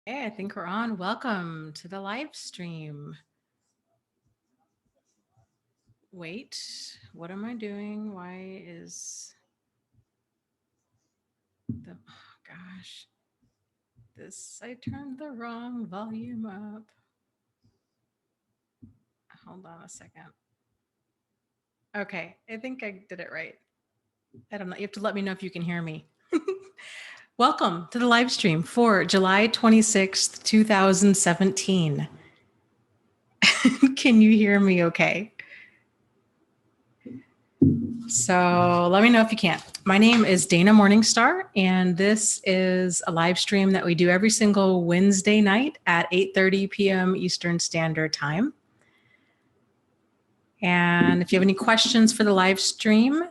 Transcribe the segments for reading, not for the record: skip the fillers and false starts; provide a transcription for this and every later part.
Hey, I think we're on. Welcome to the live stream. Wait, what am I doing? Why is oh gosh, I turned the wrong volume up. Hold on a second. Okay, I think I did it right. I don't know. You have to let me know if you can hear me. Welcome to the live stream for July 26th, 2017. Can you hear me okay? So let me know if you can't. My name is Dana Morningstar, and this is a live stream that we do every single Wednesday night at 8:30 p.m. Eastern Standard Time. And if you have any questions for the live stream,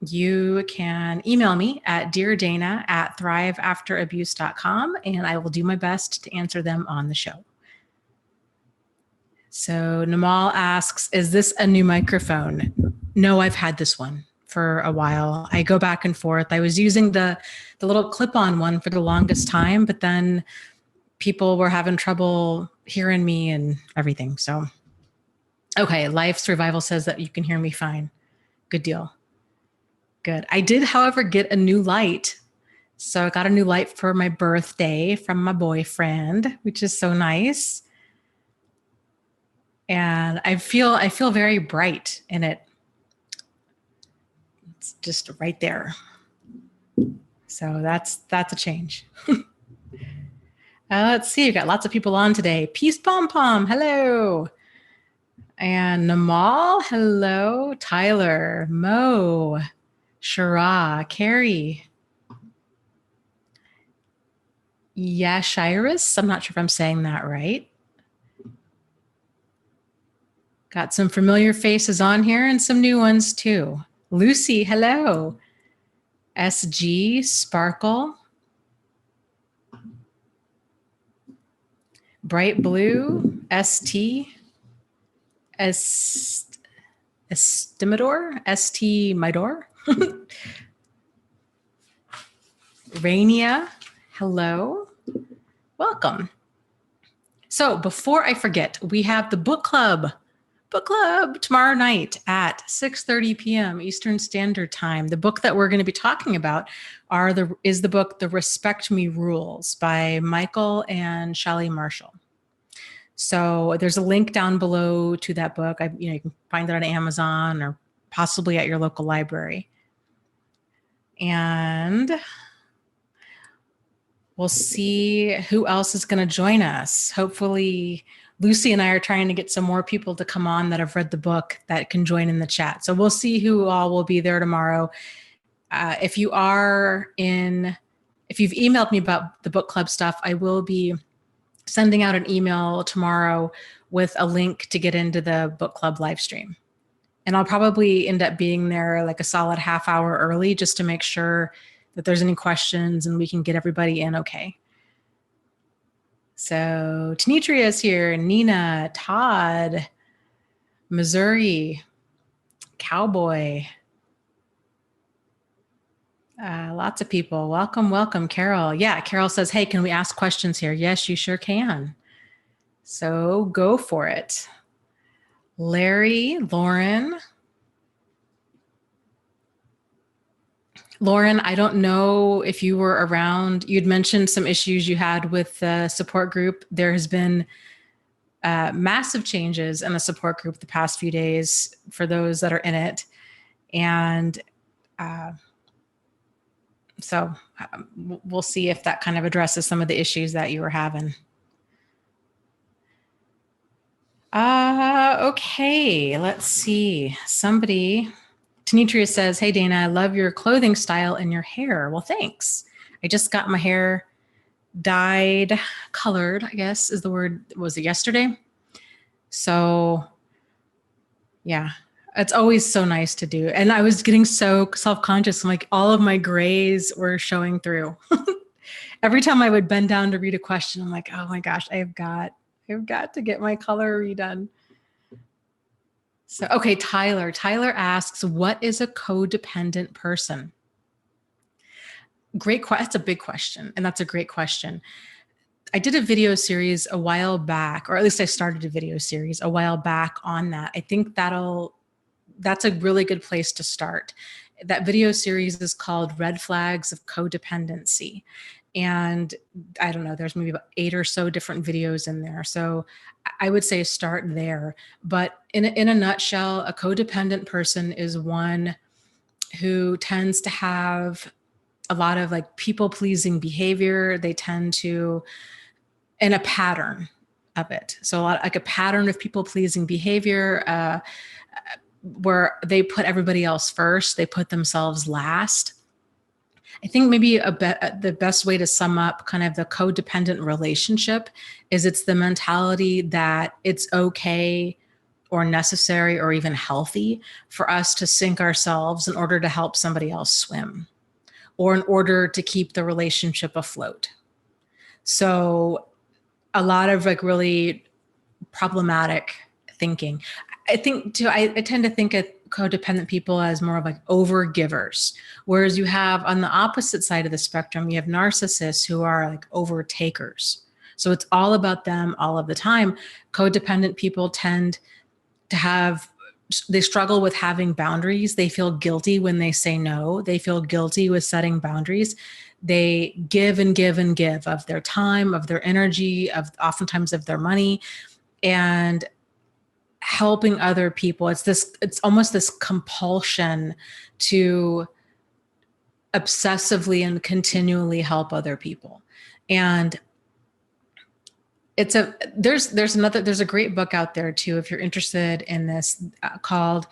you can email me at deardana@thriveafterabuse.com, and I will do my best to answer them on the show. So Namal asks, is this a new microphone? No, I've had this one for a while. I go back and forth. I was using the little clip-on one for the longest time, but then people were having trouble hearing me and everything. So, okay, Life Survival says that you can hear me fine. Good deal. Good. I did, however, get a new light. So I got a new light for my birthday from my boyfriend, which is so nice. And I feel very bright in it. It's just right there. So that's a change. Let's see, we've got lots of people on today. Peace Pom Pom, hello. And Namal, hello. Tyler, Mo, Shara, Carrie. Yashiris, I'm not sure if I'm saying that right. Got some familiar faces on here and some new ones too. Lucy, hello. SG, Sparkle. Bright Blue, ST, Estimador, ST Midor. Rainia, hello. Welcome. So before I forget, we have the book club tomorrow night at 6:30 p.m. Eastern Standard Time. The book that we're going to be talking about is the book The Respect Me Rules by Michael and Shelley Marshall. So there's a link down below to that book. You can find it on Amazon or possibly at your local library. And we'll see who else is going to join us. Hopefully, Lucy and I are trying to get some more people to come on that have read the book that can join in the chat. So we'll see who all will be there tomorrow. If you've emailed me about the book club stuff, I will be sending out an email tomorrow with a link to get into the book club live stream. And I'll probably end up being there like a solid half hour early just to make sure that there's any questions and we can get everybody in okay. So Tanitria is here, Nina, Todd, Missouri, Cowboy. Lots of people. Welcome, Carol. Yeah, Carol says, hey, can we ask questions here? Yes, you sure can. So go for it. Larry, Lauren, I don't know if you were around. You'd mentioned some issues you had with the support group. There has been massive changes in the support group the past few days for those that are in it. And so we'll see if that kind of addresses some of the issues that you were having. Okay, let's see. Tanitria says, hey, Dana, I love your clothing style and your hair. Well, thanks. I just got my hair colored, I guess is the word. Was it yesterday? So yeah, it's always so nice to do. And I was getting so self-conscious. I'm like, all of my grays were showing through. Every time I would bend down to read a question, I'm like, oh my gosh, I've got to get my color redone. So, okay, Tyler asks, what is a codependent person? Great question. That's a big question. And that's a great question. I did a video series a while back, or at least I started a video series a while back on that. I think that's a really good place to start. That video series is called Red Flags of Codependency. And I don't know, there's maybe about 8 or so different videos in there. So I would say start there. But in a nutshell, a codependent person is one who tends to have a lot of like people pleasing behavior. They tend to, in a pattern of it. So a lot like a pattern of people pleasing behavior, where they put everybody else first, they put themselves last. I think maybe the best way to sum up kind of the codependent relationship is it's the mentality that it's okay or necessary or even healthy for us to sink ourselves in order to help somebody else swim, or in order to keep the relationship afloat. So a lot of like really problematic thinking. I think too, I tend to think of codependent people as more of like over givers. Whereas you have on the opposite side of the spectrum, you have narcissists who are like over takers. So it's all about them all of the time. Codependent people tend to they struggle with having boundaries. They feel guilty when they say no. They feel guilty with setting boundaries. They give and give and give of their time, of their energy, of oftentimes of their money, and helping other people. It's almost this compulsion to obsessively and continually help other people. And there's a great book out there too, if you're interested in this, called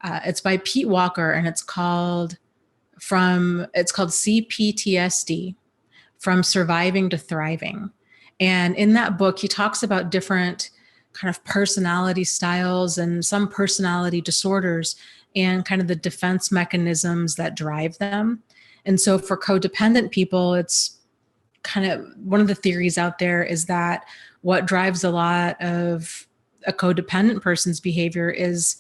it's by Pete Walker, and it's called CPTSD, From Surviving to Thriving. And in that book, he talks about different kind of personality styles and some personality disorders and kind of the defense mechanisms that drive them. And so for codependent people, it's kind of one of the theories out there is that what drives a lot of a codependent person's behavior is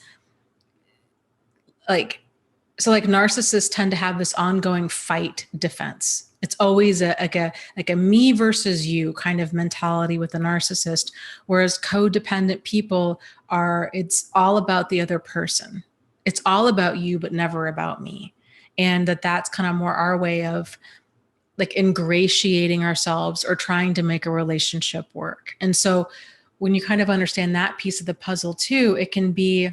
like narcissists tend to have this ongoing fight defense. It's always like a me versus you kind of mentality with a narcissist, whereas codependent people it's all about the other person. It's all about you, but never about me. And that's kind of more our way of like ingratiating ourselves or trying to make a relationship work. And so when you kind of understand that piece of the puzzle too, it can be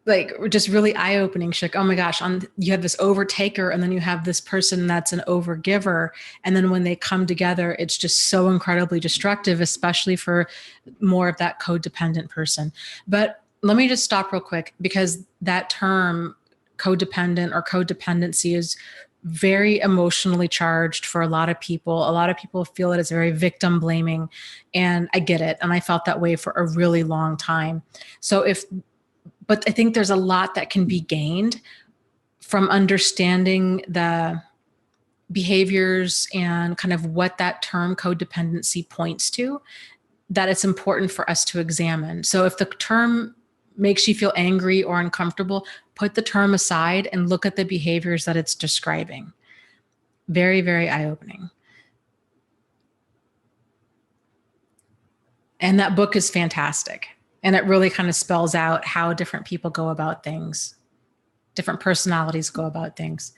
like just really eye-opening. Like, oh my gosh, you have this overtaker and then you have this person that's an overgiver. And then when they come together, it's just so incredibly destructive, especially for more of that codependent person. But let me just stop real quick, because that term codependent or codependency is very emotionally charged for a lot of people. A lot of people feel it as very victim blaming, and I get it. And I felt that way for a really long time. But I think there's a lot that can be gained from understanding the behaviors and kind of what that term codependency points to, that it's important for us to examine. So if the term makes you feel angry or uncomfortable, put the term aside and look at the behaviors that it's describing. Very, very eye-opening. And that book is fantastic. And it really kind of spells out how different people go about things, different personalities go about things.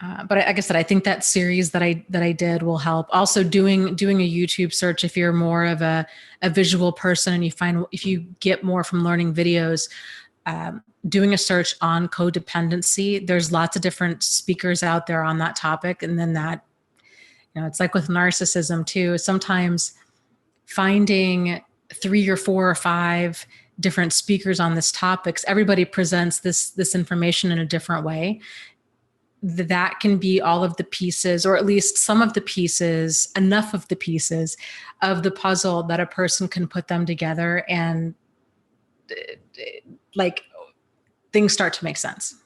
But like I said, I think that series that I did will help. Also, doing a YouTube search if you're more of a visual person and if you get more from learning videos, doing a search on codependency. There's lots of different speakers out there on that topic, and then that, it's like with narcissism too. Sometimes finding 3 or 4 or 5 different speakers on this topics, everybody presents this information in a different way. That can be all of the pieces, or at least some of the pieces, enough of the pieces of the puzzle that a person can put them together, and like things start to make sense.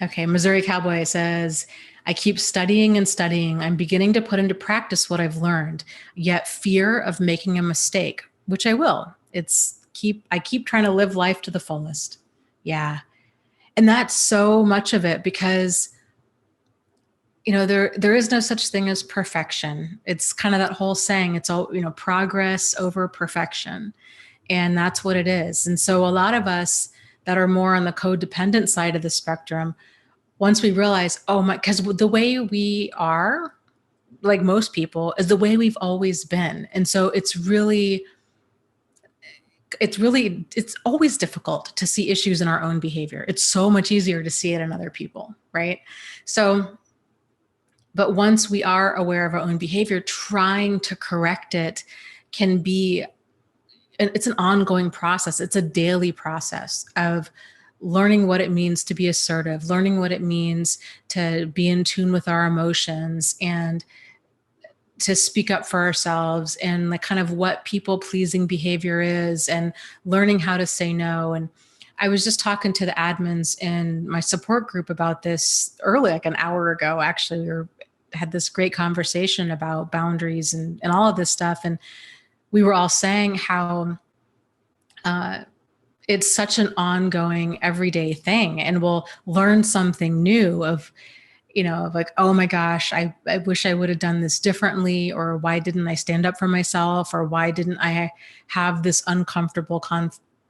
Okay, Missouri Cowboy says, I keep studying and studying. I'm beginning to put into practice what I've learned, yet fear of making a mistake, which I will. I keep trying to live life to the fullest. Yeah. And that's so much of it, because there is no such thing as perfection. It's kind of that whole saying, it's all, progress over perfection. And that's what it is. And so a lot of us that are more on the codependent side of the spectrum, once we realize, oh my, because the way we are, like most people, is the way we've always been. And so it's always difficult to see issues in our own behavior. It's so much easier to see it in other people, right? So, but once we are aware of our own behavior, trying to correct it can be, it's an ongoing process. It's a daily process of learning what it means to be assertive, learning what it means to be in tune with our emotions, and to speak up for ourselves, and like kind of what people pleasing behavior is, and learning how to say no. And I was just talking to the admins in my support group about this early, like an hour ago, actually. We had this great conversation about boundaries and all of this stuff. And we were all saying how it's such an ongoing everyday thing, and we'll learn something new of, of like, oh my gosh, I wish I would have done this differently, or why didn't I stand up for myself, or why didn't I have this uncomfortable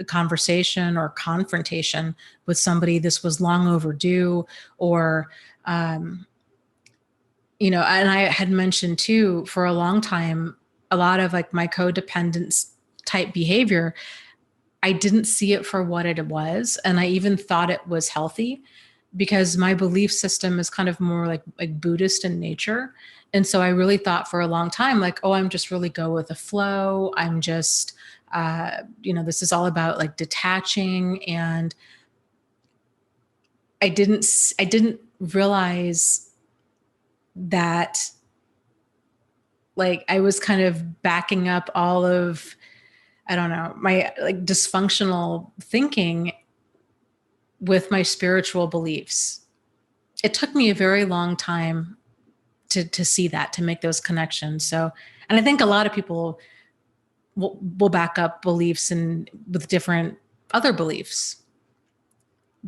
conversation or confrontation with somebody? This was long overdue. Or, and I had mentioned too, for a long time, a lot of like my codependence type behavior, I didn't see it for what it was. And I even thought it was healthy, because my belief system is kind of more like Buddhist in nature. And so I really thought for a long time, like, oh, I'm just really go with the flow. I'm just, this is all about like detaching. And I didn't realize that, like, I was kind of backing up all of, I don't know, my like dysfunctional thinking with my spiritual beliefs. It took me a very long time to see that, to make those connections. So, and I think a lot of people will back up beliefs and with different other beliefs.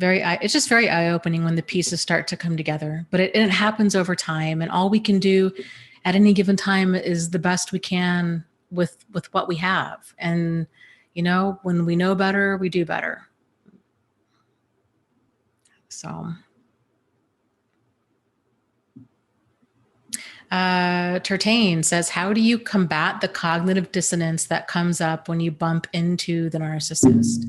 It's just very eye-opening when the pieces start to come together, but it happens over time. And all we can do at any given time is the best we can with what we have. And, when we know better, we do better. So, Tertain says, how do you combat the cognitive dissonance that comes up when you bump into the narcissist?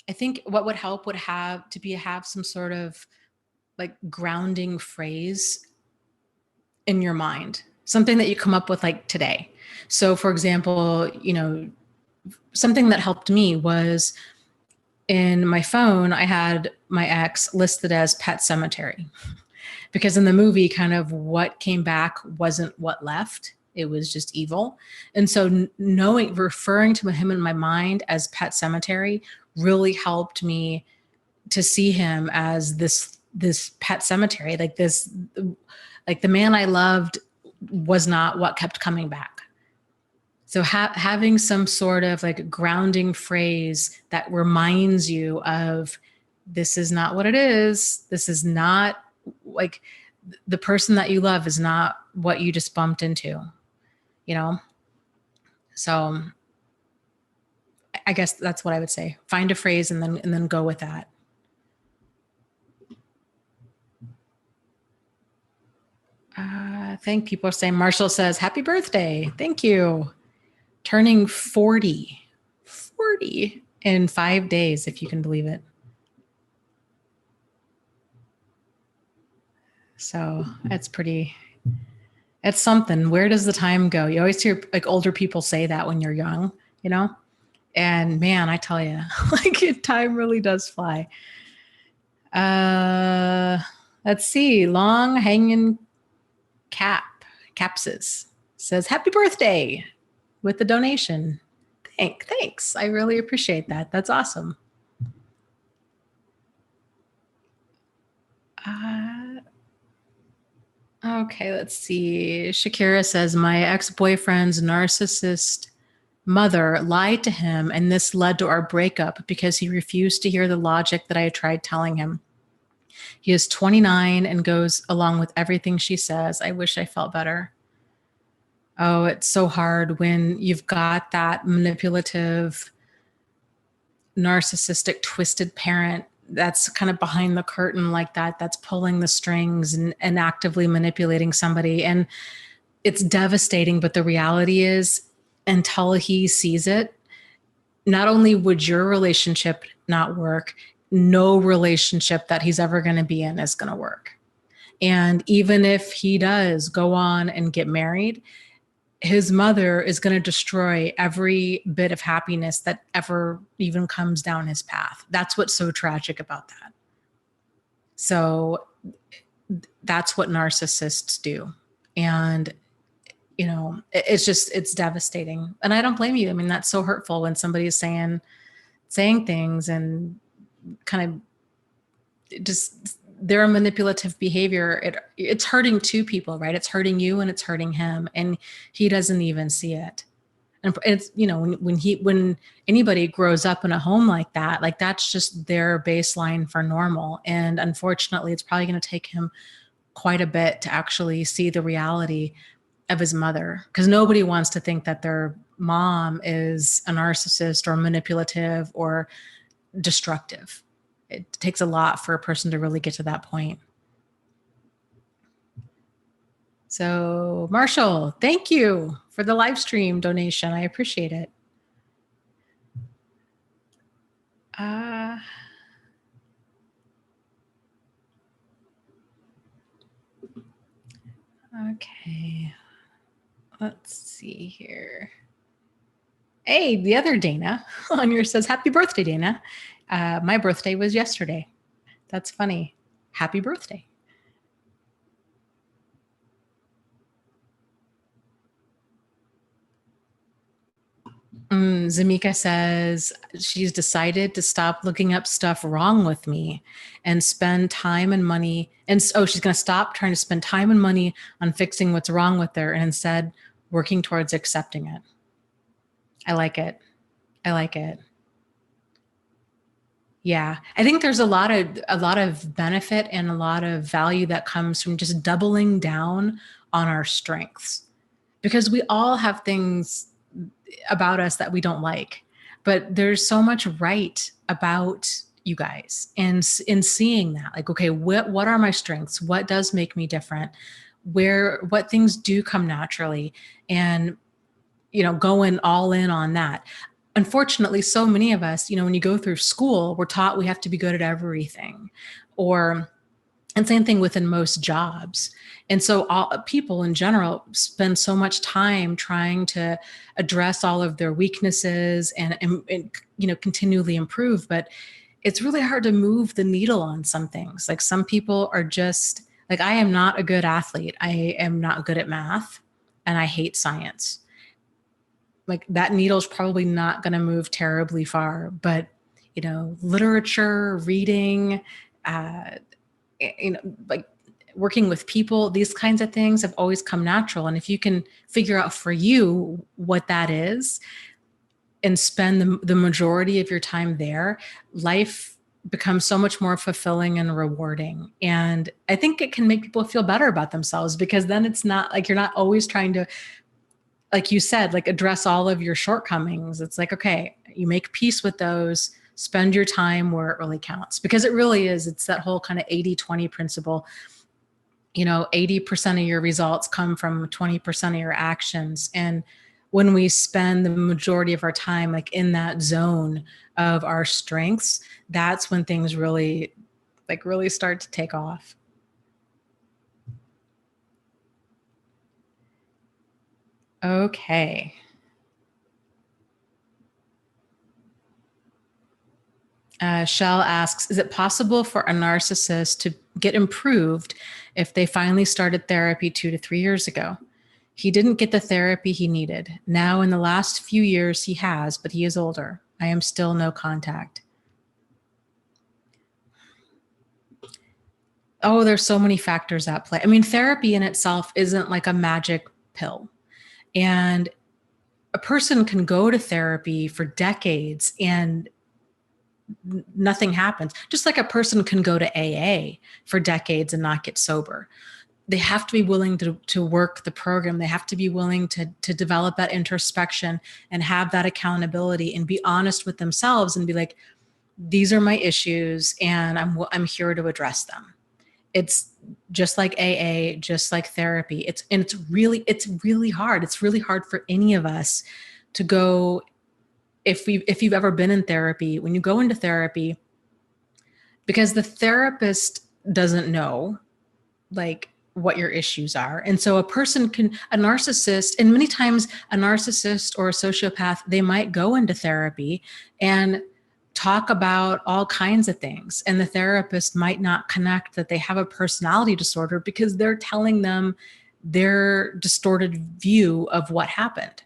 I think what would help would have some sort of like grounding phrase in your mind, something that you come up with like today. So for example, something that helped me was, in my phone, I had my ex listed as Pet Cemetery, because in the movie, kind of what came back wasn't what left. It was just evil. And so referring to him in my mind as Pet Cemetery really helped me to see him as this pet cemetery, like this, like the man I loved was not what kept coming back. So having some sort of like grounding phrase that reminds you of, this is not what it is. This is not, like, the person that you love is not what you just bumped into, So I guess that's what I would say. Find a phrase and then go with that. I think people are saying, Marshall says, happy birthday. Thank you. Turning 40 in 5 days, if you can believe it. So it's something. Where does the time go? You always hear like older people say that when you're young, and man, I tell you, like time really does fly. Let's see. Long hanging capses says, happy birthday with the donation. Thanks. I really appreciate that. That's awesome. Okay, let's see. Shakira says, my ex-boyfriend's narcissist mother lied to him, and this led to our breakup because he refused to hear the logic that I had tried telling him. He is 29 and goes along with everything she says. I wish I felt better. Oh, it's so hard when you've got that manipulative, narcissistic, twisted parent that's kind of behind the curtain like that, that's pulling the strings and actively manipulating somebody. And it's devastating, but the reality is, until he sees it, not only would your relationship not work, no relationship that he's ever going to be in is going to work. And even if he does go on and get married, his mother is going to destroy every bit of happiness that ever even comes down his path. That's what's so tragic about that. So that's what narcissists do. And it's devastating. And I don't blame you. I mean, that's so hurtful when somebody is saying things and kind of just their manipulative behavior. It's hurting two people, right? It's hurting you and it's hurting him, and he doesn't even see it. And it's, when anybody grows up in a home like that, like that's just their baseline for normal. And unfortunately, it's probably going to take him quite a bit to actually see the reality of his mother, because nobody wants to think that their mom is a narcissist or manipulative or destructive. It takes a lot for a person to really get to that point. So, Marshall, thank you for the live stream donation. I appreciate it. Okay. Let's see here. Hey, the other Dana on yours says, happy birthday, Dana. My birthday was yesterday. That's funny. Happy birthday. Zamika says she's decided to stop looking up stuff wrong with me and spend time and money. And she's going to stop trying to spend time and money on fixing what's wrong with her and instead working towards accepting it. I like it. I like it. Yeah. I think there's a lot of benefit and a lot of value that comes from just doubling down on our strengths, because we all have things about us that we don't like, but there's so much right about you guys. And in seeing that, like, okay, what are my strengths? What does make me different? What things do come naturally, and, going all in on that. Unfortunately, so many of us, when you go through school, we're taught we have to be good at everything, and same thing within most jobs. And so people in general spend so much time trying to address all of their weaknesses and continually improve. But it's really hard to move the needle on some things. Like, some people are just like, I am not a good athlete. I am not good at math, and I hate science. Like, that needle's probably not going to move terribly far, but literature, reading, like working with people, these kinds of things have always come natural. And if you can figure out for you what that is and spend the majority of your time there, life becomes so much more fulfilling and rewarding. And I think it can make people feel better about themselves, because then it's not like you're not always trying to, like you said, like address all of your shortcomings. It's like, okay, you make peace with those, spend your time where it really counts, because it really is. It's that whole kind of 80-20 principle. 80% of your results come from 20% of your actions. And when we spend the majority of our time like in that zone of our strengths, that's when things really start to take off. Okay. Shell asks, is it possible for a narcissist to get improved if they finally started therapy 2 to 3 years ago? He didn't get the therapy he needed. Now, in the last few years, he has, but he is older. I am still no contact. Oh, there's so many factors at play. I mean, therapy in itself isn't like a magic pill. And a person can go to therapy for decades and nothing happens. Just like a person can go to AA for decades and not get sober. They have to be willing to work the program. They have to be willing to develop that introspection and have that accountability and be honest with themselves and be like, these are my issues and I'm here to address them. It's just like AA, just like therapy. It's really hard. It's really hard for any of us to go. If you've ever been in therapy, when you go into therapy, because the therapist doesn't know like what your issues are. And so a narcissist, and many times a narcissist or a sociopath, they might go into therapy and talk about all kinds of things. And the therapist might not connect that they have a personality disorder because they're telling them their distorted view of what happened.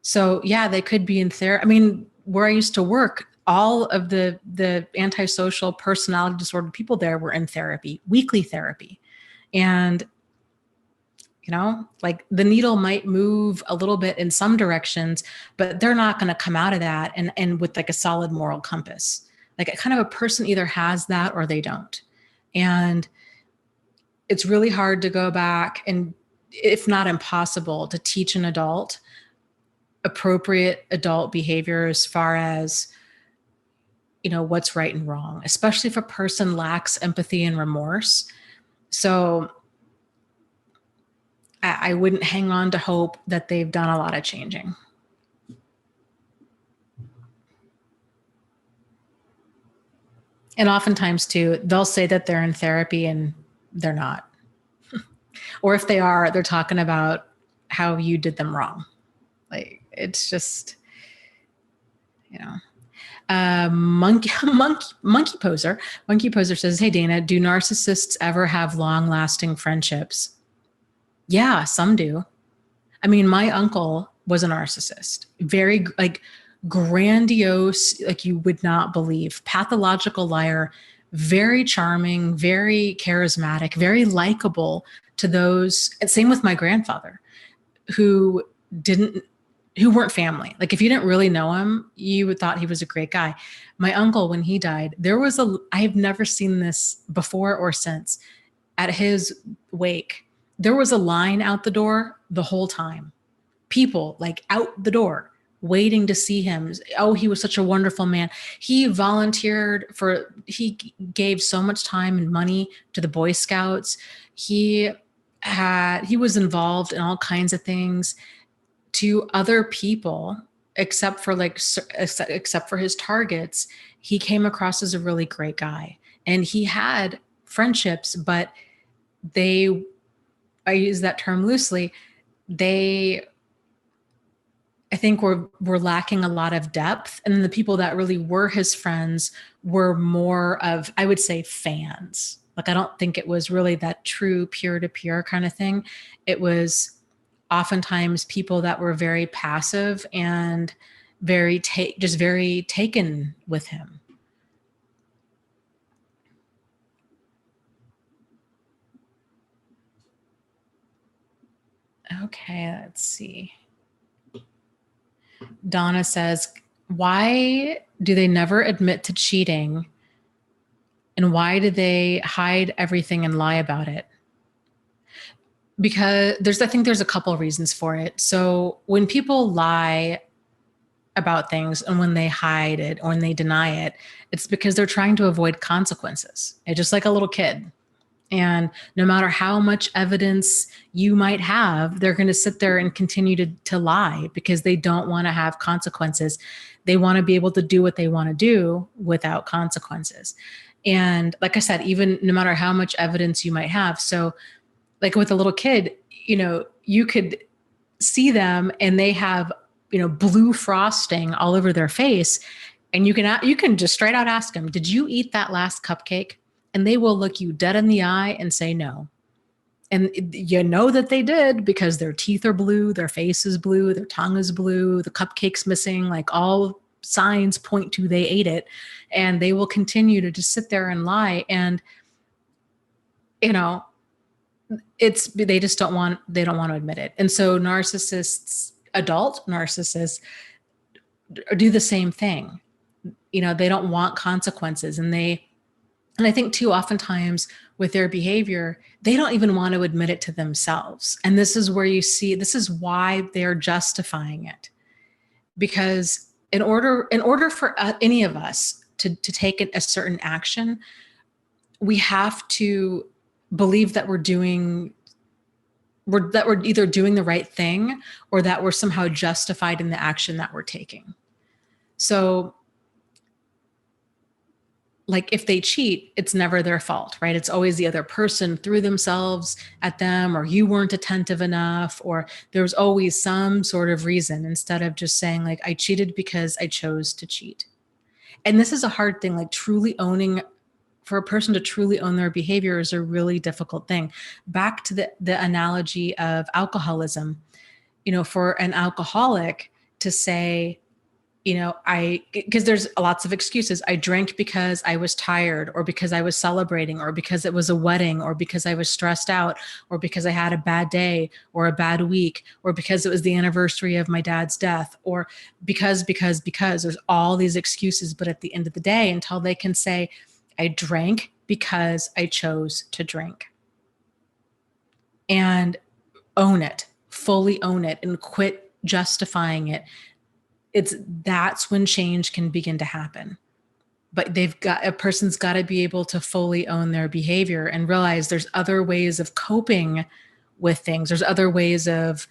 So yeah, they could be in therapy. I mean, where I used to work, all of the antisocial personality disordered people there were in therapy, weekly therapy. And, like the needle might move a little bit in some directions, but they're not going to come out of that and with like a solid moral compass. Like kind of a person either has that or they don't. And it's really hard to go back and, if not impossible, to teach an adult appropriate adult behavior as far as, what's right and wrong, especially if a person lacks empathy and remorse. So I wouldn't hang on to hope that they've done a lot of changing. And oftentimes too, they'll say that they're in therapy and they're not. Or if they are, they're talking about how you did them wrong. Like, it's just, Monkey Poser says, "Hey Dana, do narcissists ever have long-lasting friendships?" Yeah, some do. I mean, my uncle was a narcissist, very like grandiose, like you would not believe, pathological liar, very charming, very charismatic, very likable to those. And same with my grandfather, who weren't family. Like if you didn't really know him, you would thought he was a great guy. My uncle, when he died, I have never seen this before or since. At his wake, there was a line out the door the whole time. People like out the door waiting to see him. Oh, he was such a wonderful man. He gave so much time and money to the Boy Scouts. He was involved in all kinds of things to other people, except for his targets. He came across as a really great guy, and he had friendships, but I use that term loosely, I think we're lacking a lot of depth. And then the people that really were his friends were more of, I would say, fans. Like, I don't think it was really that true peer-to-peer kind of thing. It was oftentimes people that were very passive and very taken with him. Okay, let's see. Donna says, why do they never admit to cheating? And why do they hide everything and lie about it? Because I think there's a couple of reasons for it. So when people lie about things and when they hide it or when they deny it, it's because they're trying to avoid consequences. It's just like a little kid. And no matter how much evidence you might have, they're going to sit there and continue to lie because they don't want to have consequences. They want to be able to do what they want to do without consequences. And like I said, even no matter how much evidence you might have. So like with a little kid, you could see them and they have, blue frosting all over their face. And you can just straight out ask them, did you eat that last cupcake? And they will look you dead in the eye and say no. And you know that they did because their teeth are blue, their face is blue, their tongue is blue, the cupcake's missing, like all signs point to they ate it. And they will continue to just sit there and lie. And, they don't want to admit it. And so narcissists, adult narcissists do the same thing. They don't want consequences, and I think too, oftentimes with their behavior, they don't even want to admit it to themselves. And this is where you see, this is why they're justifying it. Because in order for any of us to take a certain action, we have to believe that we're either doing the right thing or that we're somehow justified in the action that we're taking. So, like, if they cheat, it's never their fault, right? It's always the other person threw themselves at them, or you weren't attentive enough, or there's always some sort of reason, instead of just saying, like, I cheated because I chose to cheat. And this is a hard thing, like for a person to truly own their behavior is a really difficult thing. Back to the analogy of alcoholism, for an alcoholic to say, because there's lots of excuses. I drank because I was tired, or because I was celebrating, or because it was a wedding, or because I was stressed out, or because I had a bad day or a bad week, or because it was the anniversary of my dad's death, or because there's all these excuses. But at the end of the day, until they can say, I drank because I chose to drink, and own it, fully own it, and quit justifying it, that's when change can begin to happen. But a person's got to be able to fully own their behavior and realize there's other ways of coping with things. There's other ways of,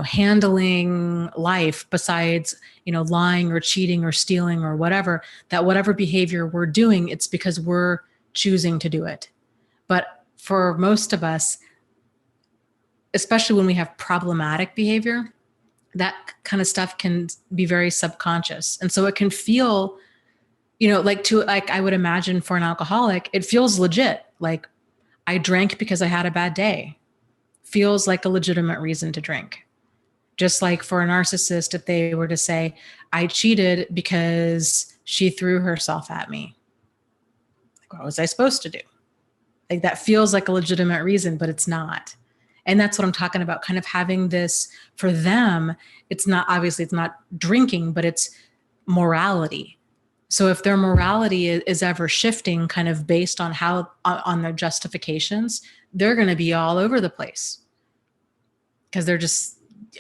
handling life besides, lying or cheating or stealing or whatever. That whatever behavior we're doing, it's because we're choosing to do it. But for most of us, especially when we have problematic behavior, that kind of stuff can be very subconscious. And so it can feel, like I would imagine for an alcoholic, it feels legit. Like, I drank because I had a bad day. Feels like a legitimate reason to drink. Just like for a narcissist, if they were to say, I cheated because she threw herself at me. Like, what was I supposed to do? Like, that feels like a legitimate reason, but it's not. And that's what I'm talking about, kind of having this for them. It's not drinking, but it's morality. So if their morality is ever shifting kind of based on on their justifications, they're going to be all over the place, because they're just,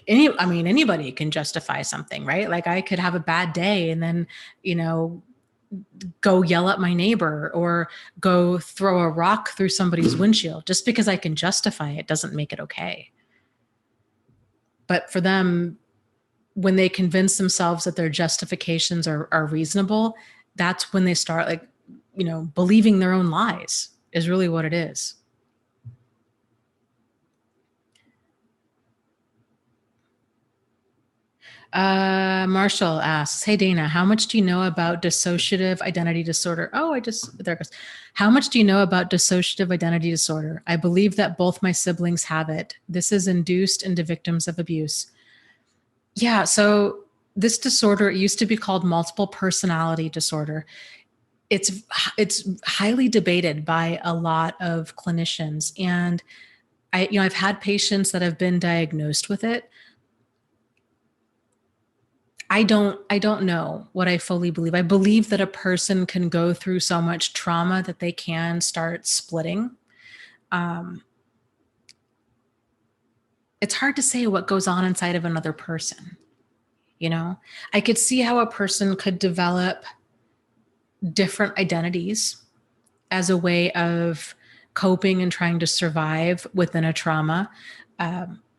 anybody can justify something, right? Like, I could have a bad day and then, go yell at my neighbor or go throw a rock through somebody's windshield. Just because I can justify it doesn't make it okay. But for them, when they convince themselves that their justifications are reasonable, that's when they start, believing their own lies is really what it is. Marshall asks, hey, Dana, how much do you know about dissociative identity disorder? There it goes. How much do you know about dissociative identity disorder? I believe that both my siblings have it. This is induced into victims of abuse. Yeah, so this disorder, it used to be called multiple personality disorder. It's highly debated by a lot of clinicians. And I've had patients that have been diagnosed with it. I don't know what I fully believe. I believe that a person can go through so much trauma that they can start splitting. It's hard to say what goes on inside of another person. I could see how a person could develop different identities as a way of coping and trying to survive within a trauma.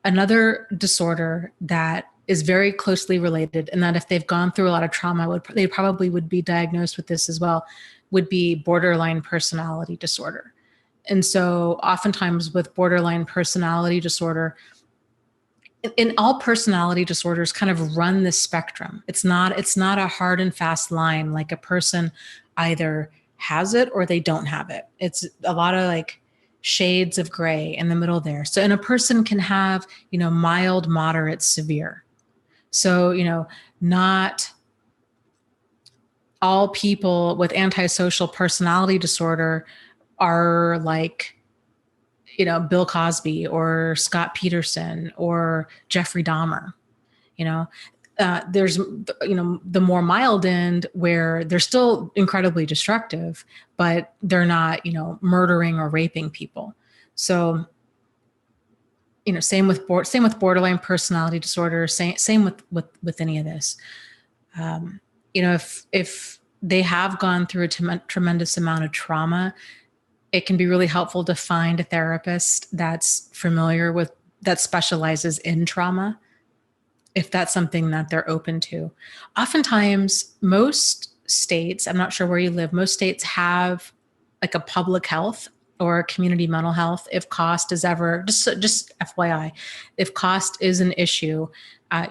Another disorder that is very closely related, and that if they've gone through a lot of trauma, they probably would be diagnosed with this as well, would be borderline personality disorder. And so oftentimes with borderline personality disorder, and all personality disorders kind of run this spectrum. It's not a hard and fast line, like a person either has it or they don't have it. It's a lot of like shades of gray in the middle there. So, and a person can have, mild, moderate, severe. So, not all people with antisocial personality disorder are like Bill Cosby or Scott Peterson or Jeffrey Dahmer. You know, there's, the more mild end where they're still incredibly destructive, but they're not, murdering or raping people. So, same with borderline personality disorder. Same with any of this. If they have gone through a tremendous amount of trauma, it can be really helpful to find a therapist that specializes in trauma, if that's something that they're open to. Oftentimes, most states, I'm not sure where you live, most states have like a public health or community mental health. If cost is ever, just FYI, if cost is an issue,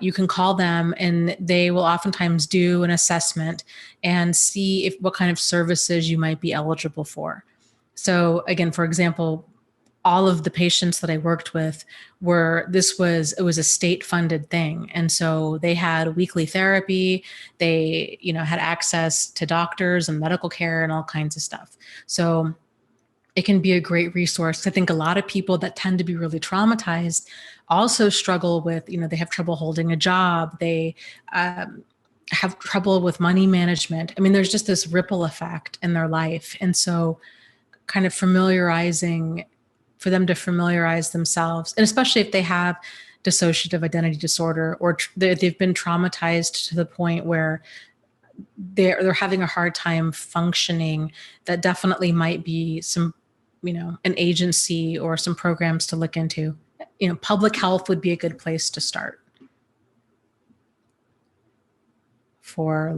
you can call them and they will oftentimes do an assessment and see what kind of services you might be eligible for. So again, for example, all of the patients that I worked with it was a state funded thing. And so they had weekly therapy. They, had access to doctors and medical care and all kinds of stuff. So it can be a great resource. I think a lot of people that tend to be really traumatized also struggle with, they have trouble holding a job. They have trouble with money management. I mean, there's just this ripple effect in their life. And so kind of for them to familiarize themselves, and especially if they have dissociative identity disorder or they've been traumatized to the point where they're having a hard time functioning, that definitely might be some, an agency or some programs to look into. Public health would be a good place to start for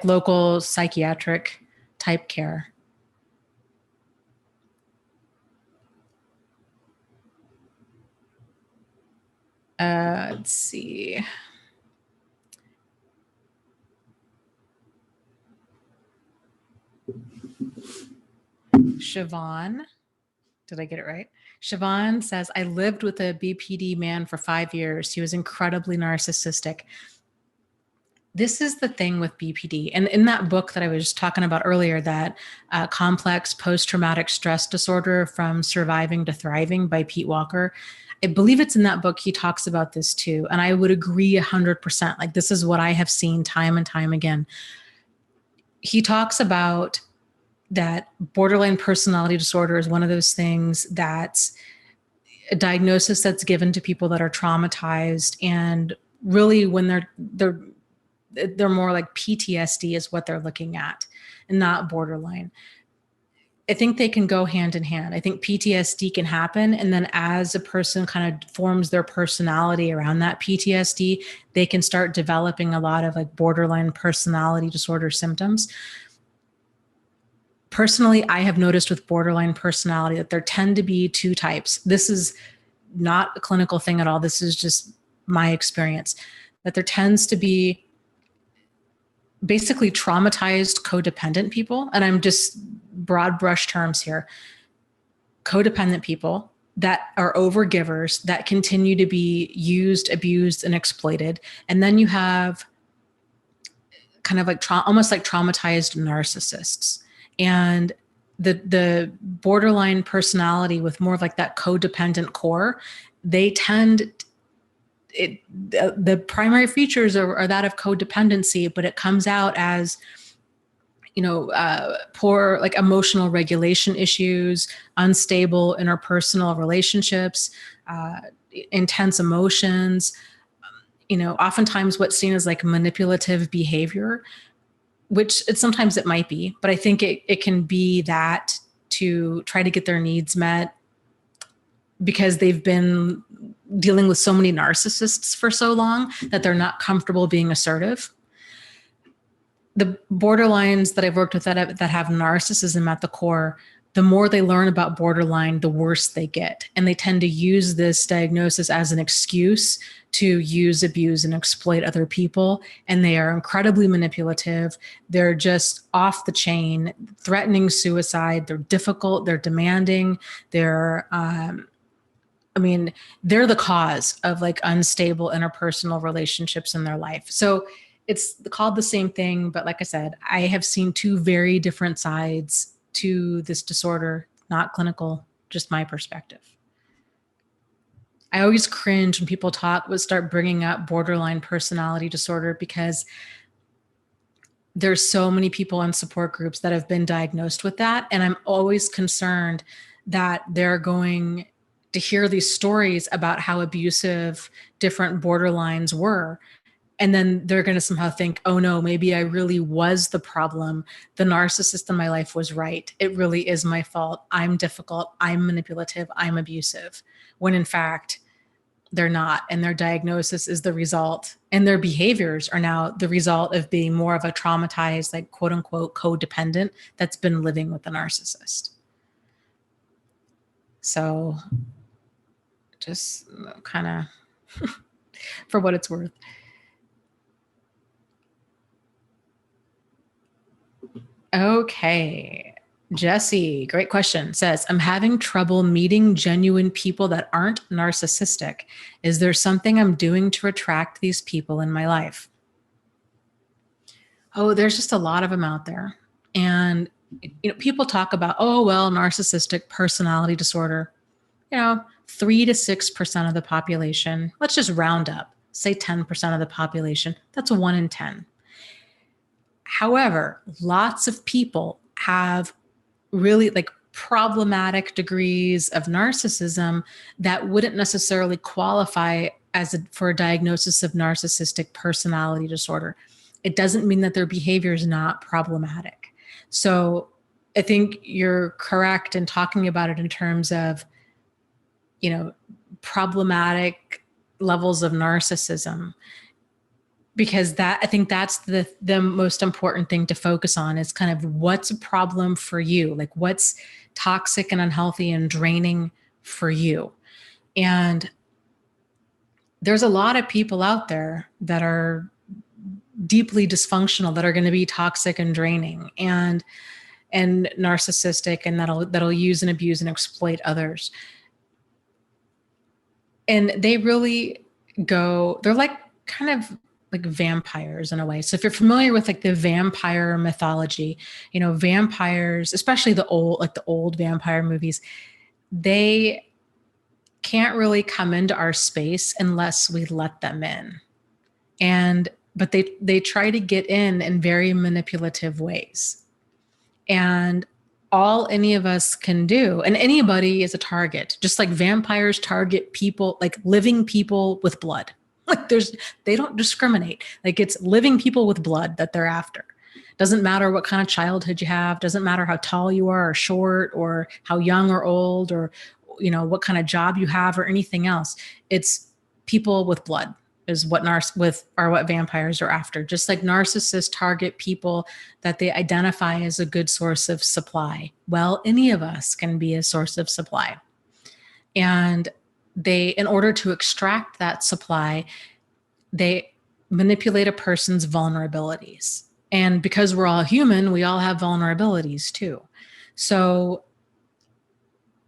local psychiatric type care. Let's see. Siobhan, did I get it right? Siobhan says, I lived with a BPD man for 5 years. He was incredibly narcissistic. This is the thing with BPD. And in that book that I was talking about earlier, that Complex Post-Traumatic Stress Disorder from Surviving to Thriving by Pete Walker, I believe it's in that book, he talks about this too. And I would agree 100%. Like, this is what I have seen time and time again. He talks about that borderline personality disorder is one of those things that's a diagnosis that's given to people that are traumatized. And really when they're more like PTSD is what they're looking at, and not borderline. I think they can go hand in hand. I think PTSD can happen. And then as a person kind of forms their personality around that PTSD, they can start developing a lot of like borderline personality disorder symptoms. Personally, I have noticed with borderline personality that there tend to be two types. This is not a clinical thing at all. This is just my experience, that there tends to be basically traumatized codependent people. And I'm just broad brush terms here. Codependent people that are overgivers that continue to be used, abused, and exploited. And then you have kind of like almost like traumatized narcissists. And the borderline personality with more of like that codependent core, they tend, the primary features are that of codependency, but it comes out as, poor like emotional regulation issues, unstable interpersonal relationships, intense emotions, oftentimes what's seen as like manipulative behavior, which sometimes it might be, but I think it can be that to try to get their needs met because they've been dealing with so many narcissists for so long that they're not comfortable being assertive. The borderlines that I've worked with that have narcissism at the core, the more they learn about borderline, the worse they get. And they tend to use this diagnosis as an excuse to use, abuse, and exploit other people. And they are incredibly manipulative. They're just off the chain, threatening suicide. They're difficult. They're demanding. They're the cause of like unstable interpersonal relationships in their life. So it's called the same thing. But like I said, I have seen two very different sides to this disorder, not clinical. just my perspective. I always cringe when people start bringing up borderline personality disorder, because there's so many people in support groups that have been diagnosed with that. And I'm always concerned that they're going to hear these stories about how abusive different borderlines were. And then they're going to somehow think, oh no, maybe I really was the problem. The narcissist in my life was right. It really is my fault. I'm difficult. I'm manipulative. I'm abusive. When in fact, they're not. And their diagnosis is the result. And their behaviors are now the result of being more of a traumatized, like quote unquote, codependent that's been living with the narcissist. So just kind of for what it's worth. Okay. Jesse, great question, says, I'm having trouble meeting genuine people that aren't narcissistic. Is there something I'm doing to attract these people in my life? Oh, there's just a lot of them out there. And people talk about, oh, well, narcissistic personality disorder, 3 to 6% of the population. Let's just round up, say 10% of the population. That's 1 in 10. However, lots of people have really like problematic degrees of narcissism that wouldn't necessarily qualify for a diagnosis of narcissistic personality disorder. It doesn't mean that their behavior is not problematic. So I think you're correct in talking about it in terms of, problematic levels of narcissism. Because I think that's the most important thing to focus on, is kind of what's a problem for you, like what's toxic and unhealthy and draining for you. And there's a lot of people out there that are deeply dysfunctional, that are going to be toxic and draining and narcissistic, and that'll use and abuse and exploit others. And they really they're like kind of like vampires in a way. So if you're familiar with like the vampire mythology, vampires, especially the old vampire movies, they can't really come into our space unless we let them in. But they try to get in very manipulative ways. And all any of us can do, and anybody is a target, just like vampires target people, like living people with blood. Like they don't discriminate. Like it's living people with blood that they're after. Doesn't matter what kind of childhood you have. Doesn't matter how tall you are or short, or how young or old, or, what kind of job you have or anything else. It's people with blood is what what vampires are after. Just like narcissists target people that they identify as a good source of supply. Well, any of us can be a source of supply. And in order to extract that supply, they manipulate a person's vulnerabilities. And because we're all human, we all have vulnerabilities too. So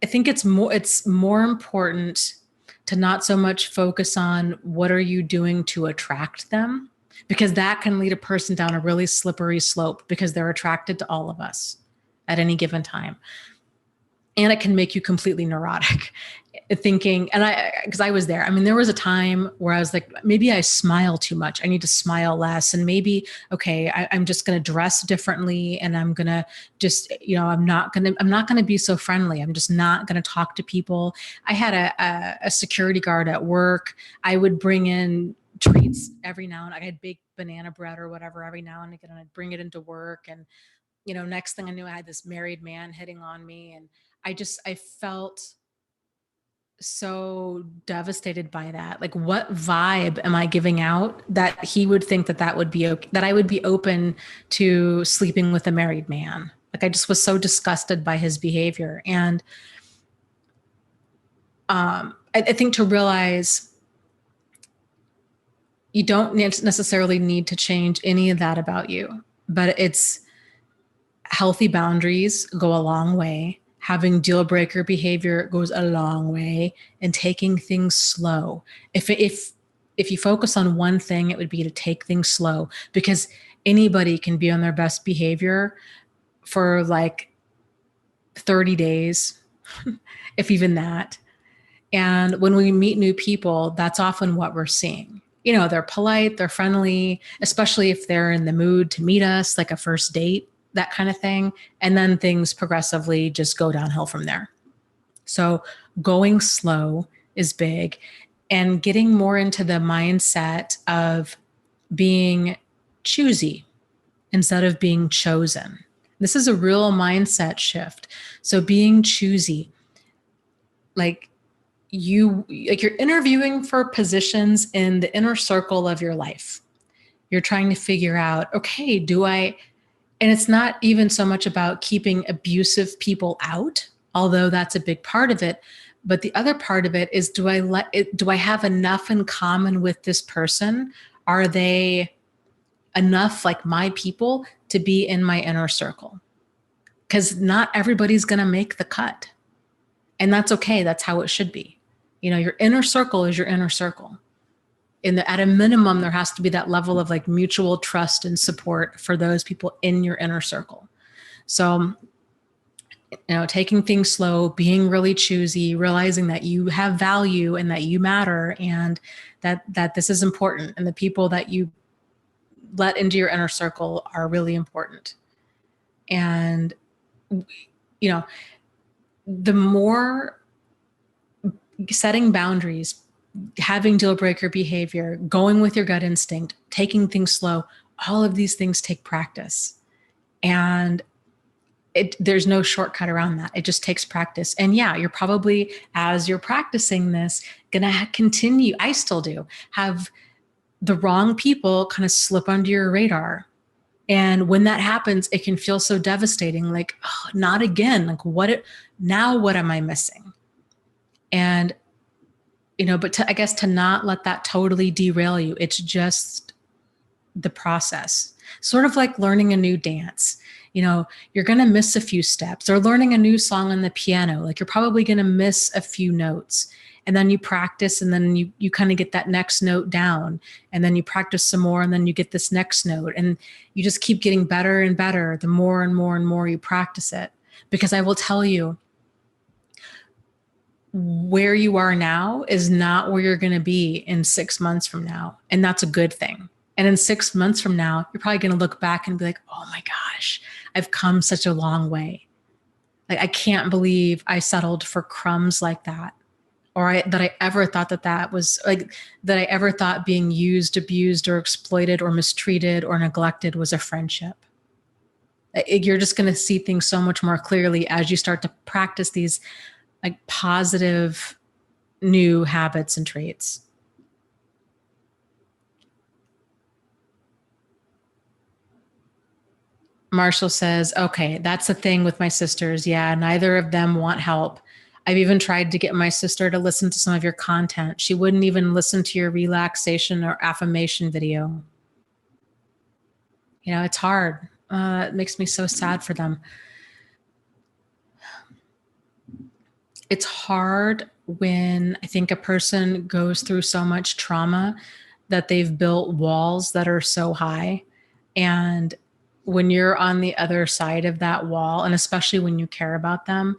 I think it's more important to not so much focus on what are you doing to attract them, because that can lead a person down a really slippery slope, because they're attracted to all of us at any given time. And it can make you completely neurotic thinking, because I was there. I mean, there was a time where I was like, maybe I smile too much. I need to smile less. And maybe, okay, I'm just going to dress differently. And I'm going to just, I'm not going to be so friendly. I'm just not going to talk to people. I had a security guard at work. I would bring in treats every now and then. I had baked banana bread or whatever every now and again, and I'd bring it into work. And, next thing I knew, I had this married man hitting on me. And I felt so devastated by that. Like, what vibe am I giving out that he would think that would be okay, that I would be open to sleeping with a married man? Like, I just was so disgusted by his behavior. And I think to realize you don't necessarily need to change any of that about you, but it's healthy boundaries go a long way. Having deal breaker behavior goes a long way, and taking things slow. If you focus on one thing, it would be to take things slow, because anybody can be on their best behavior for like 30 days, if even that. And when we meet new people, that's often what we're seeing. You know, they're polite, they're friendly, especially if they're in the mood to meet us, like a first date, that kind of thing. And then things progressively just go downhill from there. So going slow is big, and getting more into the mindset of being choosy instead of being chosen. This is a real mindset shift. So being choosy, like you're interviewing for positions in the inner circle of your life. You're trying to figure out, okay, and it's not even so much about keeping abusive people out, although that's a big part of it. But the other part of it is, do I have enough in common with this person? Are they enough like my people to be in my inner circle? Because not everybody's going to make the cut. And that's okay. That's how it should be. You know, your inner circle is your inner circle. At a minimum, there has to be that level of like mutual trust and support for those people in your inner circle. So, you know, taking things slow, being really choosy, realizing that you have value and that you matter, and that this is important, and the people that you let into your inner circle are really important. And, you know, the more setting boundaries, having deal breaker behavior, going with your gut instinct, taking things slow, all of these things take practice. And there's no shortcut around that. It just takes practice. And yeah, you're probably, as you're practicing this, going to continue, I still do, have the wrong people kind of slip under your radar. And when that happens, it can feel so devastating, like, oh, not again. Like, what am I missing? And, you know, but I guess to not let that totally derail you. It's just the process, sort of like learning a new dance. You know, you're going to miss a few steps, or learning a new song on the piano. Like, you're probably going to miss a few notes, and then you practice, and then you kind of get that next note down, and then you practice some more, and then you get this next note, and you just keep getting better and better the more and more and more you practice it. Because I will tell you, where you are now is not where you're going to be in 6 months from now. And that's a good thing. And in 6 months from now, you're probably going to look back and be like, oh my gosh, I've come such a long way. Like, I can't believe I settled for crumbs like that. Or that I ever thought that was like, that I ever thought being used, abused, or exploited, or mistreated, or neglected was a friendship. You're just going to see things so much more clearly as you start to practice these like positive new habits and traits. Marshall says, okay, that's the thing with my sisters. Yeah, neither of them want help. I've even tried to get my sister to listen to some of your content. She wouldn't even listen to your relaxation or affirmation video. You know, it's hard. It makes me so sad for them. It's hard when I think a person goes through so much trauma that they've built walls that are so high. And when you're on the other side of that wall, and especially when you care about them,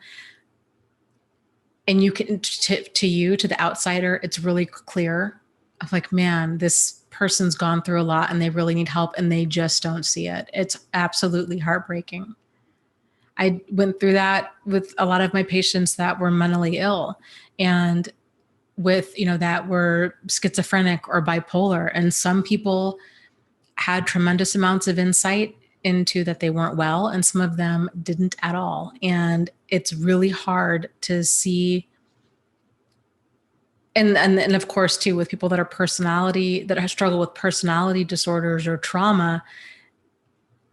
and you can, to the outsider, it's really clear of like, man, this person's gone through a lot and they really need help, and they just don't see it. It's absolutely heartbreaking. I went through that with a lot of my patients that were mentally ill, and with, you know, that were schizophrenic or bipolar. And some people had tremendous amounts of insight into that they weren't well, and some of them didn't at all. And it's really hard to see. And of course too, with people that have struggled with personality disorders or trauma,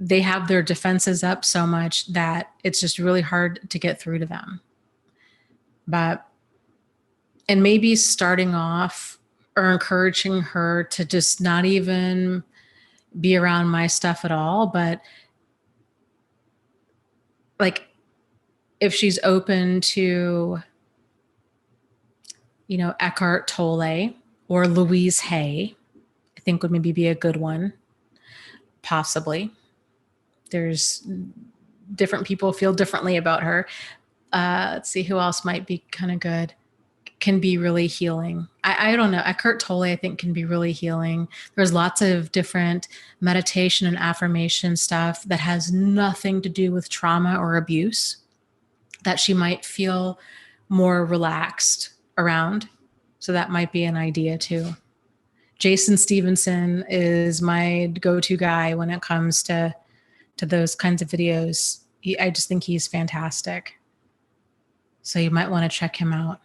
they have their defenses up so much that it's just really hard to get through to them. And maybe starting off or encouraging her to just not even be around my stuff at all, but like, if she's open to, you know, Eckhart Tolle or Louise Hay, I think would maybe be a good one. Possibly. There's different people feel differently about her. Let's see who else might be kind of good. Can be really healing. I don't know. Eckhart Tolle, I think, can be really healing. There's lots of different meditation and affirmation stuff that has nothing to do with trauma or abuse that she might feel more relaxed around. So that might be an idea too. Jason Stevenson is my go-to guy when it comes to those kinds of videos. I just think he's fantastic. So you might want to check him out.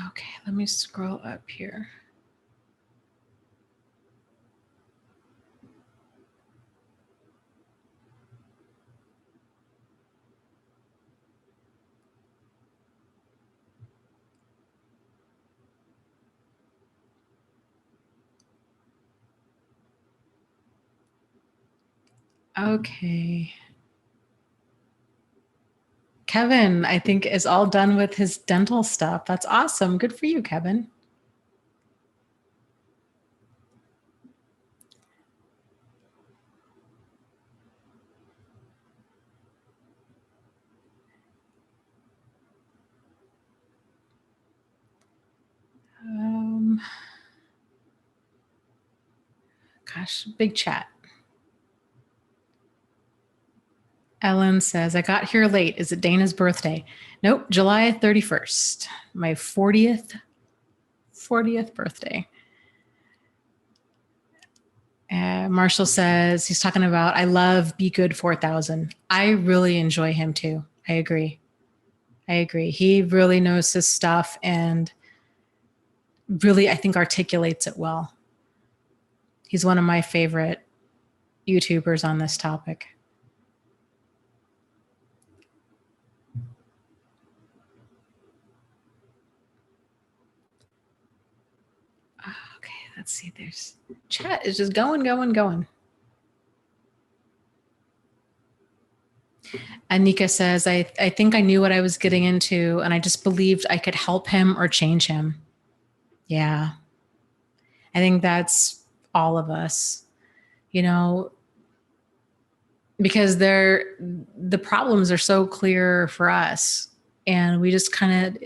Okay, let me scroll up here. Okay. Kevin, I think, is all done with his dental stuff. That's awesome. Good for you, Kevin. Gosh, big chat. Ellen says, I got here late. Is it Dana's birthday? Nope, July 31st, my 40th birthday. Marshall says, he's talking about, I love Be Good 4000. I really enjoy him too. I agree. He really knows his stuff and really, I think, articulates it well. He's one of my favorite YouTubers on this topic. Okay, let's see. There's chat is just going. Anika says, I think I knew what I was getting into and I just believed I could help him or change him. Yeah. I think that's all of us, you know, because the problems are so clear for us. And we just kind of,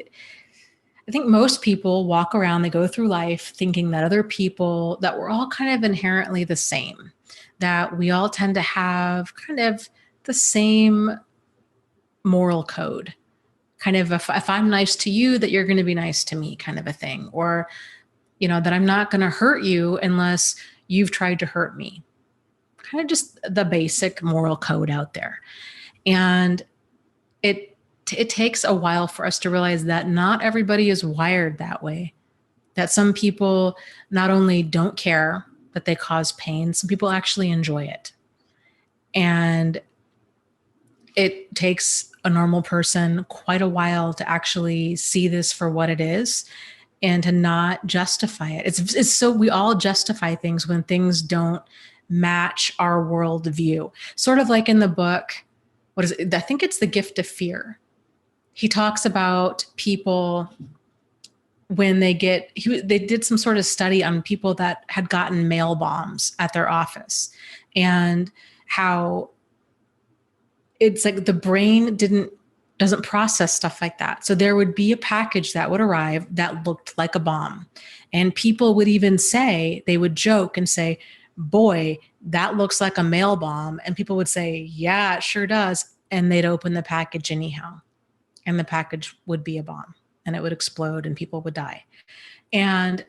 I think most people walk around, they go through life thinking that other people, that we're all kind of inherently the same, that we all tend to have kind of the same moral code. Kind of, if I'm nice to you, that you're going to be nice to me, kind of a thing. Or, you know, that I'm not going to hurt you unless you've tried to hurt me. Kind of just the basic moral code out there. And it takes a while for us to realize that not everybody is wired that way. That some people not only don't care that they cause pain, some people actually enjoy it. And it takes a normal person quite a while to actually see this for what it is and to not justify it. It's so we all justify things when things don't match our worldview. Sort of like in the book, what is it? I think it's The Gift of Fear. He talks about people when they did some sort of study on people that had gotten mail bombs at their office and how it's like the brain doesn't process stuff like that. So there would be a package that would arrive that looked like a bomb. And people would even say, they would joke and say, boy, that looks like a mail bomb. And people would say, yeah, it sure does. And they'd open the package anyhow. And the package would be a bomb and it would explode and people would die. And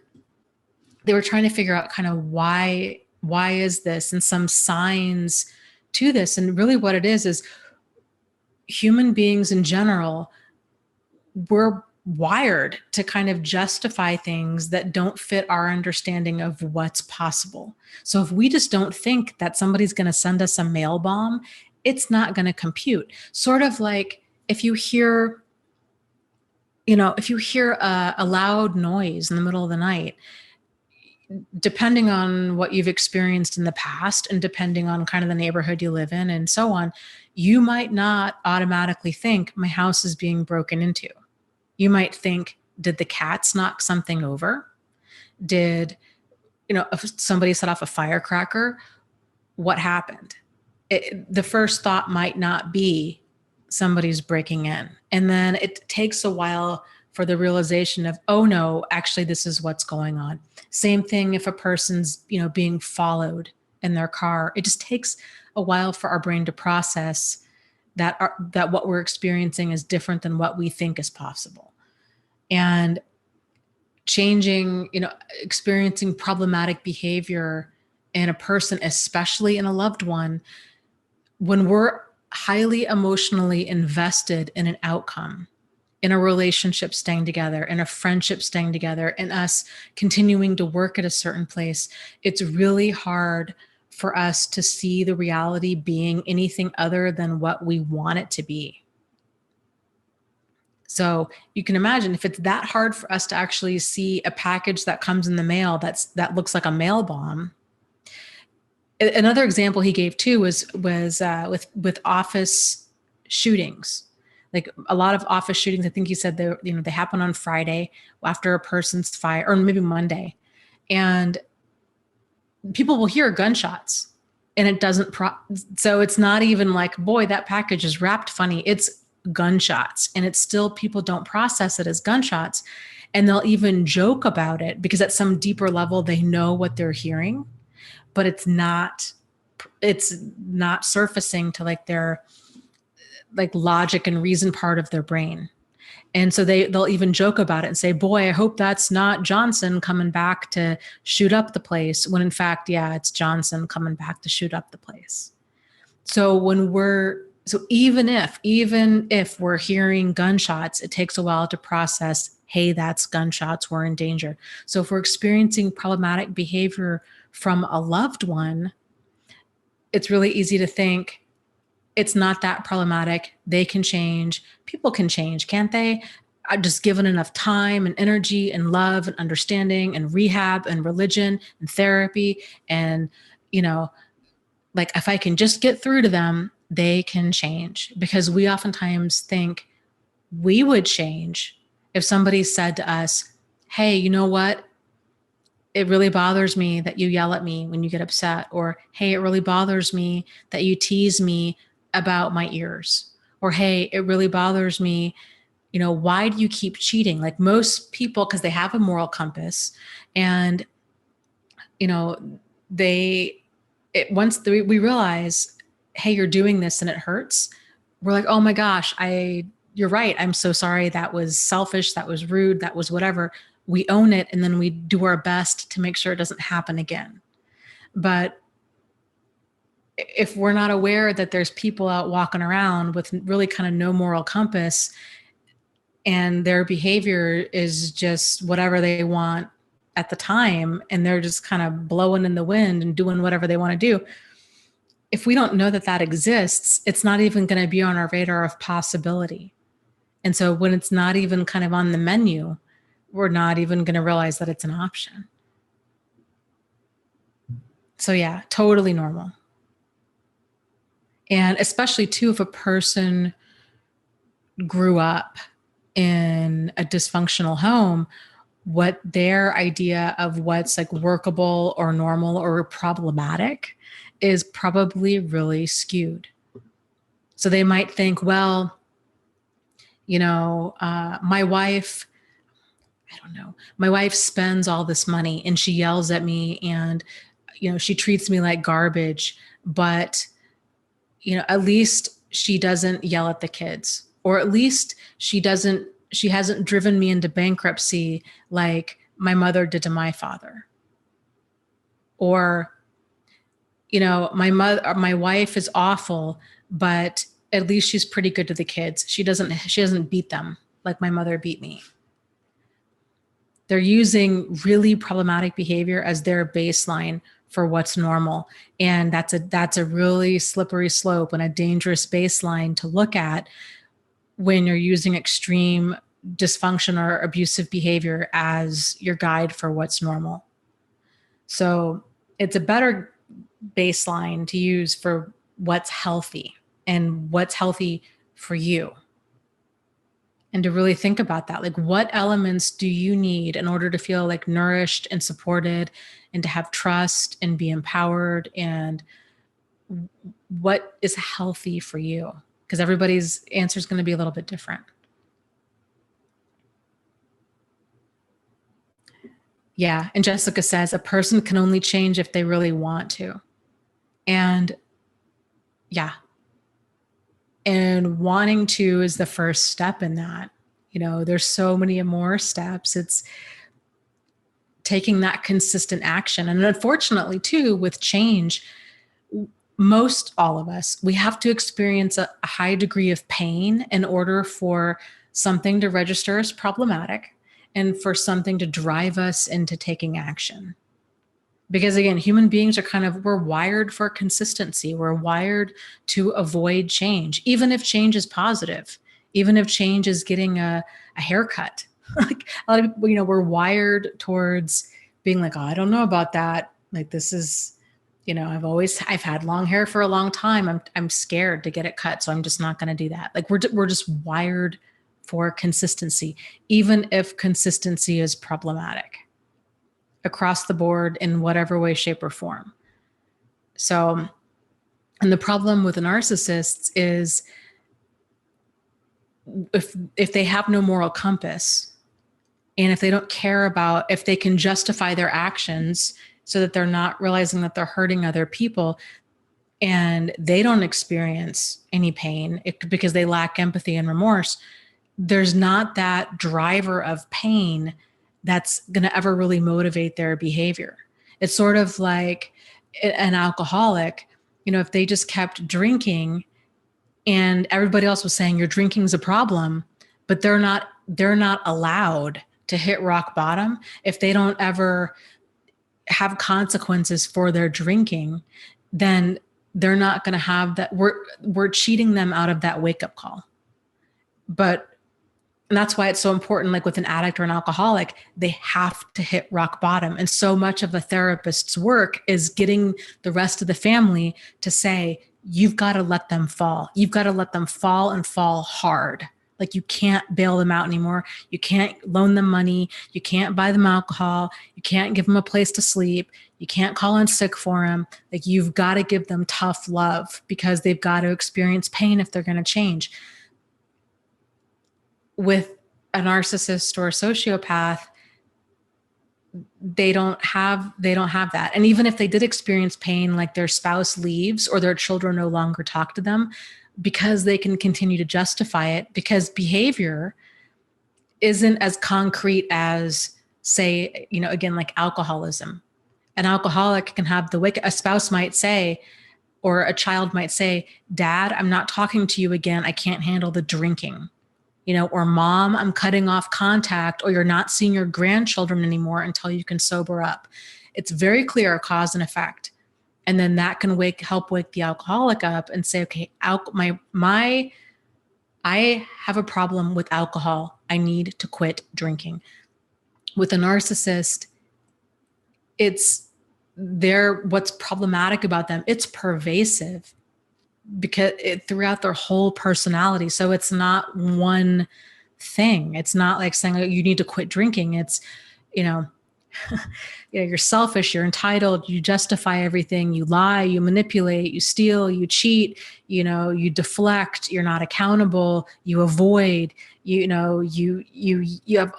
they were trying to figure out kind of why is this, and some signs to this. And really what it is human beings in general, we're wired to kind of justify things that don't fit our understanding of what's possible. So if we just don't think that somebody's going to send us a mail bomb, it's not going to compute. Sort of like if you hear a loud noise in the middle of the night, depending on what you've experienced in the past and depending on kind of the neighborhood you live in and so on, you might not automatically think my house is being broken into. You might think, did the cats knock something over? Did, if somebody set off a firecracker? What happened? The first thought might not be somebody's breaking in. And then it takes a while for the realization of, oh no, actually this is what's going on. Same thing if a person's, being followed in their car. It just takes a while for our brain to process that what we're experiencing is different than what we think is possible. And changing, experiencing problematic behavior in a person, especially in a loved one, when we're highly emotionally invested in an outcome, in a relationship staying together, in a friendship staying together, in us continuing to work at a certain place, it's really hard for us to see the reality being anything other than what we want it to be. So you can imagine if it's that hard for us to actually see a package that comes in the mail that looks like a mail bomb. Another example he gave too was with office shootings. Like a lot of office shootings, I think he said they happen on Friday after a person's fired, or maybe Monday, and people will hear gunshots, and it doesn't. So it's not even like, boy, that package is wrapped funny. It's gunshots, and it's still, people don't process it as gunshots, and they'll even joke about it because at some deeper level they know what they're hearing, but it's not surfacing to like their like logic and reason part of their brain. And so they'll even joke about it and say, boy, I hope that's not Johnson coming back to shoot up the place, when in fact, yeah, it's Johnson coming back to shoot up the place. So even if we're hearing gunshots, it takes a while to process, hey, that's gunshots, we're in danger. So if we're experiencing problematic behavior from a loved one, it's really easy to think it's not that problematic. They can change. People can change, can't they? I'm just given enough time and energy and love and understanding and rehab and religion and therapy. And, like if I can just get through to them, they can change. Because we oftentimes think we would change if somebody said to us, hey, you know what? It really bothers me that you yell at me when you get upset. Or, hey, it really bothers me that you tease me about my ears. Or, hey, it really bothers me, why do you keep cheating? Like most people, because they have a moral compass, and, once we realize, hey, you're doing this and it hurts, we're like, oh my gosh, you're right. I'm so sorry. That was selfish. That was rude. That was whatever. We own it, and then we do our best to make sure it doesn't happen again. But if we're not aware that there's people out walking around with really kind of no moral compass, and their behavior is just whatever they want at the time, and they're just kind of blowing in the wind and doing whatever they want to do, if we don't know that exists, it's not even going to be on our radar of possibility. And so when it's not even kind of on the menu, we're not even going to realize that it's an option. So yeah, totally normal. And especially too, if a person grew up in a dysfunctional home, what their idea of what's like workable or normal or problematic is probably really skewed. So they might think, well, my wife, I don't know, my wife spends all this money and she yells at me and, she treats me like garbage, but, at least she doesn't yell at the kids, or at least she hasn't driven me into bankruptcy like my mother did to my father. Or, my wife is awful, but at least she's pretty good to the kids. She doesn't beat them like my mother beat me. They're using really problematic behavior as their baseline for what's normal. And that's a really slippery slope and a dangerous baseline to look at when you're using extreme dysfunction or abusive behavior as your guide for what's normal. So it's a better baseline to use for what's healthy and what's healthy for you. And to really think about that, like what elements do you need in order to feel like nourished and supported and to have trust and be empowered, and what is healthy for you? Because everybody's answer is going to be a little bit different. Yeah. And Jessica says a person can only change if they really want to. And yeah. And wanting to is the first step in that. There's so many more steps. It's taking that consistent action. And unfortunately, too, with change, most all of us, we have to experience a high degree of pain in order for something to register as problematic and for something to drive us into taking action. Because again, human beings are we're wired for consistency. We're wired to avoid change, even if change is positive, even if change is getting a haircut. Like a lot of people, we're wired towards being like, oh, I don't know about that. Like this is, I've had long hair for a long time. I'm scared to get it cut. So I'm just not going to do that. Like we're just wired for consistency, even if consistency is problematic across the board in whatever way, shape, or form. So, and the problem with narcissists is if they have no moral compass, and if they don't care about if they can justify their actions so that they're not realizing that they're hurting other people, and they don't experience any pain because they lack empathy and remorse, there's not that driver of pain that's going to ever really motivate their behavior. It's sort of like an alcoholic, if they just kept drinking and everybody else was saying your drinking's a problem, but they're not allowed to hit rock bottom if they don't ever have consequences for their drinking, then they're not going to have that. We're cheating them out of that wake-up call. And that's why it's so important, like with an addict or an alcoholic, they have to hit rock bottom. And so much of a therapist's work is getting the rest of the family to say, you've got to let them fall. You've got to let them fall and fall hard. Like you can't bail them out anymore. You can't loan them money. You can't buy them alcohol. You can't give them a place to sleep. You can't call in sick for them. Like you've got to give them tough love because they've got to experience pain if they're going to change. With a narcissist or a sociopath, they don't have that. And even if they did experience pain, like their spouse leaves or their children no longer talk to them, because they can continue to justify it, because behavior isn't as concrete as, say, again, like alcoholism. An alcoholic can have a spouse might say, or a child might say, Dad, I'm not talking to you again. I can't handle the drinking. Or Mom, I'm cutting off contact, or you're not seeing your grandchildren anymore until you can sober up. It's very clear cause and effect. And then that can help wake the alcoholic up and say, okay, I have a problem with alcohol. I need to quit drinking. With a narcissist, what's problematic about them, it's pervasive because throughout their whole personality. So it's not one thing. It's not like saying, oh, you need to quit drinking. It's, you're selfish, you're entitled, you justify everything, you lie, you manipulate, you steal, you cheat, you deflect, you're not accountable, you avoid, you have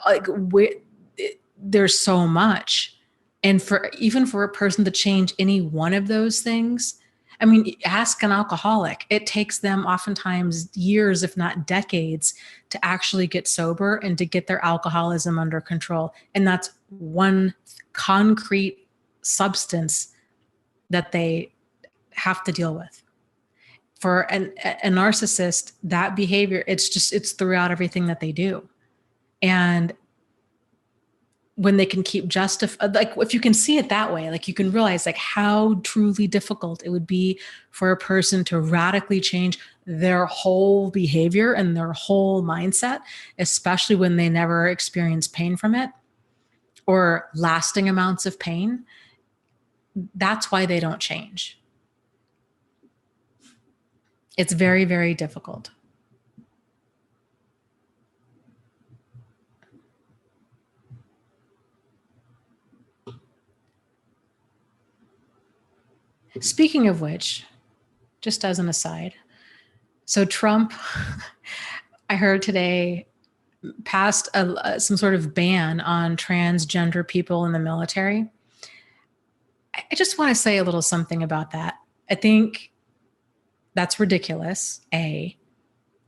there's so much. And even for a person to change any one of those things, I mean, ask an alcoholic. It takes them oftentimes years, if not decades, to actually get sober and to get their alcoholism under control. And that's one concrete substance that they have to deal with. For a narcissist, that behavior, it's throughout everything that they do. And when they can keep like if you can see it that way, like you can realize like how truly difficult it would be for a person to radically change their whole behavior and their whole mindset, especially when they never experience pain from it or lasting amounts of pain. That's why they don't change. It's very, very difficult. Speaking of which, just as an aside, so Trump, I heard today, passed some sort of ban on transgender people in the military. I just want to say a little something about that. I think that's ridiculous.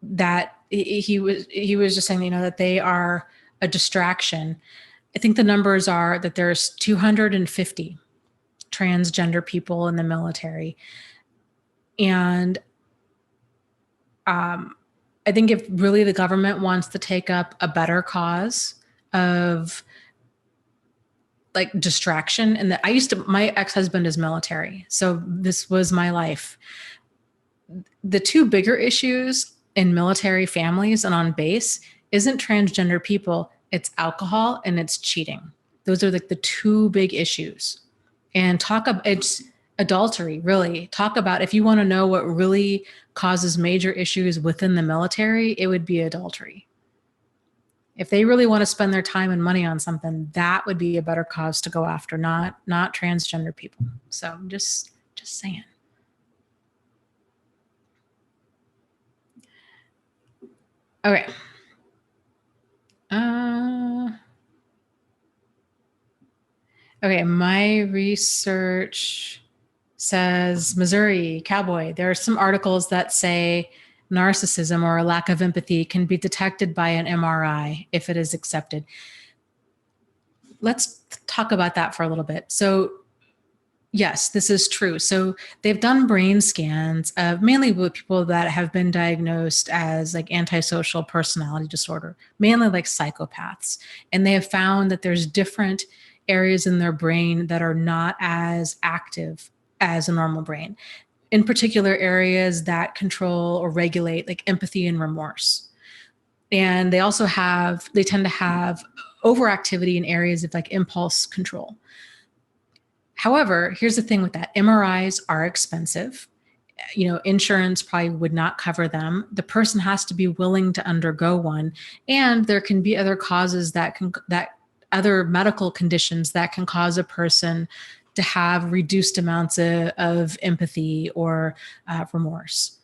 That he was just saying, that they are a distraction. I think the numbers are that there's 250 transgender people in the military. And I think if really the government wants to take up a better cause of like distraction, and my ex-husband is military, so this was my life. The two bigger issues in military families and on base isn't transgender people, it's alcohol and it's cheating. Those are like the two big issues. And it's adultery, really. Talk about, if you want to know what really causes major issues within the military, it would be adultery. If they really want to spend their time and money on something, that would be a better cause to go after, not transgender people. So just saying. Okay. Okay, my research says Missouri cowboy. There are some articles that say narcissism or a lack of empathy can be detected by an MRI if it is accepted. Let's talk about that for a little bit. So yes, this is true. So they've done brain scans of mainly with people that have been diagnosed as like antisocial personality disorder, mainly like psychopaths. And they have found that there's different areas in their brain that are not as active as a normal brain. In particular, areas that control or regulate like empathy and remorse. And they tend to have overactivity in areas of like impulse control. However, here's the thing with that. MRIs are expensive. Insurance probably would not cover them. The person has to be willing to undergo one. And there can be other causes that other medical conditions that can cause a person to have reduced amounts of empathy or remorse.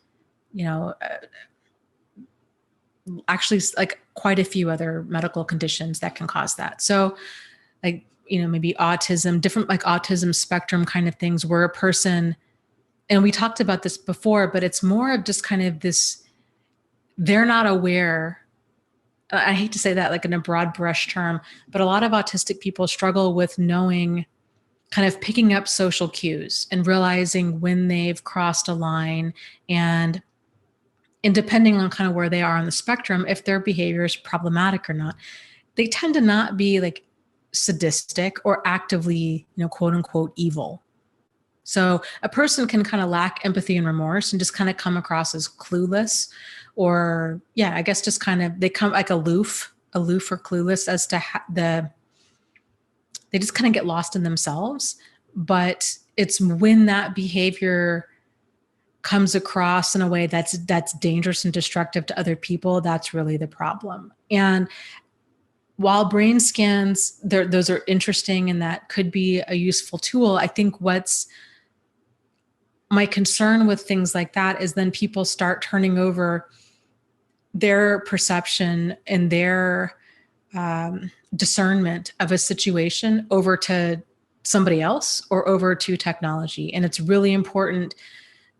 Actually, like quite a few other medical conditions that can cause that. So, like, maybe autism, different like autism spectrum kind of things where a person, and we talked about this before, but it's more of just kind of this, they're not aware. I hate to say that like in a broad brush term, but a lot of autistic people struggle with knowing, kind of picking up social cues and realizing when they've crossed a line, and depending on kind of where they are on the spectrum, if their behavior is problematic or not. They tend to not be like sadistic or actively, quote unquote, evil. So a person can kind of lack empathy and remorse and just kind of come across as clueless, or I guess just kind of, they come like aloof or clueless as to they just kind of get lost in themselves. But it's when that behavior comes across in a way that's dangerous and destructive to other people, that's really the problem. And while brain scans, those are interesting and that could be a useful tool, I think what's my concern with things like that is then people start turning over their perception and their discernment of a situation over to somebody else or over to technology. And it's really important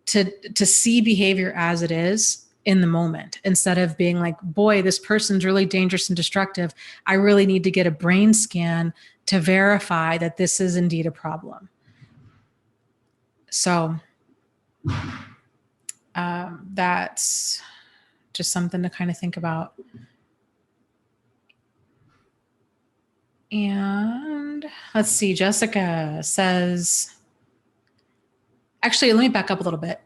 to see behavior as it is in the moment, instead of being like, boy, this person's really dangerous and destructive. I really need to get a brain scan to verify that this is indeed a problem. So that's just something to kind of think about. And let's see, Jessica says, actually, let me back up a little bit.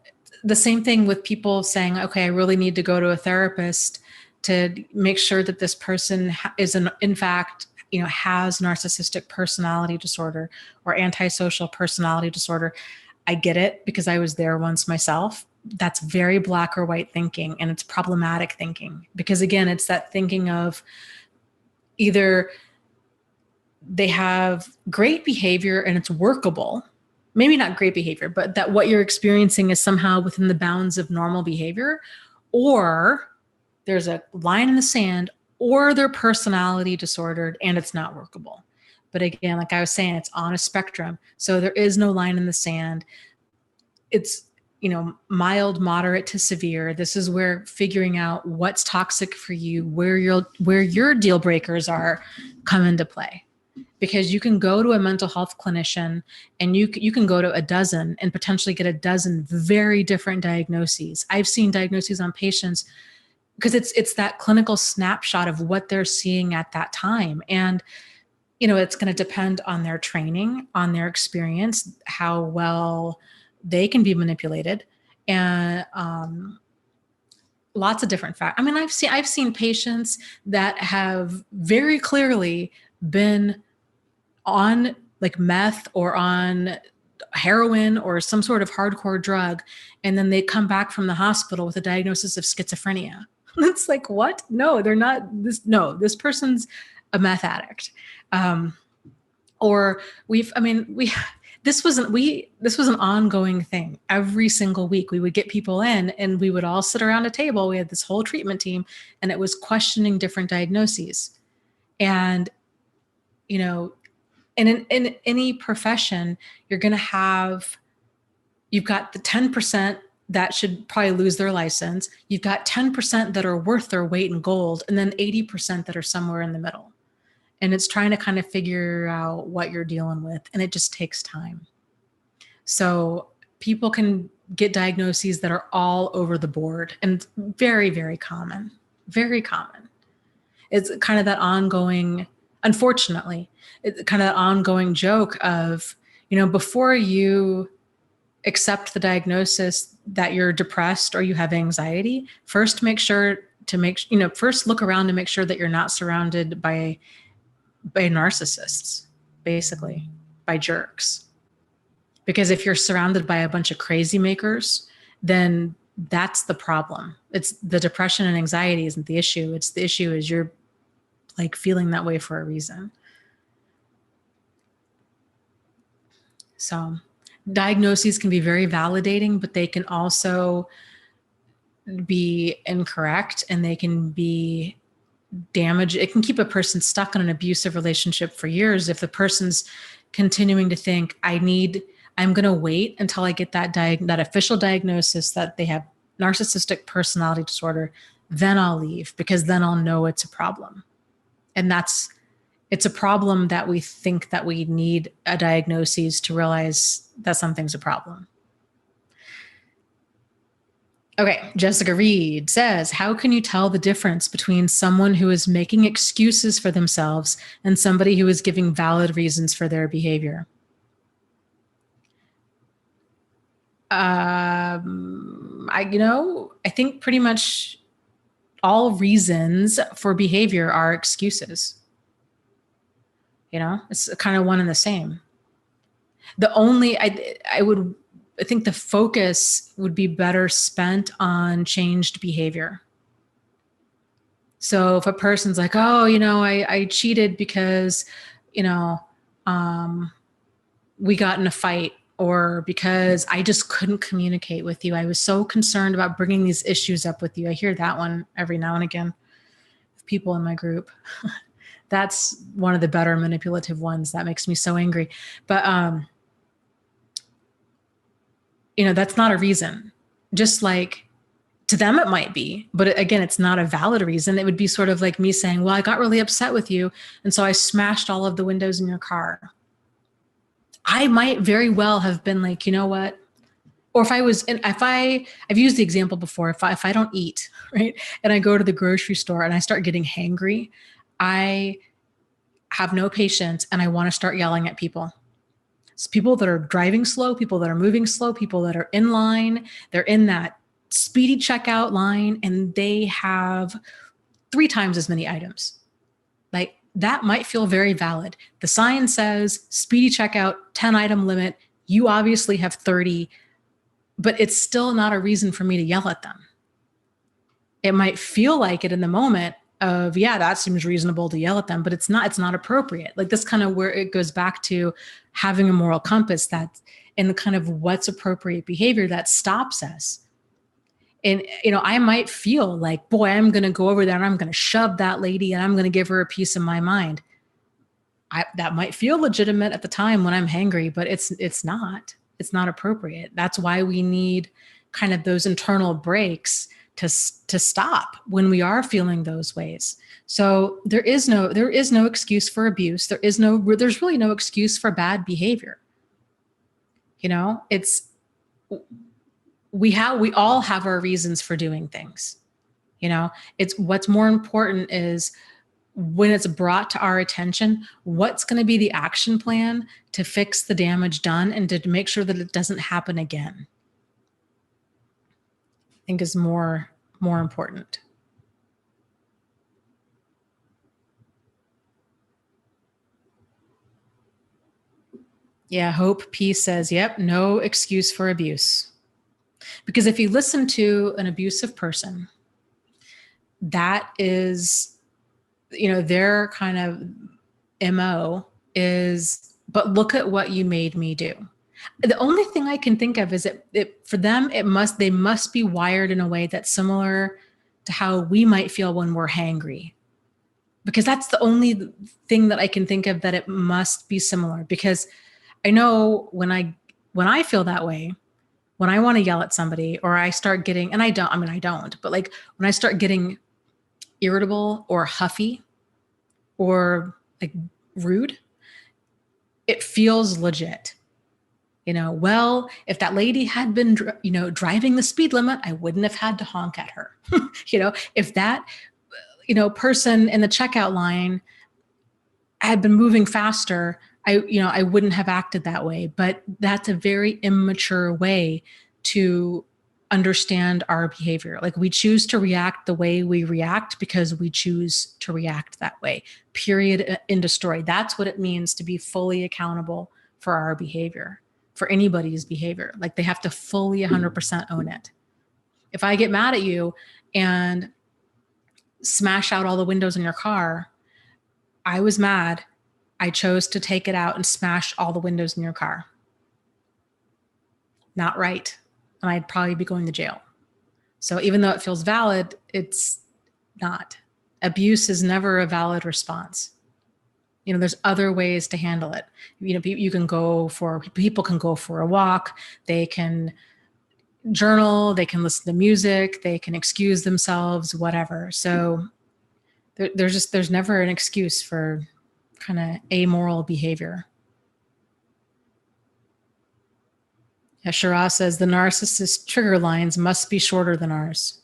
The same thing with people saying, okay, I really need to go to a therapist to make sure that this person is in fact has narcissistic personality disorder or antisocial personality disorder. I get it because I was there once myself. That's very black or white thinking, and it's problematic thinking because, again, it's that thinking of either they have great behavior and it's workable, maybe not great behavior, but that what you're experiencing is somehow within the bounds of normal behavior, or there's a line in the sand, or they're personality disordered and it's not workable. But again, like I was saying, it's on a spectrum. So there is no line in the sand. It's, mild, moderate to severe. This is where figuring out what's toxic for you, where your deal breakers are, come into play. Because you can go to a mental health clinician and you can go to a dozen and potentially get a dozen very different diagnoses. I've seen diagnoses on patients because it's that clinical snapshot of what they're seeing at that time. And, it's going to depend on their training, on their experience, how well they can be manipulated, and lots of different factors. I mean, I've seen patients that have very clearly been on like meth or on heroin or some sort of hardcore drug, and then they come back from the hospital with a diagnosis of schizophrenia. It's like, what? No, they're not. This person's a meth addict. This was an ongoing thing. Every single week we would get people in and we would all sit around a table. We had this whole treatment team and it was questioning different diagnoses. And, and in any profession, you've got the 10% that should probably lose their license. You've got 10% that are worth their weight in gold, and then 80% that are somewhere in the middle. And it's trying to kind of figure out what you're dealing with, and it just takes time. So people can get diagnoses that are all over the board, and very, very common, very common. It's kind of that ongoing, unfortunately, it's kind of that ongoing joke of, before you accept the diagnosis that you're depressed or you have anxiety, first first look around to make sure that you're not surrounded by narcissists, basically, by jerks. Because if you're surrounded by a bunch of crazy makers, then that's the problem. It's the depression and anxiety isn't the issue. It's the issue is you're like feeling that way for a reason. So diagnoses can be very validating, but they can also be incorrect and they can be damage. It can keep a person stuck in an abusive relationship for years if the person's continuing to think, I'm going to wait until I get that official diagnosis that they have narcissistic personality disorder, then I'll leave because then I'll know it's a problem. And it's a problem that we think that we need a diagnosis to realize that something's a problem. Okay, Jessica Reed says, how can you tell the difference between someone who is making excuses for themselves and somebody who is giving valid reasons for their behavior? I think pretty much all reasons for behavior are excuses. It's kind of one and the same. I think the focus would be better spent on changed behavior. So if a person's like, oh, I cheated because, we got in a fight, or because I just couldn't communicate with you. I was so concerned about bringing these issues up with you. I hear that one every now and again with people in my group. That's one of the better manipulative ones. That makes me so angry. But, that's not a reason. Just like to them, it might be, but again, it's not a valid reason. It would be sort of like me saying, well, I got really upset with you, and so I smashed all of the windows in your car. I might very well have been like, you know what? Or I've used the example before, if I don't eat, right, and I go to the grocery store and I start getting hangry, I have no patience and I want to start yelling at people. It's people that are driving slow, people that are moving slow, people that are in line, they're in that speedy checkout line and they have 3 times as many items. Like that might feel very valid. The sign says speedy checkout, 10 item limit. You obviously have 30, but it's still not a reason for me to yell at them. It might feel like it in the moment of, yeah, that seems reasonable to yell at them, but it's not appropriate. Like, this kind of where it goes back to having a moral compass that, and the kind of what's appropriate behavior that stops us. And, I might feel like, boy, I'm going to go over there and I'm going to shove that lady and I'm going to give her a piece of my mind. That might feel legitimate at the time when I'm hangry, but it's not appropriate. That's why we need kind of those internal breaks to stop when we are feeling those ways. So there is no excuse for abuse. There's really no excuse for bad behavior. We all have our reasons for doing things. It's what's more important is when it's brought to our attention, what's going to be the action plan to fix the damage done and to make sure that it doesn't happen again. I think is more important. Yeah, Hope P says, yep, no excuse for abuse. Because if you listen to an abusive person, that is, their kind of MO is, but look at what you made me do. The only thing I can think of is for them, they must be wired in a way that's similar to how we might feel when we're hangry. Because that's the only thing that I can think of that it must be similar. Because I know when I feel that way, when I want to yell at somebody or I start getting, and I don't, but like when I start getting irritable or huffy or like rude, it feels legit. Well, if that lady had been, driving the speed limit, I wouldn't have had to honk at her. If that, person in the checkout line had been moving faster, I wouldn't have acted that way. But that's a very immature way to understand our behavior. Like, we choose to react the way we react because we choose to react that way. Period. End of story. That's what it means to be fully accountable for our behavior, for anybody's behavior. Like, they have to fully 100% own it. If I get mad at you and smash out all the windows in your car, I was mad. I chose to take it out and smash all the windows in your car. Not right. And I'd probably be going to jail. So even though it feels valid, it's not. Abuse is never a valid response. There's other ways to handle it. People can go for a walk. They can journal. They can listen to music. They can excuse themselves, whatever. So there's never an excuse for kind of amoral behavior. Yeah, Shiraz says the narcissist trigger lines must be shorter than ours.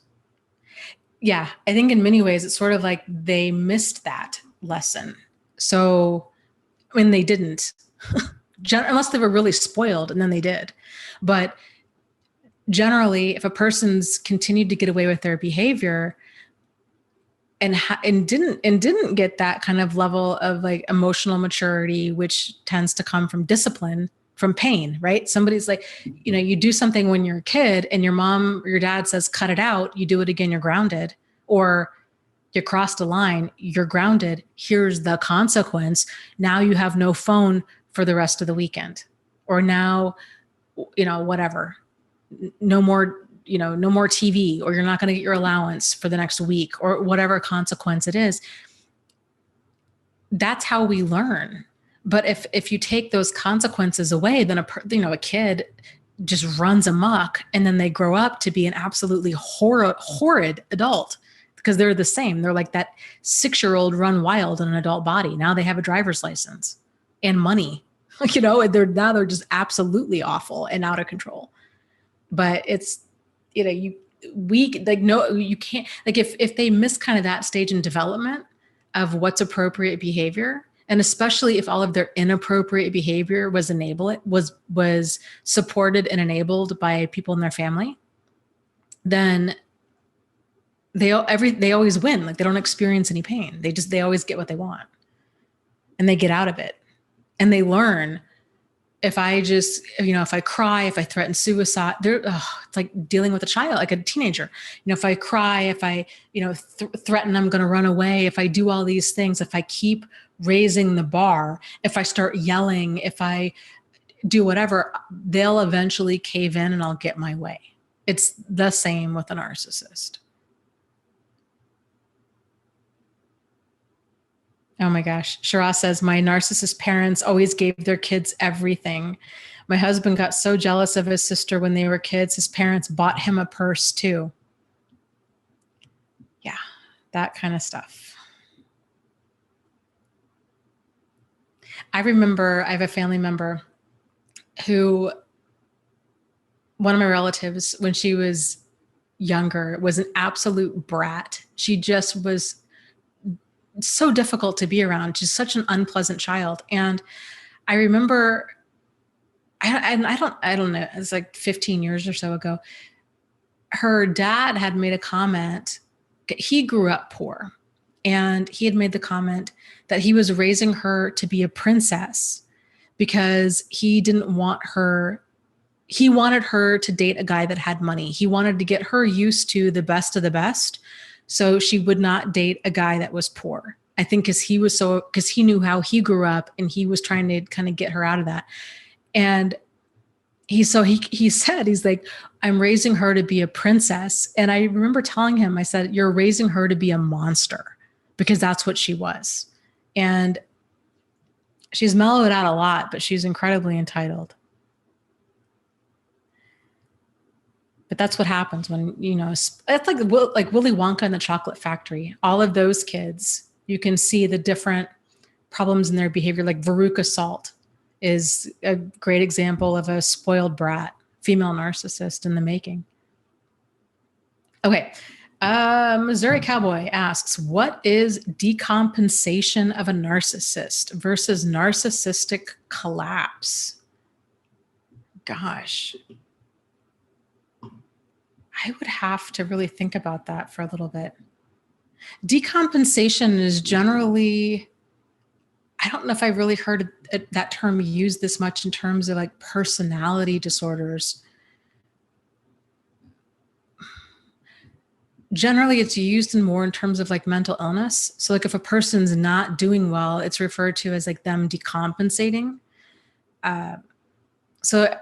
Yeah, I think in many ways it's sort of like they missed that lesson. So, they didn't, unless they were really spoiled, and then they did. But generally, if a person's continued to get away with their behavior and didn't get that kind of level of like emotional maturity, which tends to come from discipline, from pain, right? Somebody's like, you do something when you're a kid and your mom or your dad says, cut it out. You do it again, you're grounded. Or you crossed a line, you're grounded. Here's the consequence. Now you have no phone for the rest of the weekend. Or now, whatever. No more TV, or you're not going to get your allowance for the next week, or whatever consequence it is. That's how we learn. But if you take those consequences away, then a kid just runs amok, and then they grow up to be an absolutely horrid adult. Because they're the same. They're like that 6-year-old run wild in an adult body. Now they have a driver's license and money, they're just absolutely awful and out of control. But it's, you can't, like, if they miss kind of that stage in development of what's appropriate behavior, and especially if all of their inappropriate behavior was supported and enabled by people in their family, then they always win. Like, they don't experience any pain. They always get what they want. and they get out of it, and they learn, if I just, if I cry, if I threaten suicide, it's like dealing with a child, like a teenager. If I cry, if I, threaten I'm going to run away, if I do all these things, if I keep raising the bar, if I start yelling, if I do whatever, they'll eventually cave in and I'll get my way. It's the same with a narcissist. Oh my gosh. Shiraz says, my narcissist parents always gave their kids everything. My husband got so jealous of his sister when they were kids. His parents bought him a purse too. Yeah, that kind of stuff. I remember I have a family member who, one of my relatives, when she was younger, was an absolute brat. She just was so difficult to be around. She's such an unpleasant child. And I remember, I don't know, it's like 15 years or so ago, her dad had made a comment. He grew up poor, and he had made the comment that he was raising her to be a princess because he didn't want her, he wanted her to date a guy that had money. He wanted to get her used to the best of the best, so she would not date a guy that was poor. I think because he knew how he grew up, and he was trying to kind of get her out of that. And he said, he's like, I'm raising her to be a princess. And I remember telling him, I said, you're raising her to be a monster, because that's what she was. And she's mellowed out a lot, but she's incredibly entitled. But that's what happens when, it's like Willy Wonka and the Chocolate Factory. All of those kids, you can see the different problems in their behavior. Like Veruca Salt is a great example of a spoiled brat, female narcissist in the making. Okay. Missouri Cowboy asks, what is decompensation of a narcissist versus narcissistic collapse? Gosh. I would have to really think about that for a little bit. Decompensation is generally, I don't know if I really heard that term used this much in terms of like personality disorders. Generally, it's used more in terms of like mental illness. So like if a person's not doing well, it's referred to as like them decompensating. So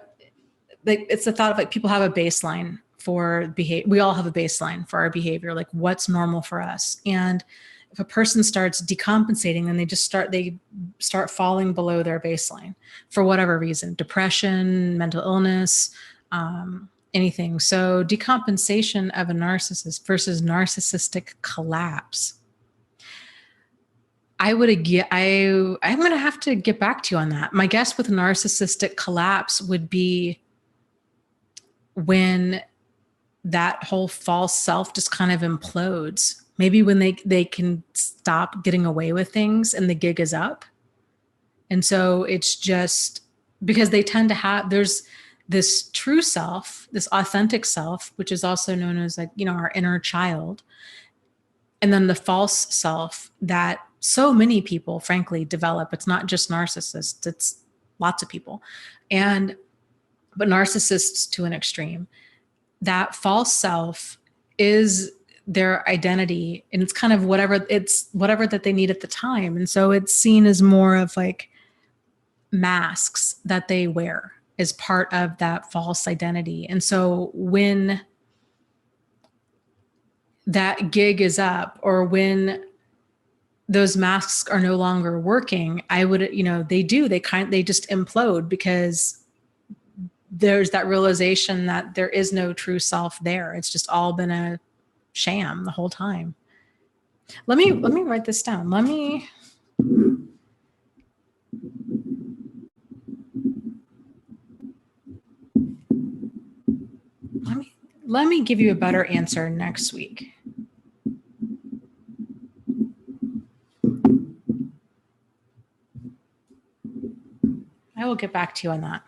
like it's the thought of like people have a baseline for behavior. We all have a baseline for our behavior, like what's normal for us. And if a person starts decompensating, then they start falling below their baseline for whatever reason, depression, mental illness, anything. So decompensation of a narcissist versus narcissistic collapse. I'm going to have to get back to you on that. My guess with narcissistic collapse would be when that whole false self just kind of implodes. Maybe when they can stop getting away with things and the gig is up. And so it's just because they tend to have, there's this true self, this authentic self, which is also known as like, our inner child. And then the false self that so many people, frankly, develop. It's not just narcissists, it's lots of people. But narcissists to an extreme. That false self is their identity, and it's kind of whatever that they need at the time. And so it's seen as more of like masks that they wear as part of that false identity. And so when that gig is up, or when those masks are no longer working, they just implode, because there's that realization that there is no true self there. It's just all been a sham the whole time. Let me write this down. Let me give you a better answer next week. I will get back to you on that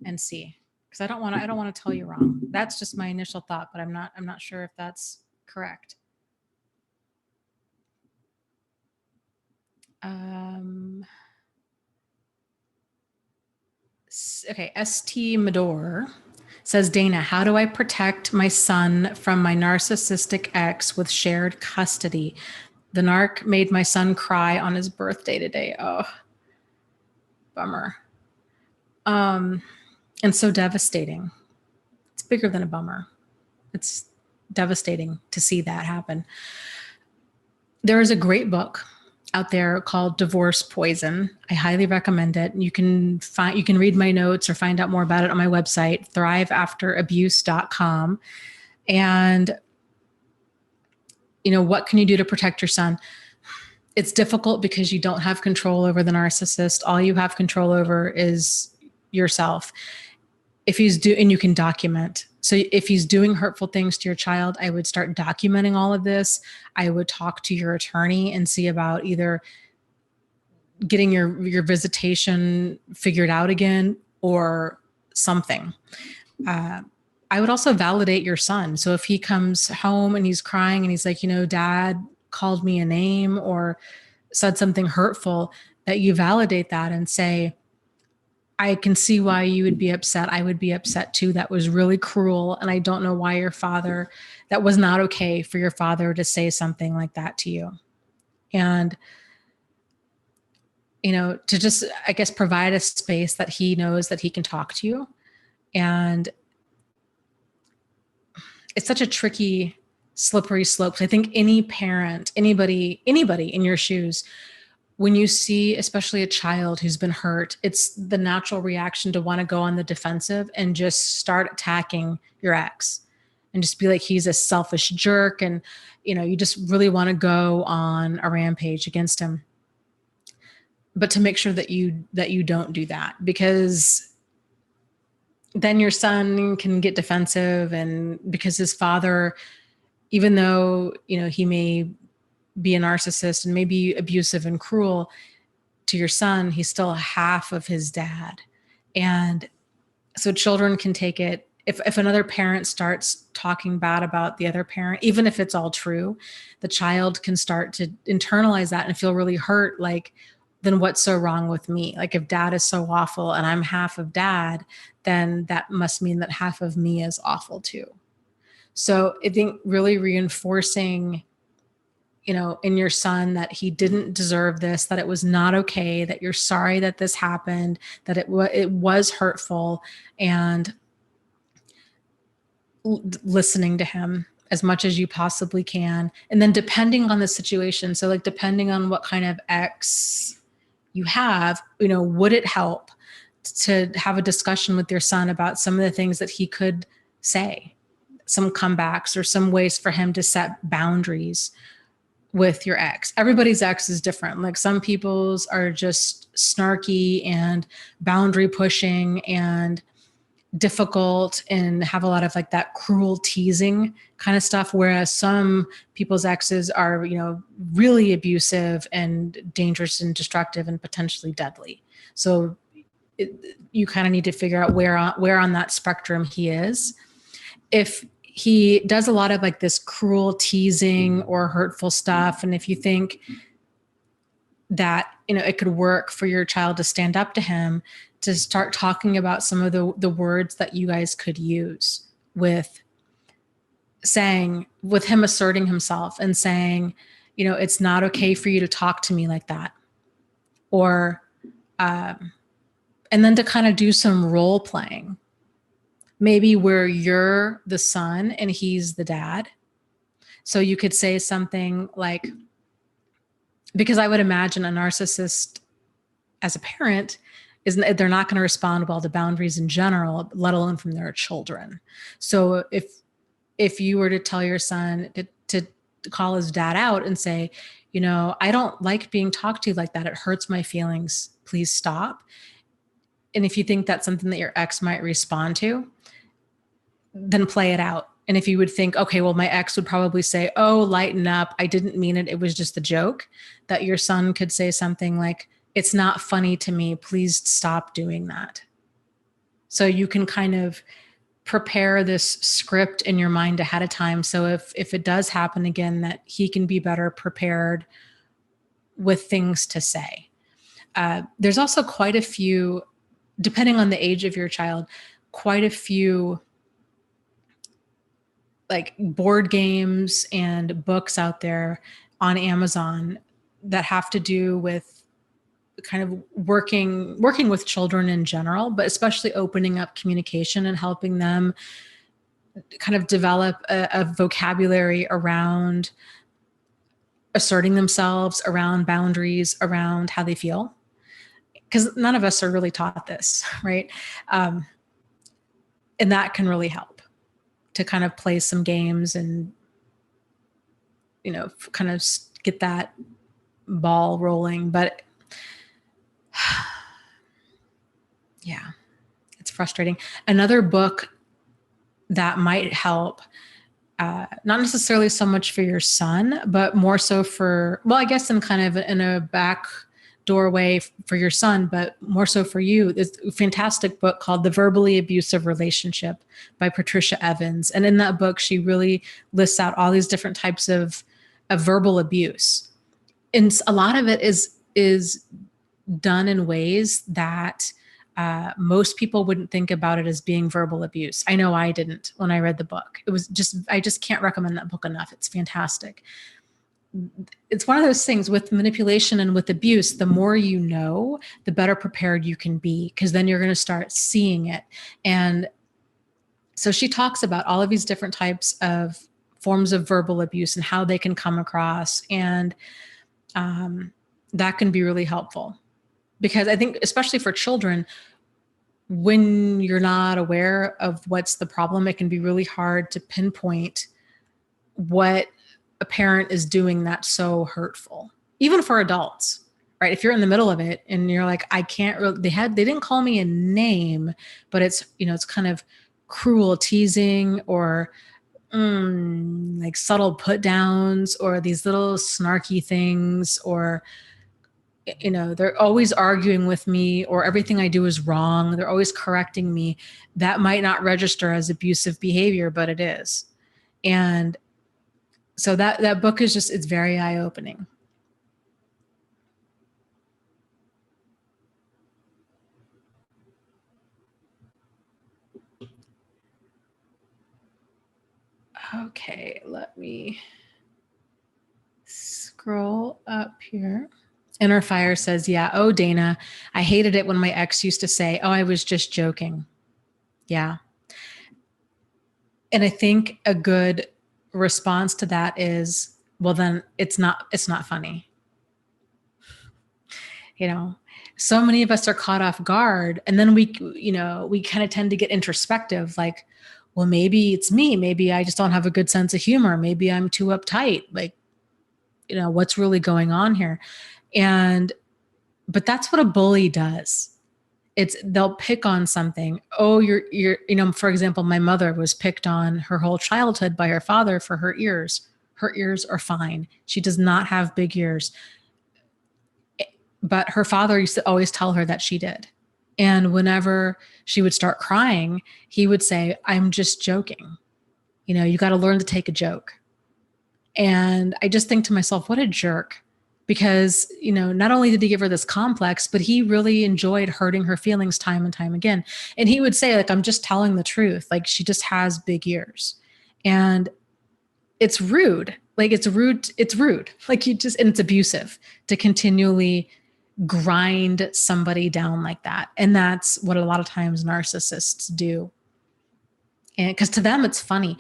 and see, because I don't want to tell you wrong. That's just my initial thought, but I'm not sure if that's correct. Um, okay, ST Medor says, Dana, how do I protect my son from my narcissistic ex with shared custody? The narc made my son cry on his birthday today. Oh, bummer. And so devastating. It's bigger than a bummer. It's devastating to see that happen. There is a great book out there called Divorce Poison. I highly recommend it. You can read my notes or find out more about it on my website, thriveafterabuse.com. And what can you do to protect your son? It's difficult because you don't have control over the narcissist. All you have control over is yourself. And you can document. So if he's doing hurtful things to your child, I would start documenting all of this. I would talk to your attorney and see about either getting your visitation figured out again or something. I would also validate your son. So if he comes home and he's crying and he's like, Dad called me a name or said something hurtful, that you validate that and say, I can see why you would be upset. I would be upset too. That was really cruel. And I don't know why that was not okay for your father to say something like that to you. And, to just, I guess, provide a space that he knows that he can talk to you. And it's such a tricky, slippery slope. I think any parent, anybody in your shoes, when you see especially a child who's been hurt, it's the natural reaction to want to go on the defensive and just start attacking your ex and just be like, he's a selfish jerk. And, you just really want to go on a rampage against him. But to make sure that you don't do that, because then your son can get defensive, and because his father, even though, he may be a narcissist and maybe abusive and cruel to your son, he's still half of his dad. And so children can take it. If another parent starts talking bad about the other parent, even if it's all true, the child can start to internalize that and feel really hurt. Like, then what's so wrong with me? Like, if dad is so awful and I'm half of dad, then that must mean that half of me is awful too. So I think really reinforcing, in your son that he didn't deserve this, that it was not okay, that you're sorry that this happened, that it was hurtful, and listening to him as much as you possibly can. And then depending on the situation, so like depending on what kind of ex you have, would it help to have a discussion with your son about some of the things that he could say, some comebacks or some ways for him to set boundaries with your ex? Everybody's ex is different. Like, some people's are just snarky and boundary pushing and difficult and have a lot of like that cruel teasing kind of stuff. Whereas some people's exes are, really abusive and dangerous and destructive and potentially deadly. So you kind of need to figure out where on that spectrum he is. If he does a lot of like this cruel teasing or hurtful stuff, and if you think that, it could work for your child to stand up to him, to start talking about some of the words that you guys could use with him asserting himself and saying, it's not okay for you to talk to me like that. Or, and then to kind of do some role playing, maybe where you're the son and he's the dad. So you could say something like, because I would imagine a narcissist as a parent they're not going to respond well to boundaries in general, let alone from their children. So if you were to tell your son to call his dad out and say, I don't like being talked to like that. It hurts my feelings. Please stop. And if you think that's something that your ex might respond to, then play it out. And if you would think, okay, well, my ex would probably say, oh, lighten up, I didn't mean it, it was just a joke, that your son could say something like, it's not funny to me, please stop doing that. So you can kind of prepare this script in your mind ahead of time. So if it does happen again, that he can be better prepared with things to say. There's also quite a few, depending on the age of your child, quite a few like board games and books out there on Amazon that have to do with kind of working with children in general, but especially opening up communication and helping them kind of develop a vocabulary around asserting themselves, around boundaries, around how they feel. Because none of us are really taught this, right? And that can really help to kind of play some games and, kind of get that ball rolling. But yeah, it's frustrating. Another book that might help, not necessarily so much for your son, but more so for, well, I guess in kind of in a back doorway for your son, but more so for you, is a fantastic book called The Verbally Abusive Relationship by Patricia Evans. And in that book, she really lists out all these different types of verbal abuse. And a lot of it is done in ways that most people wouldn't think about it as being verbal abuse. I know I didn't when I read the book. I just can't recommend that book enough. It's fantastic. It's one of those things with manipulation and with abuse, the more you know, the better prepared you can be, because then you're going to start seeing it. And so she talks about all of these different types of forms of verbal abuse and how they can come across. And that can be really helpful, because I think especially for children, when you're not aware of what's the problem, it can be really hard to pinpoint what a parent is doing that's so hurtful, even for adults, right? If you're in the middle of it and you're like, I can't really, they didn't call me a name, but it's, it's kind of cruel teasing or like subtle put downs or these little snarky things, or, they're always arguing with me, or everything I do is wrong. They're always correcting me. That might not register as abusive behavior, but it is. And so that book is it's very eye-opening. Okay, let me scroll up here. Inner Fire says, yeah, oh, Dana, I hated it when my ex used to say, oh, I was just joking. Yeah. And I think a good response to that is, well, then it's not funny. So many of us are caught off guard, and then we kind of tend to get introspective, like, well, maybe it's me. Maybe I just don't have a good sense of humor. Maybe I'm too uptight. Like, what's really going on here? But that's what a bully does. They'll pick on something. Oh, you're, for example, my mother was picked on her whole childhood by her father for her ears. Her ears are fine. She does not have big ears. But her father used to always tell her that she did. And whenever she would start crying, he would say, I'm just joking. You got to learn to take a joke. And I just think to myself, what a jerk. Because, not only did he give her this complex, but he really enjoyed hurting her feelings time and time again. And he would say, like, I'm just telling the truth. Like, she just has big ears. And it's rude. Like, it's rude. It's rude. Like, and it's abusive to continually grind somebody down like that. And that's what a lot of times narcissists do. And because to them, it's funny.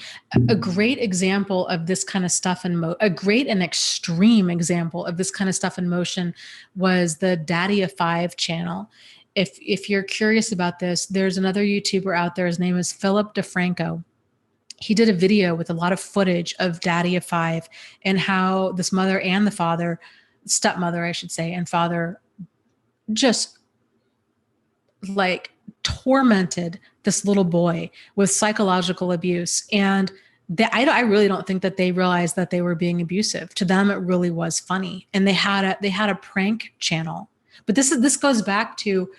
A great example of this kind of stuff a great and extreme example of this kind of stuff in motion was the Daddy of Five channel. If you're curious about this, there's another YouTuber out there. His name is Philip DeFranco. He did a video with a lot of footage of Daddy of Five and how this mother and the father, stepmother, I should say, and father just like tormented this little boy with psychological abuse. And I really don't think that they realized that they were being abusive. To them, it really was funny. And they had a prank channel. But this goes back to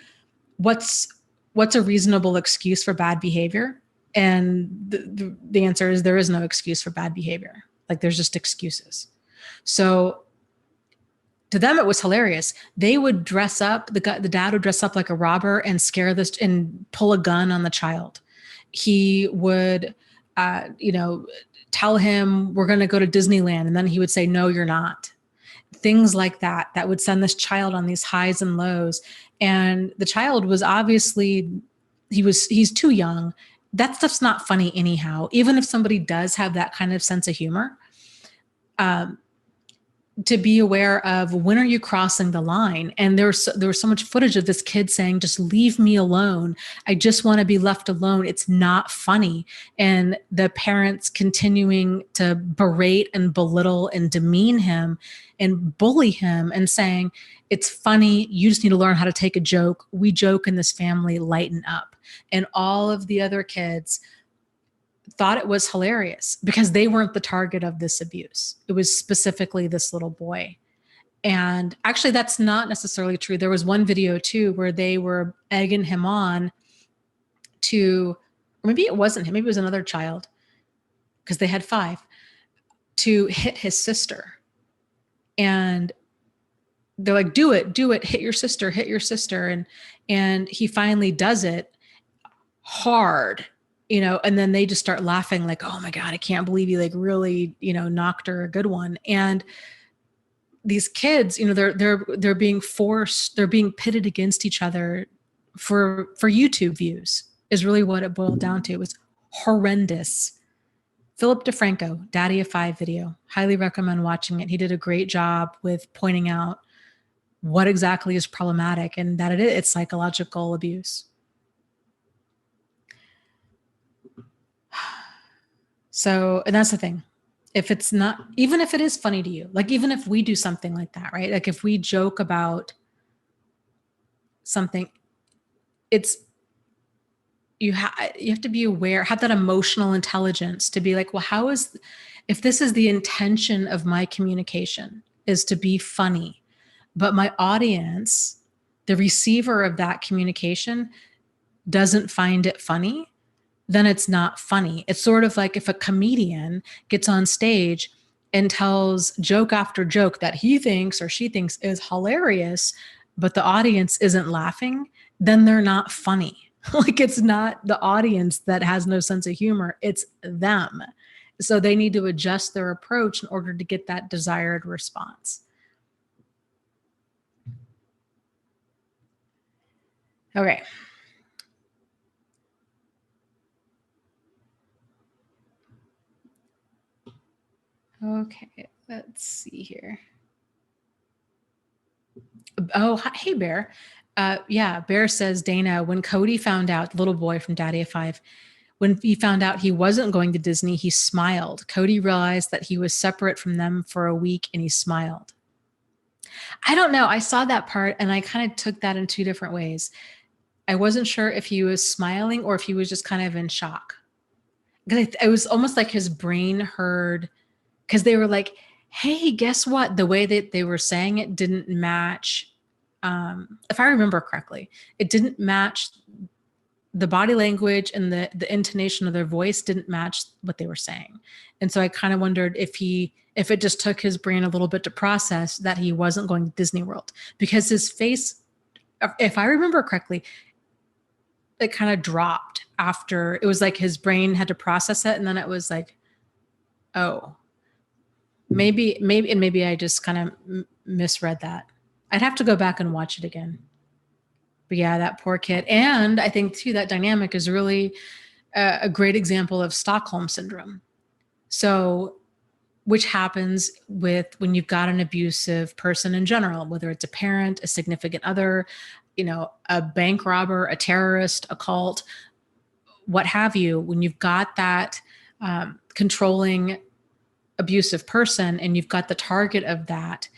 what's a reasonable excuse for bad behavior. And the answer is there is no excuse for bad behavior. Like, there's just excuses. So to them it was hilarious. They would dress up, the dad would dress up like a robber and scare this and pull a gun on the child. He would tell him, we're going to go to Disneyland, and then he would say, no, you're not. Things like that would send this child on these highs and lows. And the child was obviously, he's too young. That stuff's not funny anyhow. Even if somebody does have that kind of sense of humor, to be aware of, when are you crossing the line? And there was so much footage of this kid saying, just leave me alone. I just want to be left alone. It's not funny. And the parents continuing to berate and belittle and demean him and bully him and saying, it's funny. You just need to learn how to take a joke. We joke in this family, lighten up. And all of the other kids thought it was hilarious because they weren't the target of this abuse. It was specifically this little boy. And actually, that's not necessarily true. There was one video too where they were egging him on to, or maybe it wasn't him, maybe it was another child, because they had 5, to hit his sister. And they're like, do it, hit your sister. And he finally does it hard. And then they just start laughing like, oh my God, I can't believe you like really, knocked her a good one. And these kids, they're being forced, they're being pitted against each other for YouTube views is really what it boiled down to. It was horrendous. Philip DeFranco, Daddy of 5 video, highly recommend watching it. He did a great job with pointing out what exactly is problematic and that it's psychological abuse. So, and that's the thing. If it's not, even if it is funny to you, like even if we do something like that, right? Like if we joke about something, you have to be aware, have that emotional intelligence to be like, well, if this is the intention of my communication is to be funny, but my audience, the receiver of that communication doesn't find it funny, then it's not funny. It's sort of like if a comedian gets on stage and tells joke after joke that he thinks or she thinks is hilarious, but the audience isn't laughing, then they're not funny. Like it's not the audience that has no sense of humor, it's them. So they need to adjust their approach in order to get that desired response. Okay. Okay, let's see here. Oh, hey, Bear. Yeah, Bear says, Dana, when Cody found out, the little boy from Daddy of 5, when he found out he wasn't going to Disney, he smiled. Cody realized that he was separate from them for a week and he smiled. I don't know. I saw that part and I kind of took that in 2 different ways. I wasn't sure if he was smiling or if he was just kind of in shock. Because it was almost like his brain heard, because they were like, hey, guess what? The way that they were saying it didn't match. If I remember correctly, it didn't match the body language and the intonation of their voice didn't match what they were saying. And so I kind of wondered if it just took his brain a little bit to process that he wasn't going to Disney World, because his face, if I remember correctly, it kind of dropped after. It was like his brain had to process it. And then it was like, oh, maybe I just kind of misread that. I'd have to go back and watch it again. But yeah, that poor kid. And I think too, that dynamic is really a great example of Stockholm syndrome. So, which happens when you've got an abusive person in general, whether it's a parent, a significant other, a bank robber, a terrorist, a cult, what have you. When you've got that controlling, abusive person and you've got the target of that,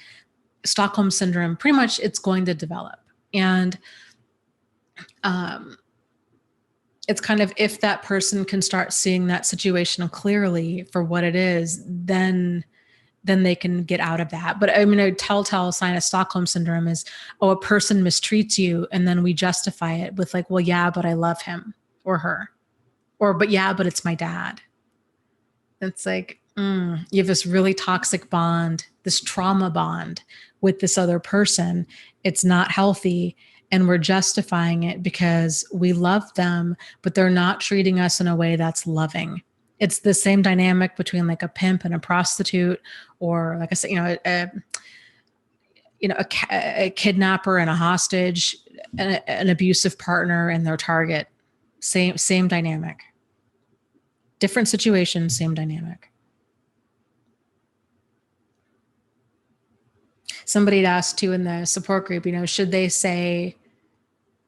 Stockholm syndrome, pretty much it's going to develop. And it's kind of, if that person can start seeing that situation clearly for what it is, then they can get out of that. But I mean, a telltale sign of Stockholm syndrome is, a person mistreats you and then we justify it with like, well, yeah, but I love him or her, but yeah, but it's my dad. It's like, You have this really toxic bond, this trauma bond with this other person. It's not healthy. And we're justifying it because we love them, but they're not treating us in a way that's loving. It's the same dynamic between like a pimp and a prostitute, or like I said, a kidnapper and a hostage, an abusive partner and their target. Same dynamic. Different situation, same dynamic. Somebody had asked too in the support group, should they say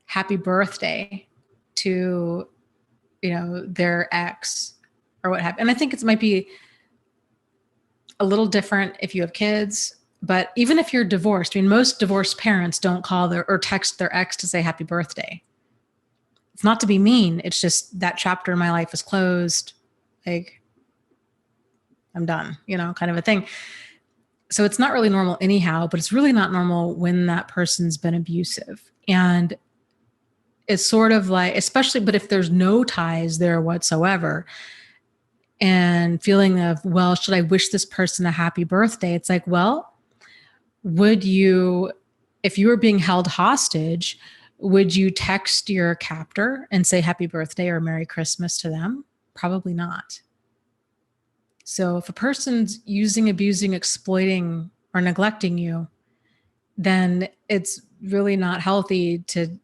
happy birthday to, their ex or what have you? And I think it might be a little different if you have kids, but even if you're divorced, most divorced parents don't call or text their ex to say happy birthday. It's not to be mean. It's just that chapter in my life is closed. Like, I'm done, kind of a thing. So it's not really normal anyhow, but it's really not normal when that person's been abusive. And it's sort of like, especially, but if there's no ties there whatsoever, and feeling of, well, should I wish this person a happy birthday? It's like, well, would you, if you were being held hostage, would you text your captor and say happy birthday or Merry Christmas to them? Probably not. So if a person's using, abusing, exploiting, or neglecting you, then it's really not healthy to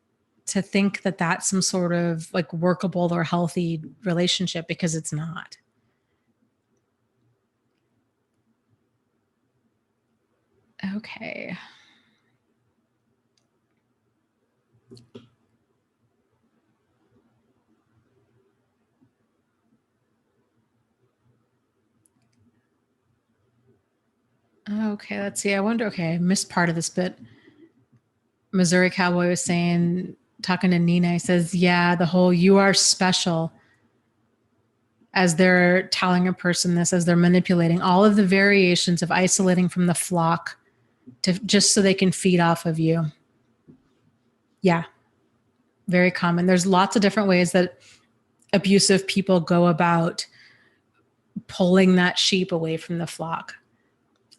think that that's some sort of like workable or healthy relationship, because it's not. Okay. Okay, let's see. I wonder, I missed part of this bit. Missouri Cowboy was saying, talking to Nina, he says, yeah, the whole "you are special," as they're telling a person this, as they're manipulating all of the variations of isolating from the flock to just so they can feed off of you. Yeah, very common. There's lots of different ways that abusive people go about pulling that sheep away from the flock.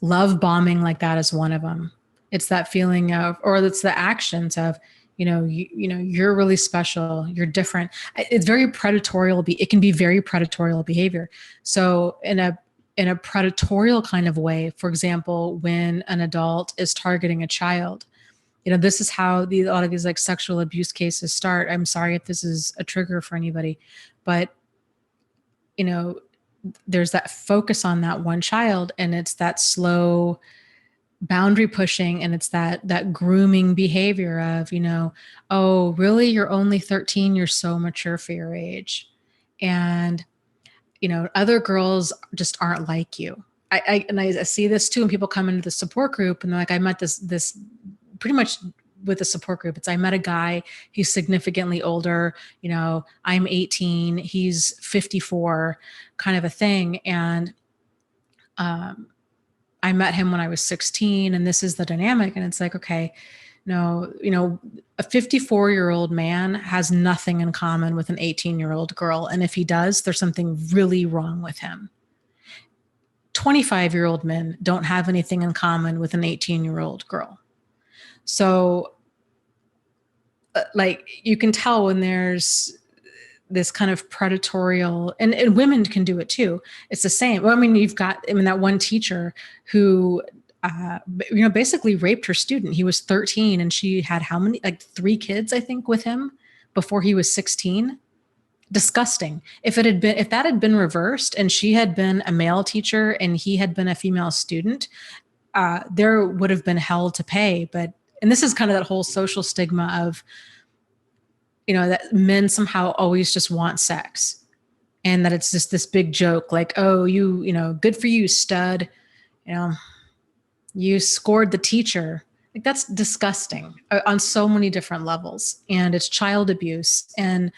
Love bombing like that is one of them. It's that feeling of, or it's the actions of, you're really special, you're different. It's very predatorial. It can be very predatorial behavior. So in a predatorial kind of way, for example, when an adult is targeting a child, this is how a lot of these like sexual abuse cases start. I'm sorry if this is a trigger for anybody, but there's that focus on that one child, and it's that slow boundary pushing, and it's that grooming behavior of, oh, really? You're only 13. You're so mature for your age. And, other girls just aren't like you. I see this too. And people come into the support group and they're like, I met this pretty much with the support group. I met a guy, he's significantly older, I'm 18, he's 54, kind of a thing. And, I met him when I was 16, and this is the dynamic. And it's like, okay, no, a 54-year-old man has nothing in common with an 18-year-old girl. And if he does, there's something really wrong with him. 25-year-old men don't have anything in common with an 18-year-old girl. So like you can tell when there's this kind of predatorial, and women can do it too. It's the same. Well, you've got, that one teacher who, basically raped her student. He was 13 and she had how many, like 3 kids, I think, with him before he was 16. Disgusting. If that had been reversed and she had been a male teacher and he had been a female student, there would have been hell to pay. And this is kind of that whole social stigma of, that men somehow always just want sex, and that it's just this big joke, like, oh, good for you, stud, you scored the teacher. Like, that's disgusting on so many different levels, and it's child abuse. And,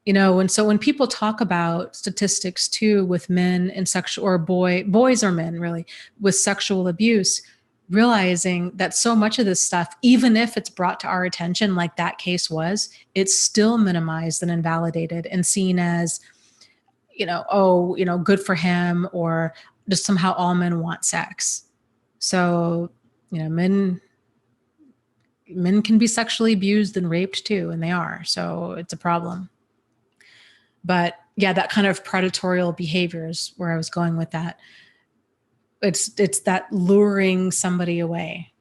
and so when people talk about statistics too, with men and sexual, or boys or men really, with sexual abuse, realizing that so much of this stuff, even if it's brought to our attention, like that case was, it's still minimized and invalidated and seen as, oh, good for him, or just somehow all men want sex. So, men can be sexually abused and raped too, and they are. So it's a problem. But yeah, that kind of predatorial behavior is where I was going with that. It's that luring somebody away.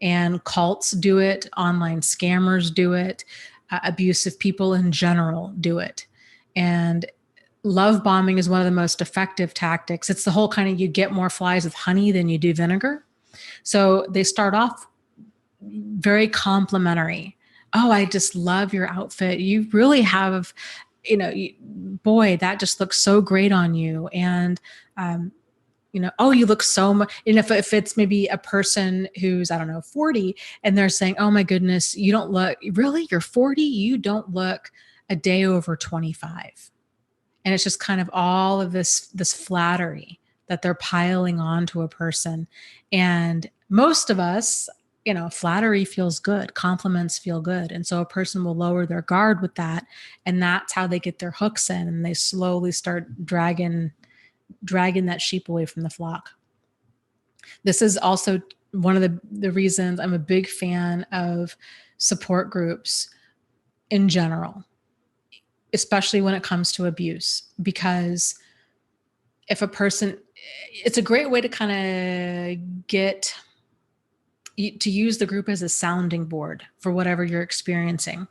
And cults do it, online scammers do it, abusive people in general do it. And love bombing is one of the most effective tactics. It's the whole kind of, you get more flies with honey than you do vinegar. So they start off very complimentary. Oh, I just love your outfit. You really have, boy, that just looks so great on you. And, oh, you look so much. And if it's maybe a person who's, I don't know, 40, and they're saying, oh my goodness, you don't look, really, you're 40, you don't look a day over 25. And it's just kind of all of this flattery that they're piling onto a person. And most of us, flattery feels good, compliments feel good. And so a person will lower their guard with that. And that's how they get their hooks in, and they slowly start dragging that sheep away from the flock. This is also one of the reasons I'm a big fan of support groups in general, especially when it comes to abuse, because if a person, it's a great way to kind of to use the group as a sounding board for whatever you're experiencing,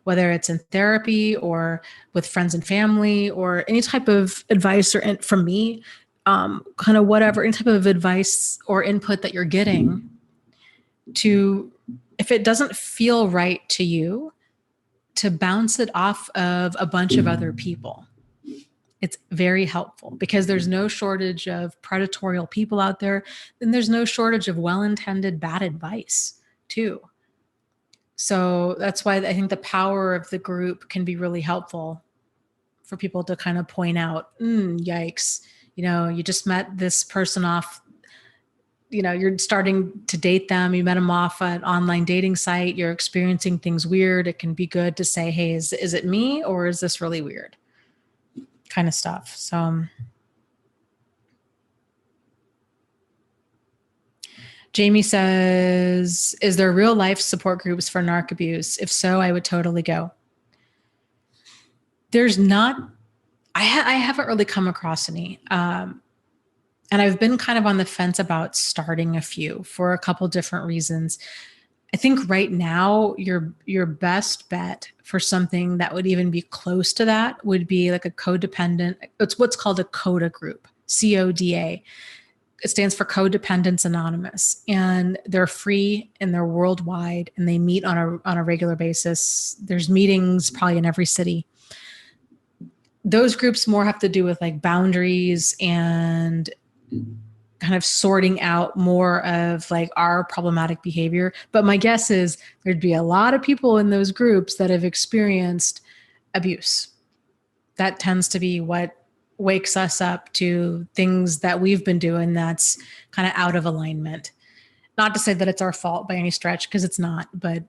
whether it's in therapy or with friends and family, or any type of advice or from me, kind of whatever, any type of advice or input that you're getting, to, if it doesn't feel right to you, to bounce it off of a bunch of other people. It's very helpful, because there's no shortage of predatorial people out there, and there's no shortage of well-intended bad advice too. So that's why I think the power of the group can be really helpful for people to kind of point out, yikes, you just met this person off, you're starting to date them. You met them off an online dating site. You're experiencing things weird. It can be good to say, hey, is it me, or is this really weird? Kind of stuff. So Jamie says, is there real life support groups for narc abuse? If so, I would totally go. There's not, I haven't really come across any. And I've been kind of on the fence about starting a few for a couple different reasons. I think right now your best bet for something that would even be close to that would be like a codependent. It's what's called a CODA group, CODA. It stands for Codependents Anonymous, and they're free and they're worldwide, and they meet on a regular basis. There's meetings probably in every city. Those groups more have to do with like boundaries and kind of sorting out more of like our problematic behavior. But my guess is there'd be a lot of people in those groups that have experienced abuse. That tends to be what wakes us up to things that we've been doing that's kind of out of alignment. Not to say that it's our fault by any stretch, because it's not, but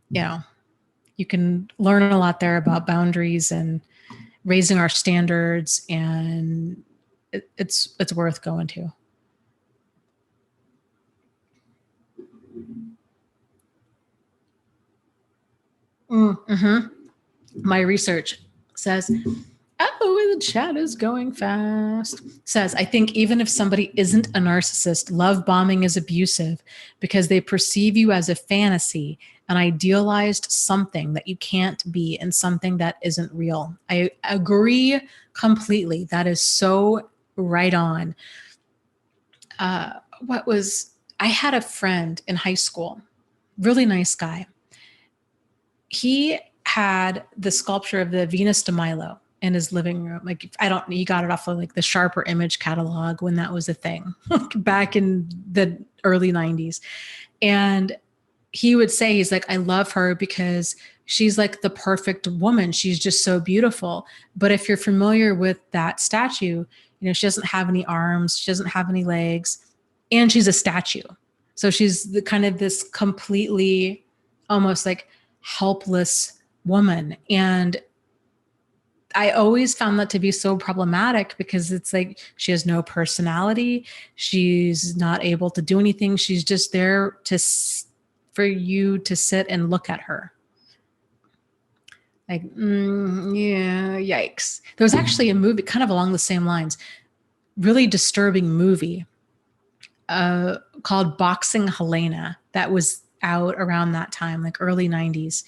you can learn a lot there about boundaries and raising our standards, and it's worth going to. Mm-hmm. My research says, oh, the chat is going fast. Says, I think even if somebody isn't a narcissist, love bombing is abusive because they perceive you as a fantasy, an idealized something that you can't be, and something that isn't real. I agree completely. That is so right on. I had a friend in high school, really nice guy. He had the sculpture of the Venus de Milo in his living room. Like, he got it off of like the Sharper Image catalog when that was a thing, back in the early 90s. And he would say, he's like, I love her because she's like the perfect woman. She's just so beautiful. But if you're familiar with that statue, she doesn't have any arms, she doesn't have any legs, and she's a statue. So she's the kind of this completely almost like helpless woman. And I always found that to be so problematic because it's like she has no personality. She's not able to do anything. She's just there for you to sit and look at her. Like, yeah, yikes. There was actually a movie kind of along the same lines, really disturbing movie called Boxing Helena that was out around that time, like early 90s.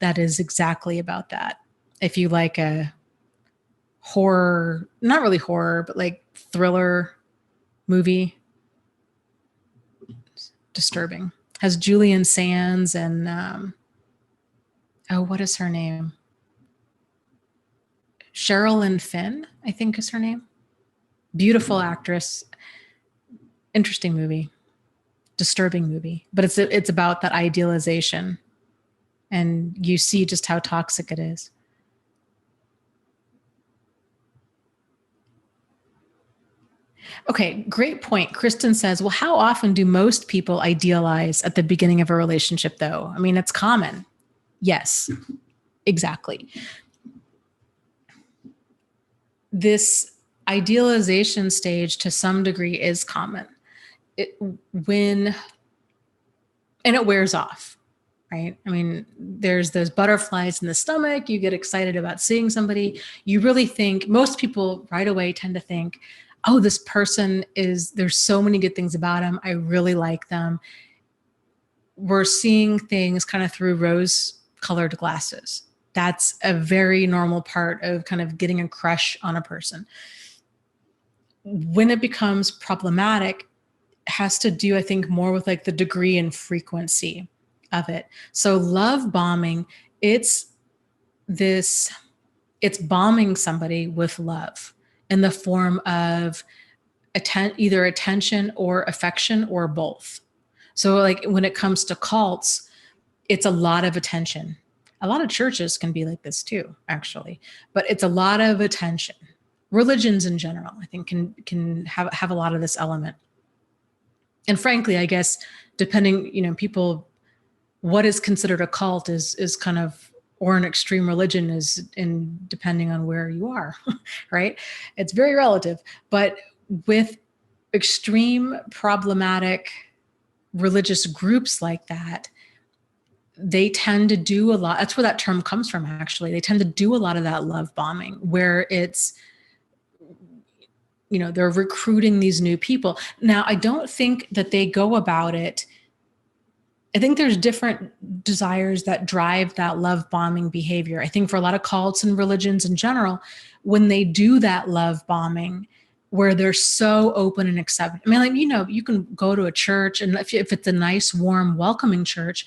That is exactly about that. If you like a horror, not really horror, but like thriller movie, disturbing. Has Julian Sands and, what is her name? Sherilyn Fenn, I think is her name. Beautiful actress. Interesting movie. Disturbing movie. But it's about that idealization. And you see just how toxic it is. Okay, great point. Kristen says, well, how often do most people idealize at the beginning of a relationship, though? I mean, it's common. Yes, exactly. This idealization stage to some degree is common. And it wears off, right? I mean, there's those butterflies in the stomach. You get excited about seeing somebody. You really think, most people right away tend to think, oh, this person there's so many good things about him. I really like them. We're seeing things kind of through rose-colored glasses. That's a very normal part of kind of getting a crush on a person. When it becomes problematic, it has to do, I think, more with like the degree and frequency of it. So love bombing, it's bombing somebody with love in the form of either attention or affection or both. So like when it comes to cults, it's a lot of attention. A lot of churches can be like this too, actually, but it's a lot of attention. Religions in general, I think, can have a lot of this element. And frankly, I guess depending, people, what is considered a cult is kind of, or an extreme religion is depending on where you are, right? It's very relative. But with extreme problematic religious groups like that, they tend to do a lot. That's where that term comes from, actually. They tend to do a lot of that love bombing where it's, they're recruiting these new people. Now, I don't think that they go about it. I think there's different desires that drive that love bombing behavior. I think for a lot of cults and religions in general, when they do that love bombing, where they're so open and accepting. I mean, like, you can go to a church, and if it's a nice, warm, welcoming church,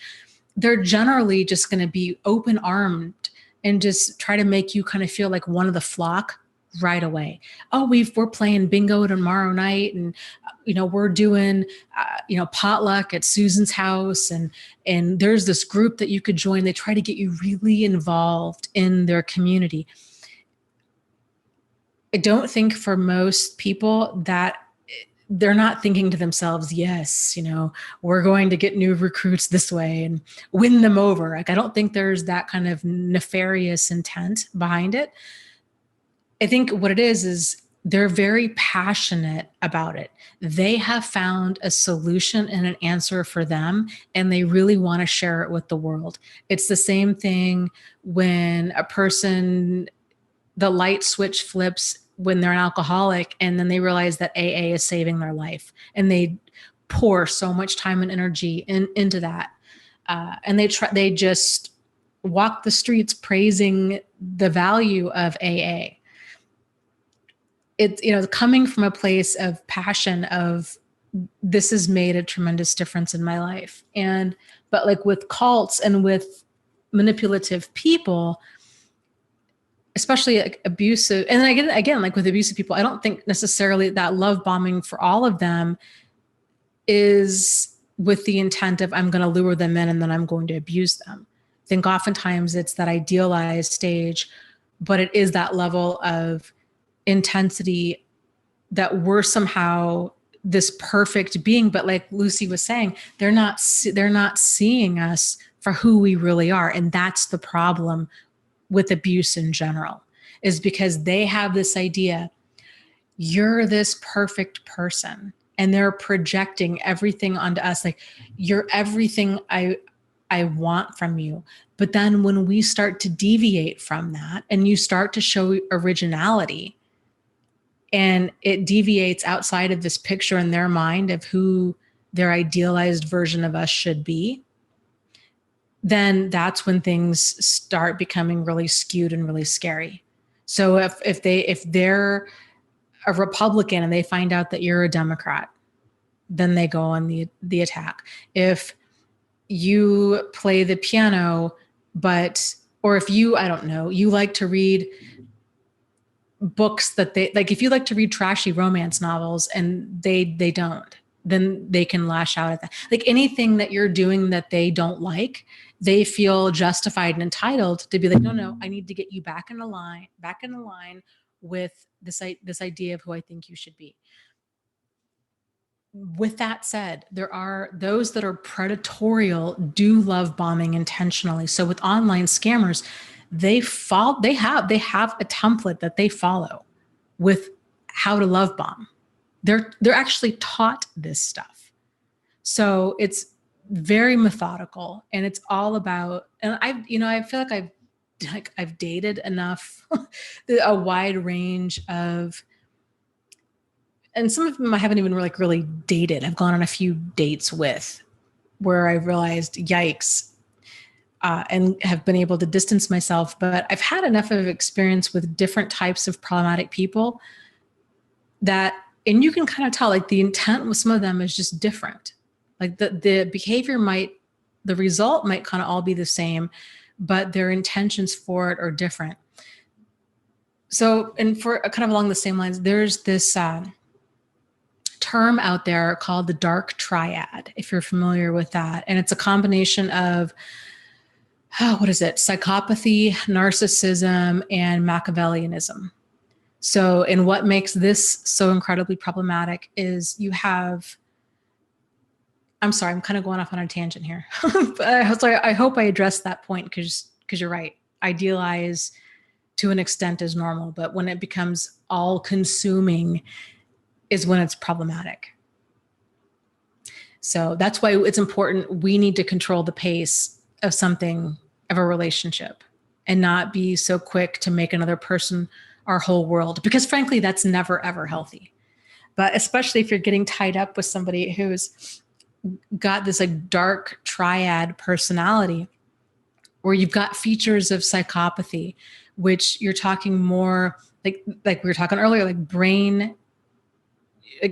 they're generally just going to be open armed and just try to make you kind of feel like one of the flock right away. Oh, we're playing bingo tomorrow night, and we're doing potluck at Susan's house, and there's this group that you could join. They try to get you really involved in their community. I don't think for most people that they're not thinking to themselves, yes, we're going to get new recruits this way and win them over. Like, I don't think there's that kind of nefarious intent behind it. I think what it is they're very passionate about it. They have found a solution and an answer for them, and they really want to share it with the world. It's the same thing when the light switch flips when they're an alcoholic, and then they realize that AA is saving their life, and they pour so much time and energy into that. And they just walk the streets praising the value of AA. It's, coming from a place of passion of, this has made a tremendous difference in my life. But like with cults and with manipulative people, especially like abusive, and then again, like with abusive people, I don't think necessarily that love bombing for all of them is with the intent of, I'm going to lure them in and then I'm going to abuse them. I think oftentimes it's that idealized stage, but it is that level of intensity that we're somehow this perfect being. But like Lucy was saying, they're not seeing us for who we really are. And that's the problem with abuse in general. is because they have this idea, you're this perfect person, and they're projecting everything onto us. Like, you're everything I want from you. But then when we start to deviate from that and you start to show originality, and it deviates outside of this picture in their mind of who their idealized version of us should be, then that's when things start becoming really skewed and really scary. So if they're a Republican and they find out that you're a Democrat, then they go on the attack. If you play the piano, or if you, I don't know, you like to read books that they like, if you like to read trashy romance novels and they don't, then they can lash out at that. Like, anything that you're doing that they don't like, they feel justified and entitled to be like, no, I need to get you back in the line with this idea of who I think you should be. With that said, there are those that are predatorial, do love bombing intentionally. So with online scammers, they have a template that they follow with how to love bomb. They're actually taught this stuff. So it's very methodical, and it's all about, and I feel like I've dated enough, a wide range of, and some of them I haven't even really dated. I've gone on a few dates with, where I realized, yikes, and have been able to distance myself. But I've had enough of experience with different types of problematic people that, and you can kind of tell, like, the intent with some of them is just different. Like the behavior the result might kind of all be the same, but their intentions for it are different. So, and for kind of along the same lines, there's this term out there called the dark triad, if you're familiar with that. And it's a combination of, what is it? Psychopathy, narcissism, and Machiavellianism. So, and what makes this so incredibly problematic is you have, I'm sorry, I'm kind of going off on a tangent here. But I hope I addressed that point, because you're right. Idealize to an extent is normal, but when it becomes all consuming is when it's problematic. So that's why it's important. We need to control the pace of a relationship, and not be so quick to make another person our whole world, because frankly, that's never, ever healthy. But especially if you're getting tied up with somebody who's got this like dark triad personality, where you've got features of psychopathy, which you're talking more like we were talking earlier, like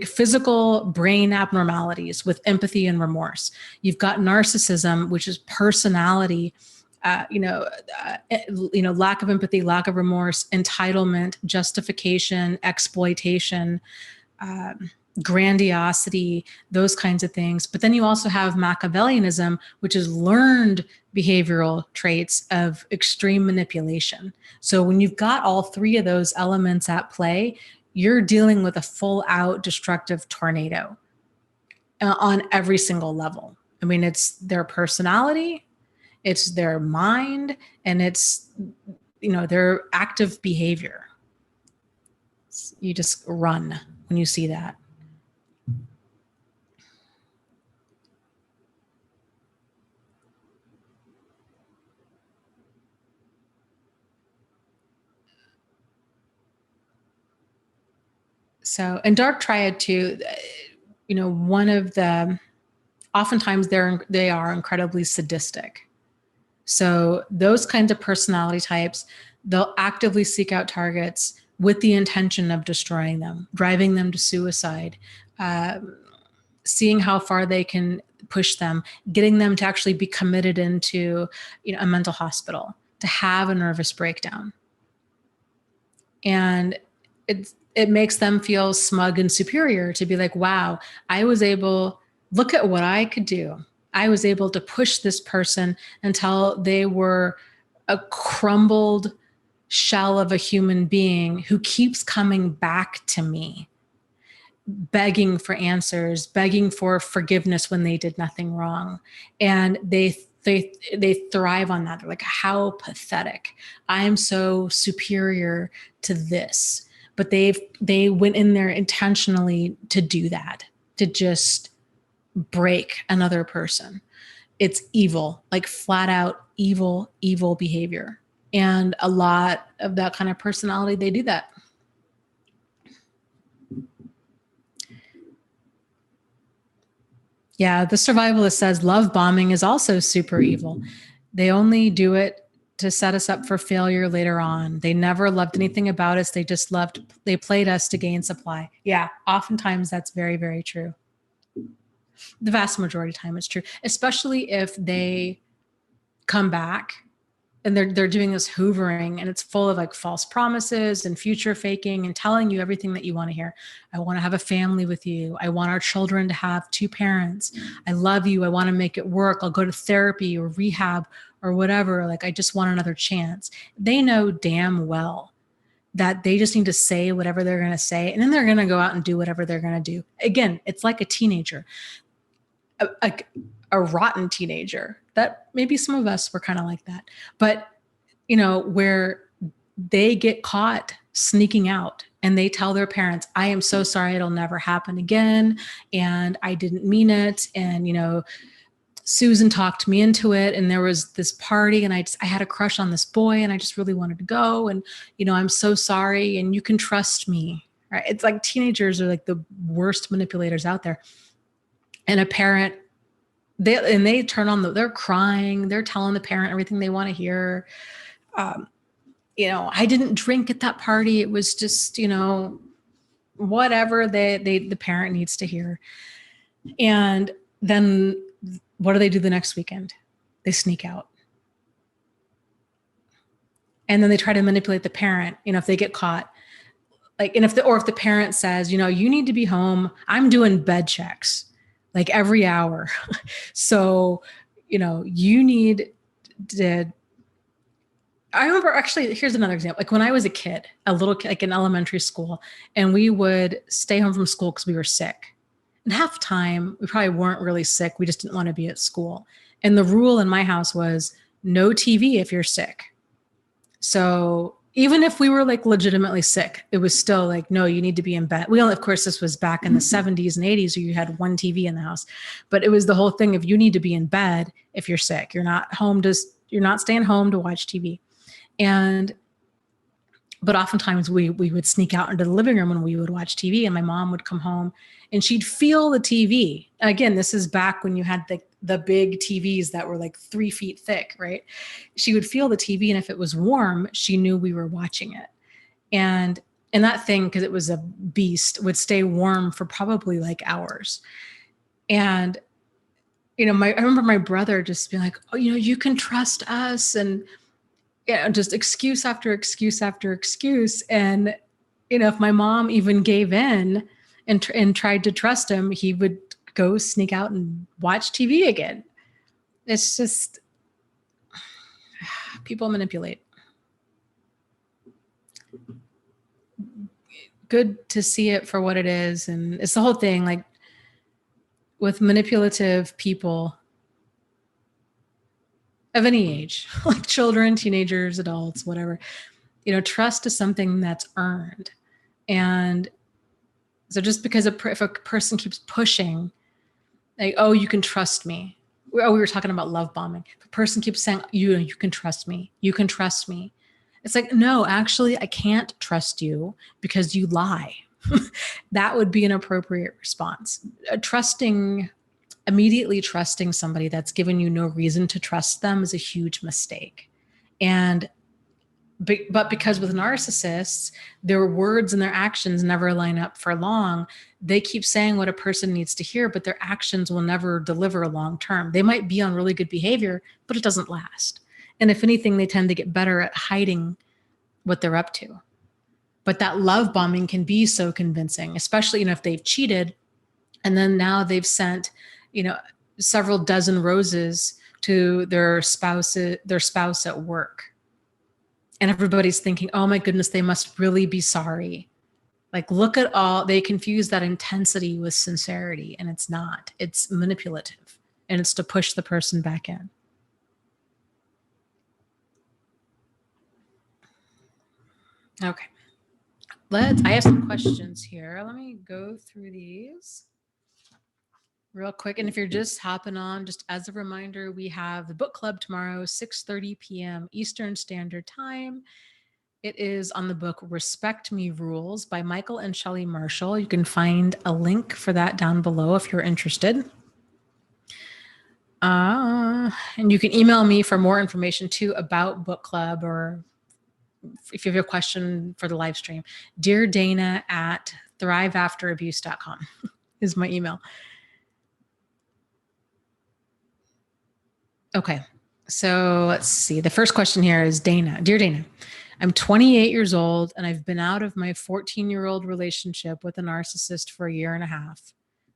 physical brain abnormalities with empathy and remorse. You've got narcissism, which is personality, lack of empathy, lack of remorse, entitlement, justification, exploitation, grandiosity, those kinds of things. But then you also have Machiavellianism, which is learned behavioral traits of extreme manipulation. So when you've got all three of those elements at play, you're dealing with a full out destructive tornado on every single level. I mean, it's their personality, it's their mind, and it's, their active behavior. You just run when you see that. So, and dark triad too, one of the, oftentimes they are incredibly sadistic. So those kinds of personality types, they'll actively seek out targets with the intention of destroying them, driving them to suicide, seeing how far they can push them, getting them to actually be committed into, a mental hospital, to have a nervous breakdown. And it makes them feel smug and superior to be like, wow, look at what I could do. I was able to push this person until they were a crumbled shell of a human being who keeps coming back to me, begging for answers, begging for forgiveness when they did nothing wrong. And they They thrive on that. They're like, how pathetic. I'm so superior to this. But they went in there intentionally to do that, to just break another person. It's evil, like flat out evil behavior. And a lot of that kind of personality, they do that. Yeah, the survivalist says love bombing is also super evil. They only do it to set us up for failure later on. They never loved anything about us. They played us to gain supply. Yeah, oftentimes that's very, very true. The vast majority of the time it's true, especially if they come back and they're doing this hoovering and it's full of like false promises and future faking and telling you everything that you want to hear. I want to have a family with you. I want our children to have 2 parents. I love you. I want to make it work. I'll go to therapy or rehab or whatever. Like, I just want another chance. They know damn well that they just need to say whatever they're going to say, and then they're going to go out and do whatever they're going to do. Again, it's like a teenager, a rotten teenager. That maybe some of us were kind of like that, but where they get caught sneaking out and they tell their parents, I am so sorry, it'll never happen again, and I didn't mean it, and Susan talked me into it, and there was this party and I had a crush on this boy and I just really wanted to go, and I'm so sorry and you can trust me. Right? It's like teenagers are like the worst manipulators out there. And a parent, they turn on they're crying, they're telling the parent everything they want to hear. I didn't drink at that party. It was just, whatever the parent needs to hear. And then what do they do the next weekend? They sneak out. And then they try to manipulate the parent, if they get caught. Like, and if the parent says, you need to be home, I'm doing bed checks like every hour. So, you need to. I remember, actually, here's another example. Like when I was a kid, a little kid, like in elementary school, and we would stay home from school because we were sick. And half the time, we probably weren't really sick. We just didn't want to be at school. And the rule in my house was no TV if you're sick. So even if we were like legitimately sick, it was still like, no, you need to be in bed. Of course, this was back in the 70s and 80s where you had one TV in the house. But it was the whole thing of you need to be in bed if you're sick. You're not staying home to watch TV. But oftentimes we would sneak out into the living room and we would watch TV, and my mom would come home and she'd feel the TV. Again, this is back when you had the big TVs that were like 3 feet thick, right? She would feel the TV, and if it was warm, she knew we were watching it. And that thing, because it was a beast, would stay warm for probably like hours. And, I remember my brother just being like, oh, you can trust us, and just excuse after excuse after excuse. And, if my mom even gave in and tried to trust him, he would go sneak out and watch TV again. It's just, people manipulate. Good to see it for what it is. And it's the whole thing, like with manipulative people of any age, like children, teenagers, adults, whatever, trust is something that's earned. And so just because if a person keeps pushing, like, oh, you can trust me. We were talking about love bombing. If a person keeps saying, you can trust me. You can trust me. It's like, no, actually, I can't trust you because you lie. That would be an appropriate response. Immediately trusting somebody that's given you no reason to trust them is a huge mistake. But because with narcissists, their words and their actions never line up for long. They keep saying what a person needs to hear, but their actions will never deliver long term. They might be on really good behavior, but it doesn't last. And if anything, they tend to get better at hiding what they're up to. But that love bombing can be so convincing, especially if they've cheated and then now they've sent several dozen roses to their spouse at work. And everybody's thinking, oh my goodness, they must really be sorry. Like, look at they confuse that intensity with sincerity, and it's not. It's manipulative, and it's to push the person back in. Okay. I have some questions here. Let me go through these real quick. And if you're just hopping on, just as a reminder, we have the book club tomorrow, 6:30 p.m. Eastern Standard Time. It is on the book Respect Me Rules by Michael and Shelley Marshall. You can find a link for that down below if you're interested. And you can email me for more information too about book club, or if you have a question for the live stream, Dear Dana at thriveafterabuse.com is my email. Okay. So let's see. The first question here is Dana. Dear Dana, I'm 28 years old and I've been out of my 14-year-old relationship with a narcissist for a year and a half.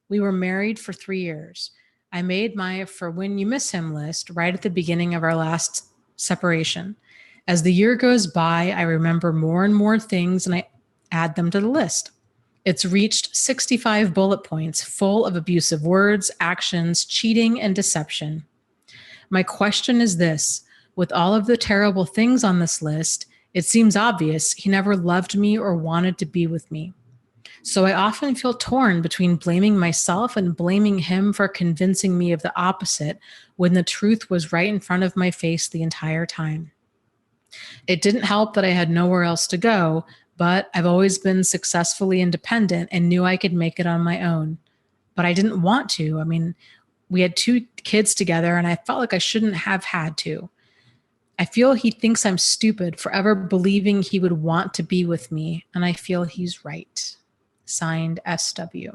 We were married for 3 years. I made my For When You Miss Him list right at the beginning of our last separation. As the year goes by, I remember more and more things and I add them to the list. It's reached 65 bullet points full of abusive words, actions, cheating, and deception. My question is this: with all of the terrible things on this list, it seems obvious he never loved me or wanted to be with me. So I often feel torn between blaming myself and blaming him for convincing me of the opposite when the truth was right in front of my face the entire time. It didn't help that I had nowhere else to go, but I've always been successfully independent and knew I could make it on my own. But I didn't want to. I mean, we had 2 kids together and I felt like I shouldn't have had to. I feel he thinks I'm stupid for ever believing he would want to be with me, and I feel he's right. Signed, SW.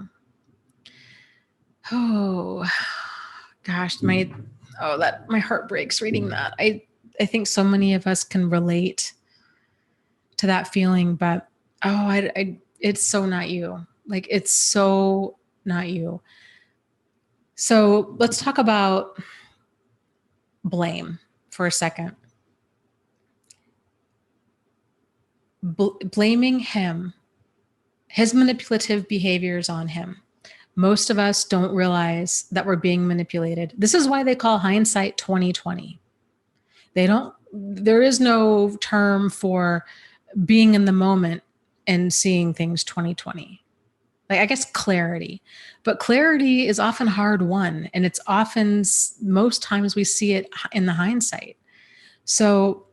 Oh, gosh, my heart breaks reading that. I think so many of us can relate to that feeling, but it's so not you. Like, it's so not you. So let's talk about blame for a second. Blaming him, his manipulative behaviors on him. Most of us don't realize that we're being manipulated. This is why they call hindsight 2020. There is no term for being in the moment and seeing things 2020. Like, I guess clarity, but clarity is often hard won. And it's often, most times we see it in the hindsight. So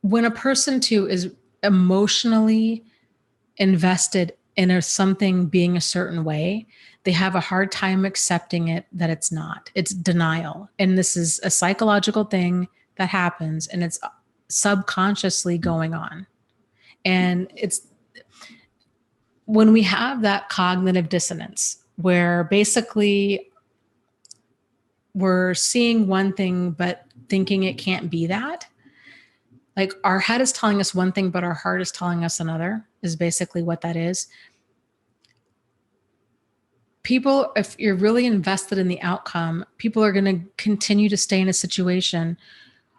when a person too is emotionally invested in something being a certain way, they have a hard time accepting it that it's not. It's denial. And this is a psychological thing that happens and it's subconsciously going on. And it's when we have that cognitive dissonance where basically we're seeing one thing but thinking it can't be that. Like, our head is telling us one thing, but our heart is telling us another, is basically what that is. People, if you're really invested in the outcome, people are going to continue to stay in a situation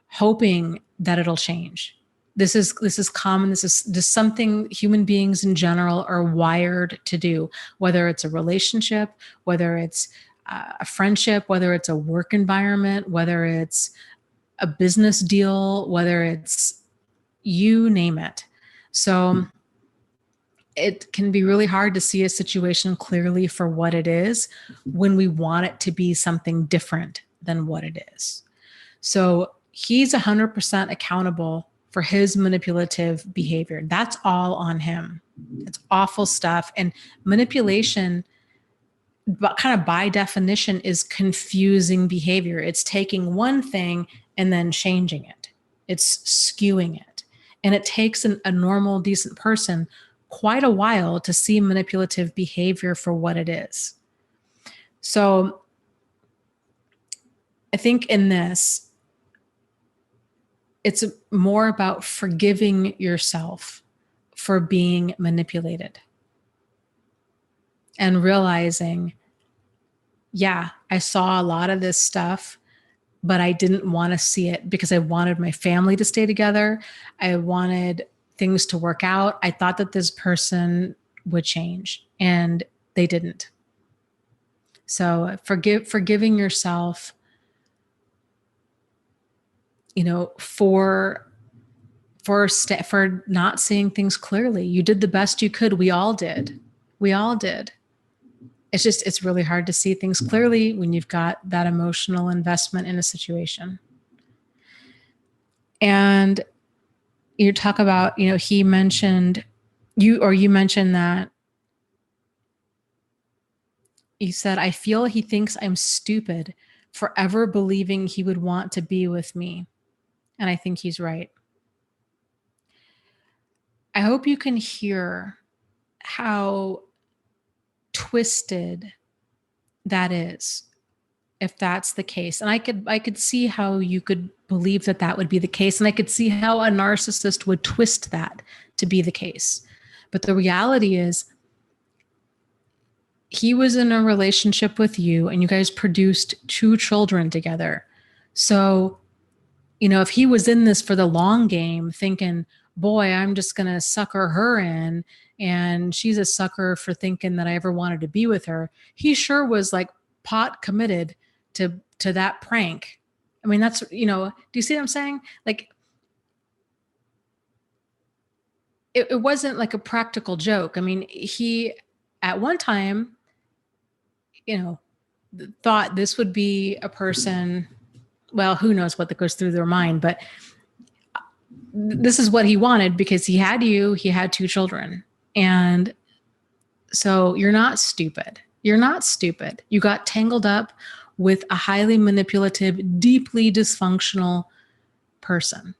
hoping that it'll change. This is common. This is just something human beings in general are wired to do, whether it's a relationship, whether it's a friendship, whether it's a work environment, whether it's a business deal, whether it's, you name it. So it can be really hard to see a situation clearly for what it is when we want it to be something different than what it is. So he's 100% accountable for his manipulative behavior. That's all on him. It's awful stuff. And manipulation, but kind of by definition, is confusing behavior. It's taking one thing and then changing it. It's skewing it. And it takes a normal, decent person quite a while to see manipulative behavior for what it is. So I think in this, it's more about forgiving yourself for being manipulated and realizing, yeah, I saw a lot of this stuff, but I didn't want to see it because I wanted my family to stay together. I wanted things to work out. I thought that this person would change, and they didn't. So forgiving yourself, for not seeing things clearly. You did the best you could. We all did. We all did. It's really hard to see things clearly when you've got that emotional investment in a situation. And you talk about, he mentioned you mentioned that you said, I feel he thinks I'm stupid for ever believing he would want to be with me. And I think he's right. I hope you can hear how twisted that is, if that's the case. And I could see how you could believe that that would be the case. And I could see how a narcissist would twist that to be the case. But the reality is, he was in a relationship with you and you guys produced 2 children together. So, if he was in this for the long game thinking, boy, I'm just going to sucker her in and she's a sucker for thinking that I ever wanted to be with her, he sure was like pot committed to that prank. I mean, that's, do you see what I'm saying? Like, it wasn't like a practical joke. I mean, he at one time, thought this would be a person, well, who knows what that goes through their mind, but this is what he wanted because he had you, he had 2 children. And so you're not stupid. You're not stupid. You got tangled up with a highly manipulative, deeply dysfunctional person.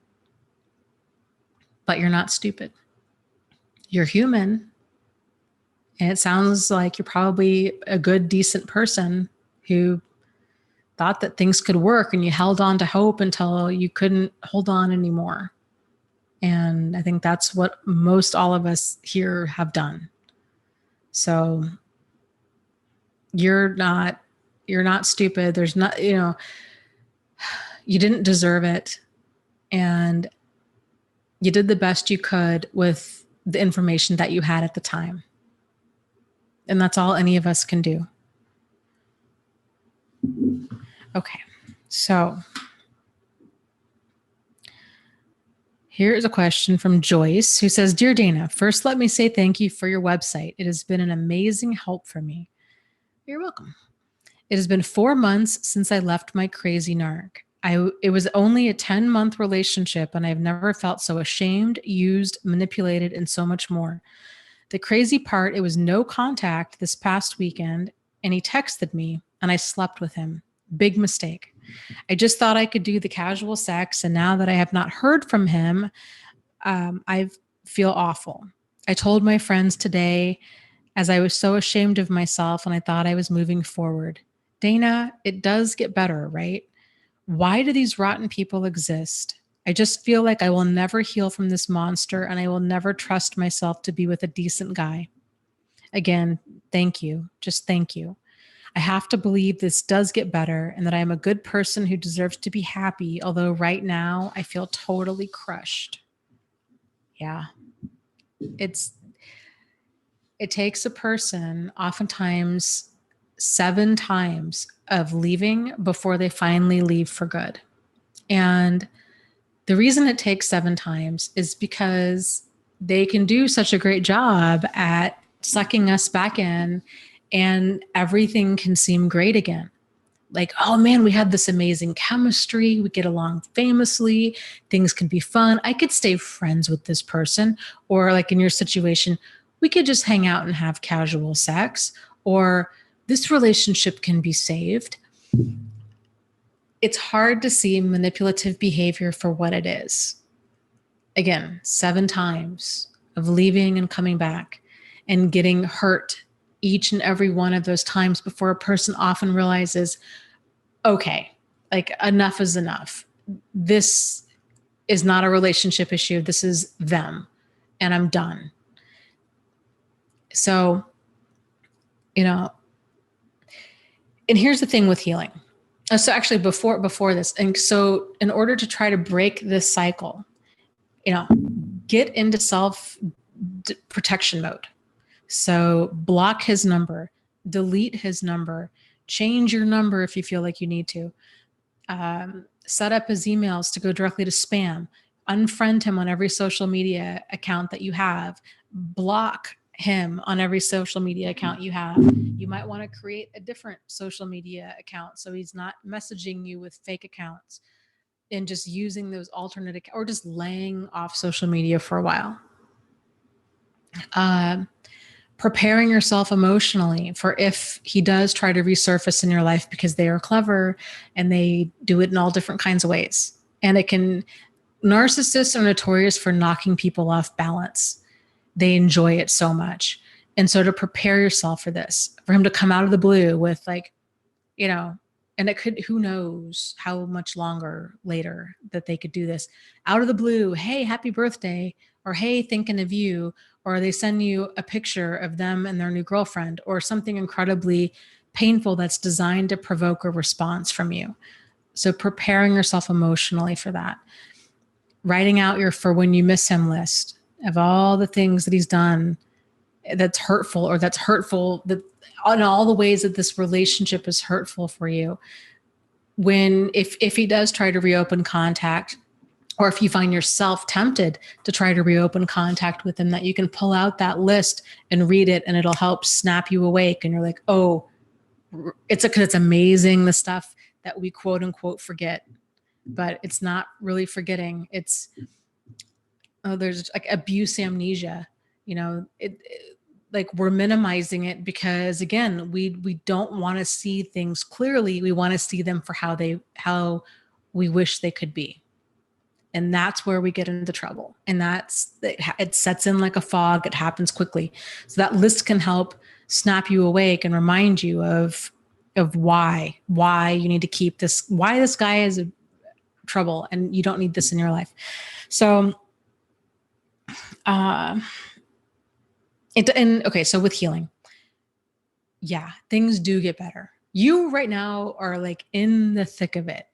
But you're not stupid. You're human. And it sounds like you're probably a good, decent person who thought that things could work and you held on to hope until you couldn't hold on anymore. And I think that's what most all of us here have done. So you're not stupid. There's not, you didn't deserve it. And you did the best you could with the information that you had at the time. And that's all any of us can do. Okay, so here's a question from Joyce who says, Dear Dana, first let me say thank you for your website. It has been an amazing help for me. You're welcome. It has been 4 months since I left my crazy narc. It was only a 10-month relationship and I've never felt so ashamed, used, manipulated, and so much more. The crazy part, it was no contact this past weekend and he texted me and I slept with him. Big mistake. I just thought I could do the casual sex. And now that I have not heard from him, I feel awful. I told my friends today as I was so ashamed of myself and I thought I was moving forward. Dana, it does get better, right? Why do these rotten people exist? I just feel like I will never heal from this monster and I will never trust myself to be with a decent guy. Again, thank you. Just thank you. I have to believe this does get better and that I am a good person who deserves to be happy, although right now I feel totally crushed. Yeah. It takes a person oftentimes 7 times of leaving before they finally leave for good. And the reason it takes 7 times is because they can do such a great job at sucking us back in and everything can seem great again. Like, oh man, we had this amazing chemistry. We get along famously. Things can be fun. I could stay friends with this person. Or like in your situation, we could just hang out and have casual sex. Or this relationship can be saved. It's hard to see manipulative behavior for what it is. Again, 7 times of leaving and coming back and getting hurt each and every one of those times before a person often realizes, okay, like enough is enough. This is not a relationship issue. This is them and I'm done. So, and here's the thing with healing. So actually before this, and so in order to try to break this cycle, get into self protection mode. So block his number, delete his number, change your number if you feel like you need to, set up his emails to go directly to spam, unfriend him on every social media account that you have, block him on every social media account you have. You might want to create a different social media account so he's not messaging you with fake accounts, and just using those alternate or just laying off social media for a while. Preparing yourself emotionally for if he does try to resurface in your life, because they are clever and they do it in all different kinds of ways. And narcissists are notorious for knocking people off balance. They enjoy it so much. And so to prepare yourself for this, for him to come out of the blue with like, and it could, who knows how much longer later that they could do this out of the blue. Hey, happy birthday. Or, hey, thinking of you. Or they send you a picture of them and their new girlfriend, or something incredibly painful that's designed to provoke a response from you. So preparing yourself emotionally for that. Writing out your for when you miss him list of all the things that he's done that's hurtful, or that's hurtful, that in all the ways that this relationship is hurtful for you. If he does try to reopen contact, or if you find yourself tempted to try to reopen contact with him, that you can pull out that list and read it, and it'll help snap you awake. And you're like, oh, it's amazing, the stuff that we quote unquote forget, but it's not really forgetting. There's like abuse amnesia, like we're minimizing it because, again, we don't want to see things clearly. We want to see them for how we wish they could be. And that's where we get into trouble. And it sets in like a fog. It happens quickly. So that list can help snap you awake and remind you of why you need to keep this, why this guy is trouble and you don't need this in your life. So, so with healing, yeah, things do get better. You right now are like in the thick of it.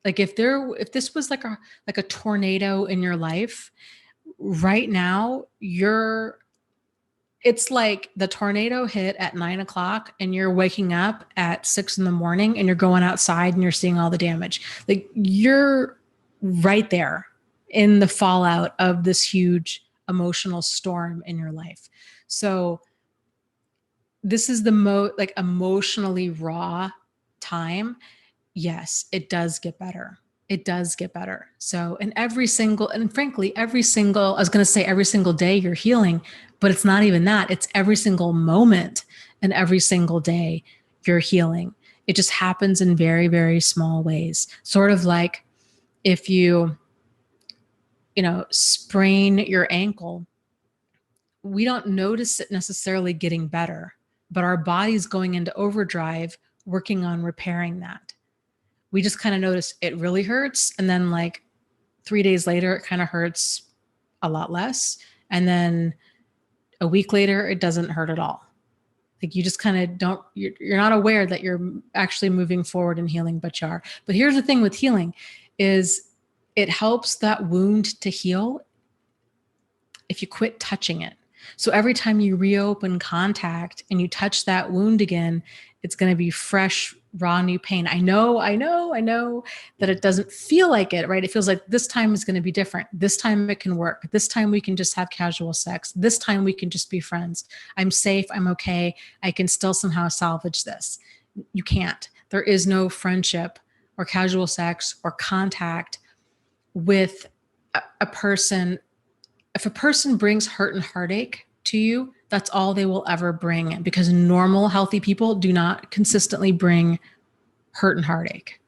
Like if this was like a tornado in your life right now, it's like the tornado hit at 9:00 and you're waking up at 6 a.m. and you're going outside and you're seeing all the damage. Like you're right there in the fallout of this huge emotional storm in your life. So this is the like emotionally raw time. Yes, it does get better. It does get better. So, and frankly, every single day you're healing, but it's not even that. It's every single moment and every single day you're healing. It just happens in very, very small ways. Sort of like if you sprain your ankle, we don't notice it necessarily getting better, but our body's going into overdrive working on repairing that. We just kind of notice it really hurts. And then like 3 days later, it kind of hurts a lot less. And then a week later, it doesn't hurt at all. Like you just kind of you're not aware that you're actually moving forward and healing, but you are. But here's the thing with healing is it helps that wound to heal if you quit touching it. So every time you reopen contact and you touch that wound again, it's going to be fresh, raw, new pain. I know that it doesn't feel like it, right? It feels like this time is going to be different. This time it can work. This time we can just have casual sex. This time we can just be friends. I'm safe. I'm okay. I can still somehow salvage this. You can't. There is no friendship or casual sex or contact with a person. If a person brings hurt and heartache to you, that's all they will ever bring, because normal, healthy people do not consistently bring hurt and heartache.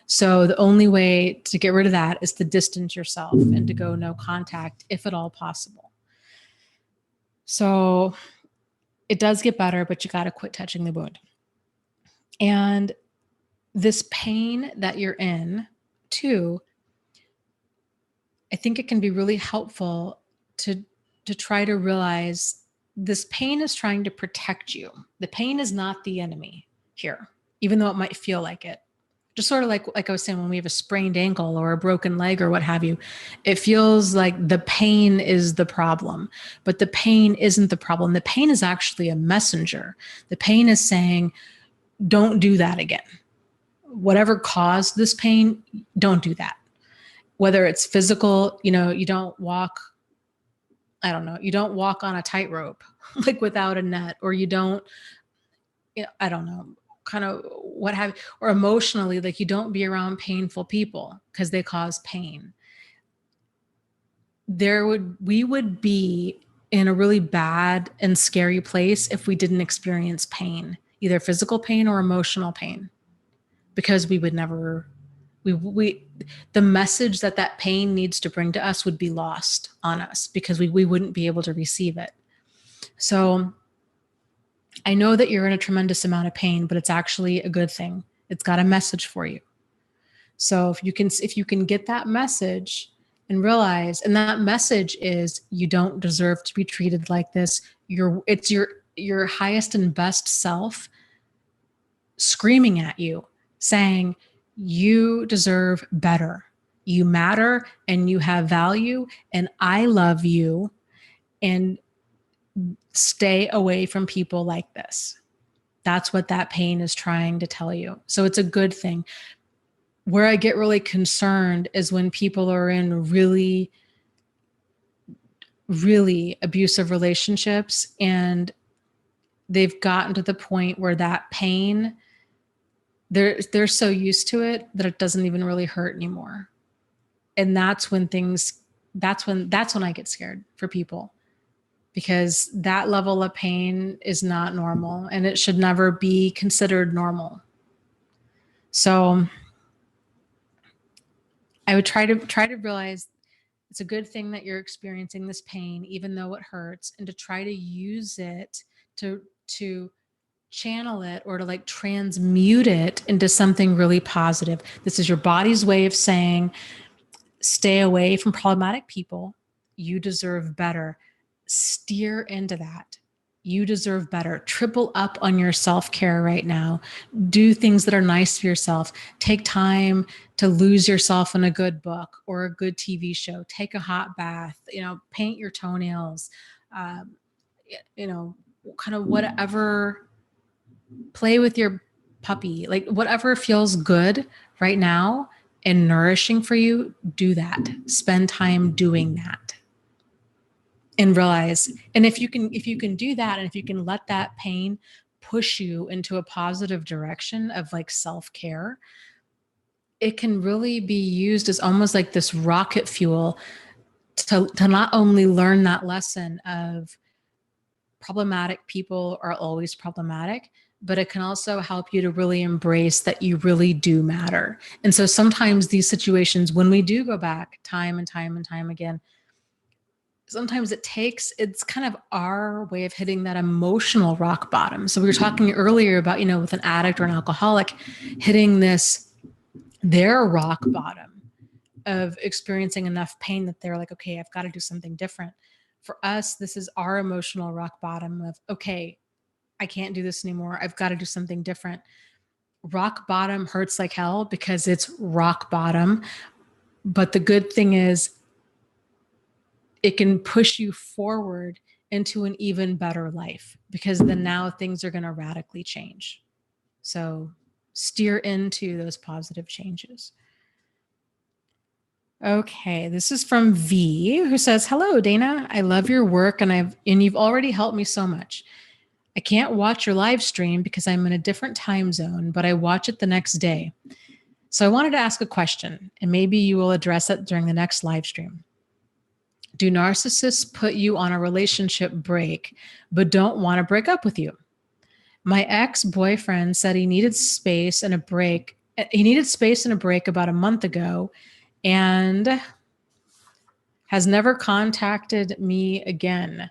So the only way to get rid of that is to distance yourself and to go no contact, if at all possible. So it does get better, but you got to quit touching the wound. And this pain that you're in, too, I think it can be really helpful to try to realize this pain is trying to protect you. The pain is not the enemy here, even though it might feel like it. Just sort of like I was saying, when we have a sprained ankle or a broken leg or what have you, it feels like the pain is the problem, but the pain isn't the problem. The pain is actually a messenger. The pain is saying, don't do that again. Whatever caused this pain, don't do that. whether it's physical, you don't walk, I don't know, you don't walk on a tightrope like without a net, or you don't, I don't know, kind of what have, or emotionally, like you don't be around painful people because they cause pain. We would be in a really bad and scary place if we didn't experience pain, either physical pain or emotional pain, because we would never, we the message that pain needs to bring to us would be lost on us because we wouldn't be able to receive it. So I know that you're in a tremendous amount of pain, but it's actually a good thing. It's got a message for you. So if you can get that message and realize, and that message is, you don't deserve to be treated like this. It's your highest and best self screaming at you, saying, you deserve better. You matter and you have value, and I love you, and stay away from people like this. That's what that pain is trying to tell you. So it's a good thing. Where I get really concerned is when people are in really, really abusive relationships and they've gotten to the point where that pain, they're so used to it that it doesn't even really hurt anymore. And that's when I get scared for people, because that level of pain is not normal and it should never be considered normal. So I would try to realize it's a good thing that you're experiencing this pain, even though it hurts, and to try to use it to channel it, or to like transmute it into something really positive. This is your body's way of saying, stay away from problematic people. You deserve better. Steer into that. You deserve better. Triple up on your self-care right now. Do things that are nice for yourself. Take time to lose yourself in a good book or a good TV show. Take a hot bath, paint your toenails, kind of whatever, play with your puppy, like whatever feels good right now and nourishing for you, do that. Spend time doing that. And realize, and if you can do that, and if you can let that pain push you into a positive direction of like self-care, it can really be used as almost like this rocket fuel to not only learn that lesson of problematic people are always problematic, but it can also help you to really embrace that you really do matter. And so sometimes these situations, when we do go back time and time and time again, sometimes it's kind of our way of hitting that emotional rock bottom. So we were talking earlier about, with an addict or an alcoholic hitting their rock bottom of experiencing enough pain that they're like, okay, I've got to do something different. For us, this is our emotional rock bottom of, okay, I can't do this anymore. I've got to do something different. Rock bottom hurts like hell because it's rock bottom. But the good thing is it can push you forward into an even better life, because then now things are going to radically change. So steer into those positive changes. Okay, this is from V, who says, "Hello, Dana. I love your work and you've already helped me so much. I can't watch your live stream because I'm in a different time zone, but I watch it the next day. So I wanted to ask a question, and maybe you will address it during the next live stream. Do narcissists put you on a relationship break, but don't want to break up with you? My ex-boyfriend said he needed space and a break. He needed space and a break about a month ago, and has never contacted me again.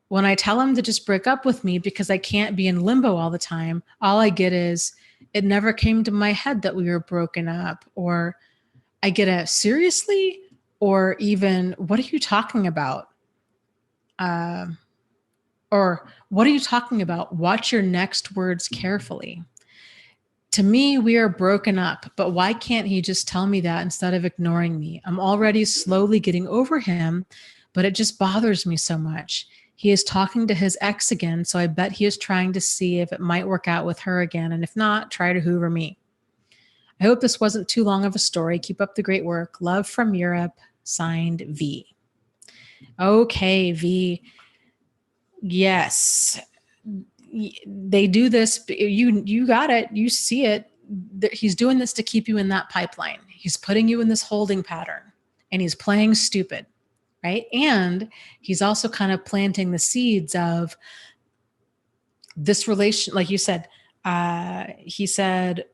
When I tell him to just break up with me because I can't be in limbo all the time, all I get is, it never came to my head that we were broken up. Or I get a, seriously? Or even, what are you talking about? Or what are you talking about? Watch your next words carefully. To me, we are broken up, but why can't he just tell me that instead of ignoring me? I'm already slowly getting over him, but it just bothers me so much. He is talking to his ex again, so I bet he is trying to see if it might work out with her again, and if not, try to hoover me. I hope this wasn't too long of a story. Keep up the great work. Love from Europe. Signed, V. Okay, V. Yes. They do this. You got it. You see it. He's doing this to keep you in that pipeline. He's putting you in this holding pattern, and he's playing stupid, right? And he's also kind of planting the seeds of this relation. Like you said, he said,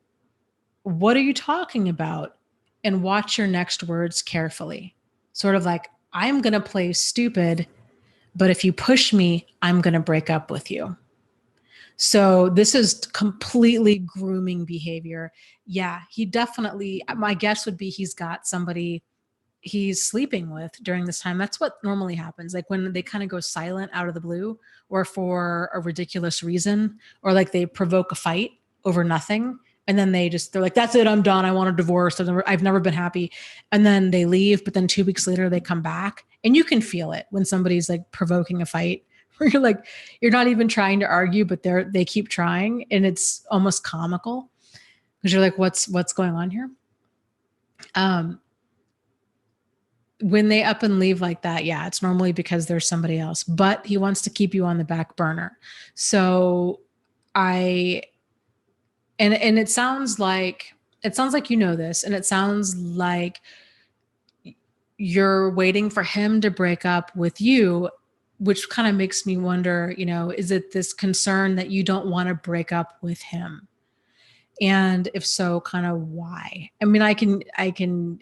what are you talking about? And watch your next words carefully. Sort of like, I'm going to play stupid, but if you push me, I'm going to break up with you. So this is completely grooming behavior. Yeah, he definitely, my guess would be he's got somebody he's sleeping with during this time. That's what normally happens. Like when they kind of go silent out of the blue or for a ridiculous reason, or like they provoke a fight over nothing. And then they're like, that's it. I'm done. I want a divorce. I've never been happy. And then they leave. But then 2 weeks later they come back, and you can feel it when somebody's like provoking a fight where you're like, you're not even trying to argue, but they keep trying. And it's almost comical because you're like, what's going on here? When they up and leave like that, yeah, it's normally because there's somebody else, but he wants to keep you on the back burner. So and it sounds like you know this, and it sounds like you're waiting for him to break up with you, which kind of makes me wonder, is it this concern that you don't want to break up with him? And if so, kind of why? I mean, I can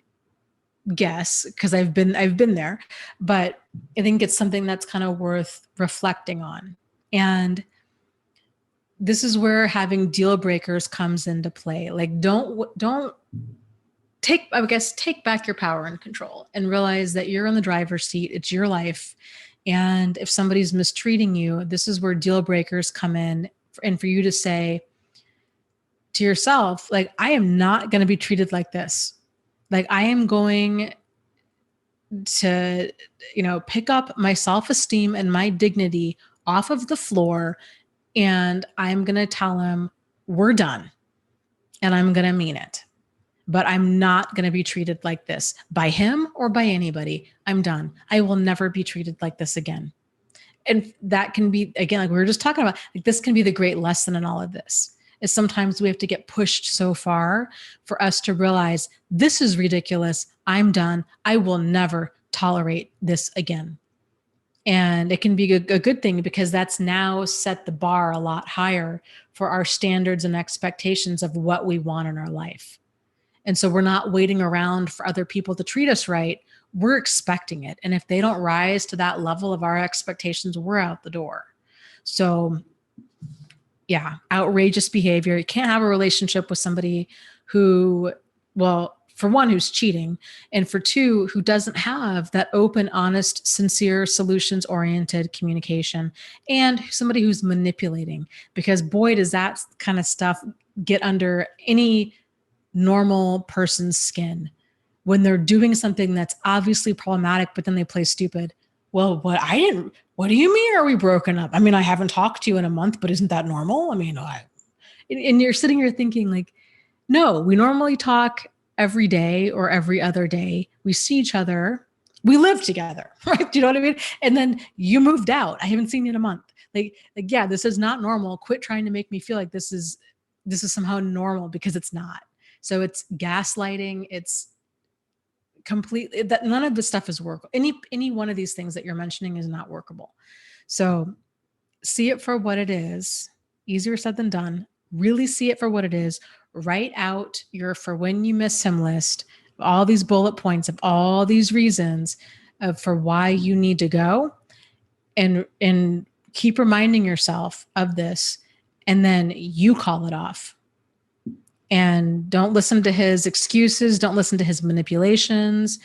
guess because I've been there, but I think it's something that's kind of worth reflecting on. And this is where having deal breakers comes into play. Like don't take back your power and control and realize that you're in the driver's seat. It's your life. And if somebody's mistreating you, this is where deal breakers come in. And for you to say to yourself, like, I am not going to be treated like this. Like, I am going to, pick up my self-esteem and my dignity off of the floor. And I'm going to tell him we're done, and I'm going to mean it. But I'm not going to be treated like this by him or by anybody. I'm done. I will never be treated like this again. And that can be, again, like we were just talking about, like this can be the great lesson in all of this, is sometimes we have to get pushed so far for us to realize this is ridiculous. I'm done. I will never tolerate this again. And it can be a good thing because that's now set the bar a lot higher for our standards and expectations of what we want in our life. And so we're not waiting around for other people to treat us right. We're expecting it. And if they don't rise to that level of our expectations, we're out the door. So yeah, outrageous behavior. You can't have a relationship with somebody who, well, for one, who's cheating, and for two, who doesn't have that open, honest, sincere, solutions-oriented communication, and somebody who's manipulating. Because boy, does that kind of stuff get under any normal person's skin when they're doing something that's obviously problematic, but then they play stupid. Well, what do you mean? Are we broken up? I mean, I haven't talked to you in a month, but isn't that normal? I mean, and you're sitting here thinking like, no, we normally talk every day or every other day. We see each other. We live together, right? Do you know what I mean? And then you moved out. I haven't seen you in a month. Like, yeah, this is not normal. Quit trying to make me feel like this is somehow normal, because it's not. So it's gaslighting. It's completely that none of this stuff is workable. Any one of these things that you're mentioning is not workable. So see it for what it is. Easier said than done. Really see it for what it is. Write out your for when you miss him list, all these bullet points of all these reasons for why you need to go, and keep reminding yourself of this, and then you call it off. And don't listen to his excuses. Don't listen to his manipulations.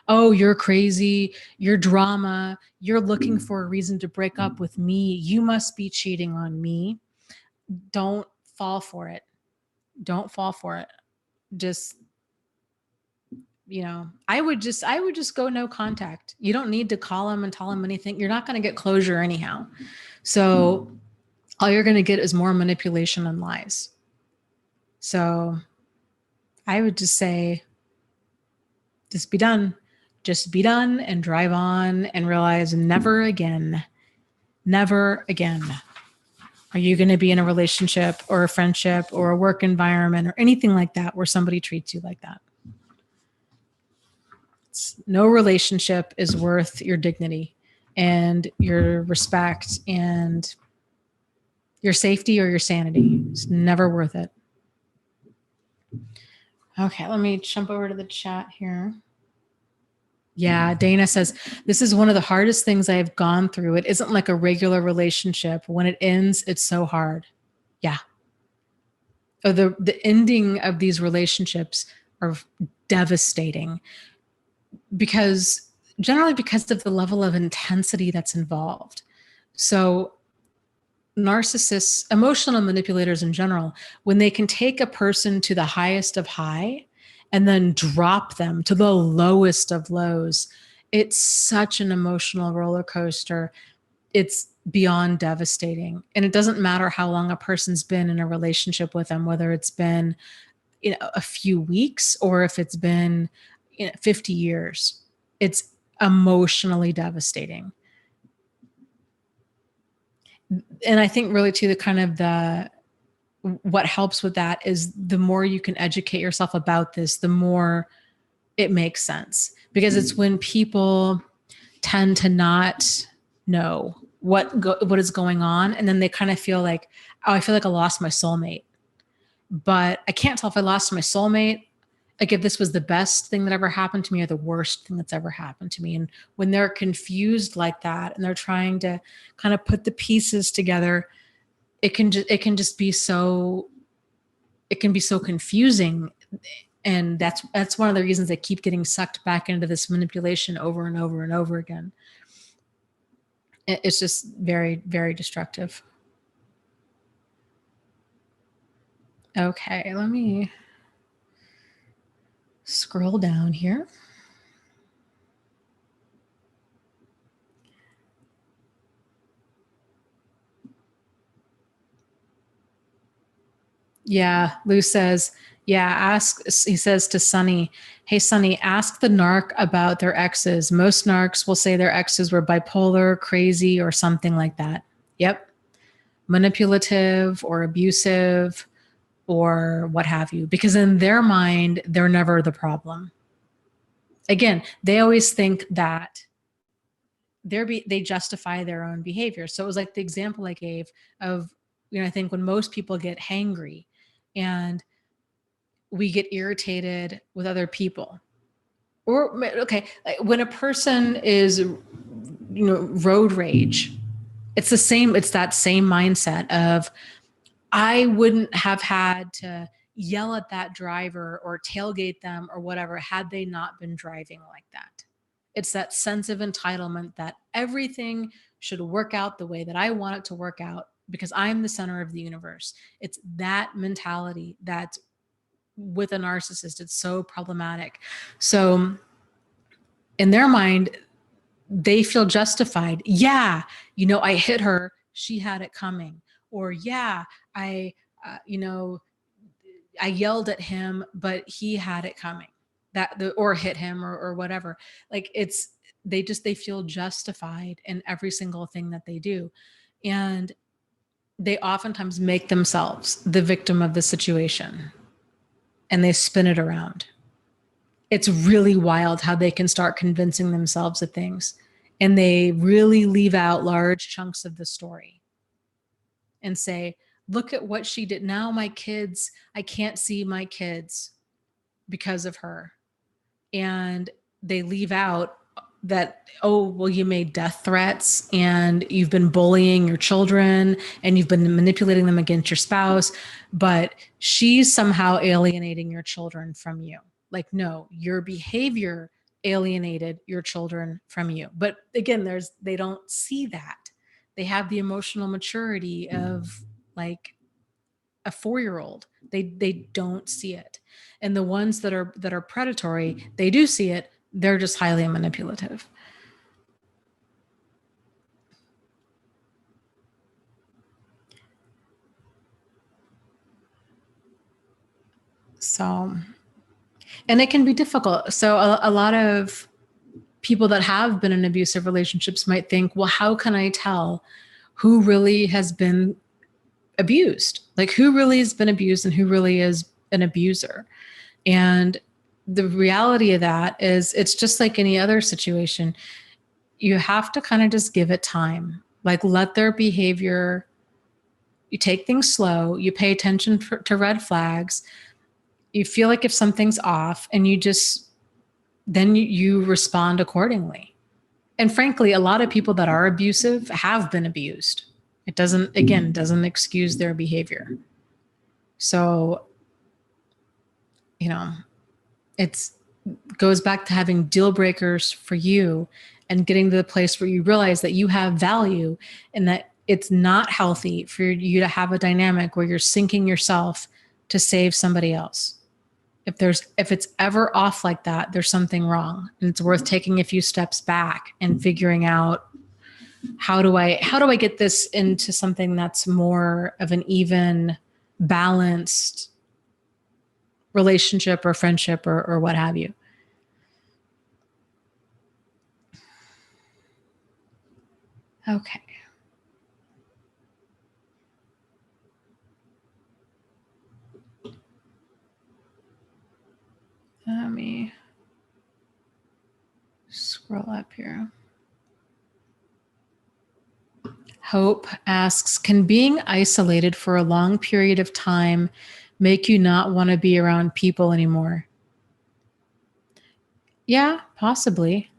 Oh, you're crazy. You're drama. You're looking for a reason to break up with me. You must be cheating on me. Don't fall for it. Don't fall for it. Just, I would just go no contact. You don't need to call him and tell him anything. You're not going to get closure anyhow. So all you're going to get is more manipulation and lies. So I would just say, just be done. Just be done and drive on and realize never again, never again are you going to be in a relationship or a friendship or a work environment or anything like that where somebody treats you like that. No relationship is worth your dignity and your respect and your safety or your sanity. It's never worth it. Okay, let me jump over to the chat here. Yeah, Dana says, this is one of the hardest things I have gone through. It isn't like a regular relationship. When it ends, it's so hard. Yeah. Or the ending of these relationships are devastating because generally because of the level of intensity that's involved. So narcissists, emotional manipulators in general, when they can take a person to the highest of high and then drop them to the lowest of lows, it's such an emotional roller coaster. It's beyond devastating. And it doesn't matter how long a person's been in a relationship with them, whether it's been, a few weeks or if it's been, 50 years. It's emotionally devastating. And I think really too, the kind of what helps with that is the more you can educate yourself about this, the more it makes sense, because it's when people tend to not know what is going on, and then they kind of feel like, oh, I feel like I lost my soulmate, but I can't tell if I lost my soulmate, like if this was the best thing that ever happened to me or the worst thing that's ever happened to me. And when they're confused like that and they're trying to kind of put the pieces together, it can just be so, it can be so confusing. And that's one of the reasons they keep getting sucked back into this manipulation over and over and over again. It's just very, very destructive. Okay, let me scroll down here. Yeah, Lou says, yeah, he says to Sunny, hey, Sunny, ask the narc about their exes. Most narcs will say their exes were bipolar, crazy, or something like that. Yep. Manipulative or abusive or what have you, because in their mind, they're never the problem. Again, they always think that they justify their own behavior. So it was like the example I gave of, I think when most people get hangry and we get irritated with other people, or okay, when a person is, road rage, it's that same mindset of, I wouldn't have had to yell at that driver or tailgate them or whatever had they not been driving like that. It's that sense of entitlement that everything should work out the way that I want it to work out because I'm the center of the universe. It's that mentality that's with a narcissist. It's so problematic. So in their mind, they feel justified. Yeah, I hit her. She had it coming. Or yeah, I, I yelled at him, but he had it coming. Or hit him or whatever. Like they feel justified in every single thing that they do. And they oftentimes make themselves the victim of the situation and they spin it around. It's really wild how they can start convincing themselves of things, and they really leave out large chunks of the story and say, look at what she did. Now my kids, I can't see my kids because of her. And they leave out that, oh, well, you made death threats and you've been bullying your children and you've been manipulating them against your spouse, but she's somehow alienating your children from you. Like, no, your behavior alienated your children from you. But again, they don't see that. They have the emotional maturity of like a 4-year-old. They don't see it. And the ones that are predatory, they do see it. They're just highly manipulative. So And it can be difficult. So a lot of people that have been in abusive relationships might think, well, how can I tell who really has been abused? Like who really has been abused and who really is an abuser? And the reality of that is it's just like any other situation. You have to kind of just give it time. Like let their behavior, you take things slow, you pay attention to red flags. You feel like if something's off and you just, then you respond accordingly. And frankly, a lot of people that are abusive have been abused. It doesn't, again, doesn't excuse their behavior. So, you know, it's goes back to having deal breakers for you and getting to the place where you realize that you have value and that it's not healthy for you to have a dynamic where you're sinking yourself to save somebody else. If it's ever off like that, there's something wrong, and it's worth taking a few steps back and figuring out how do I get this into something that's more of an even, balanced relationship or friendship or what have you. Okay. Let me scroll up here. Hope asks, can being isolated for a long period of time make you not want to be around people anymore? Yeah, possibly.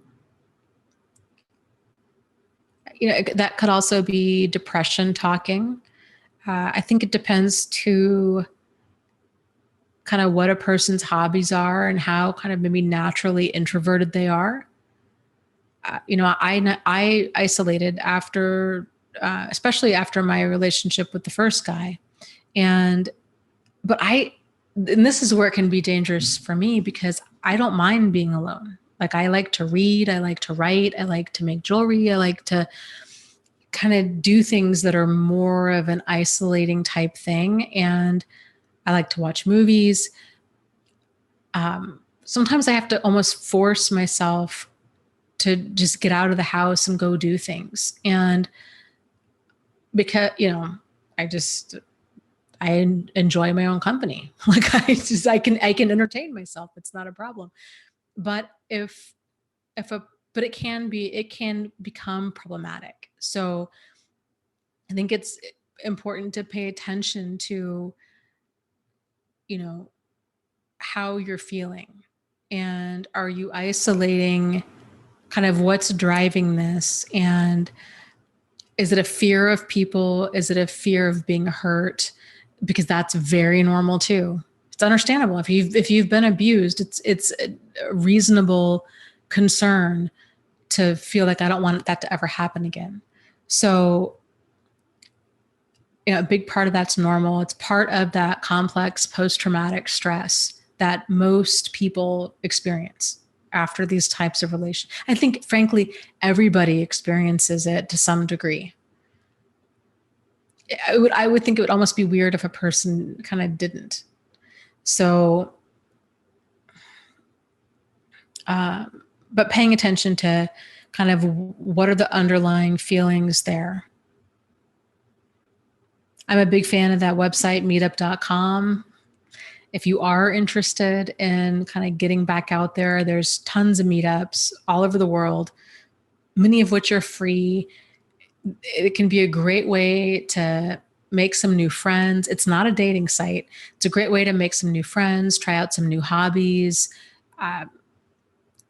That could also be depression talking. I think it depends to kind of what a person's hobbies are and how kind of maybe naturally introverted they are. I isolated after, especially after my relationship with the first guy, and but and this is where it can be dangerous for me because I don't mind being alone. Like I like to read, I like to write, I like to make jewelry, I like to kind of do things that are more of an isolating type thing, and I like to watch movies. Sometimes I have to almost force myself to just get out of the house and go do things. And because, I just, I enjoy my own company. Like I can entertain myself. It's not a problem. But if a, but it can become problematic. So I think it's important to pay attention to, you know, how you're feeling, and are you isolating, kind of what's driving this, and is it a fear of people? Is it a fear of being hurt? Because that's very normal too. It's understandable. If you've been abused, it's a reasonable concern to feel like I don't want that to ever happen again. So, a big part of that's normal. It's part of that complex post-traumatic stress that most people experience after these types of relations. I think, frankly, everybody experiences it to some degree. I would think it would almost be weird if a person kind of didn't. So, but paying attention to kind of what are the underlying feelings there. I'm a big fan of that website, meetup.com. If you are interested in kind of getting back out there, there's tons of meetups all over the world, many of which are free. It can be a great way to make some new friends. It's not a dating site. It's a great way to make some new friends, try out some new hobbies, uh,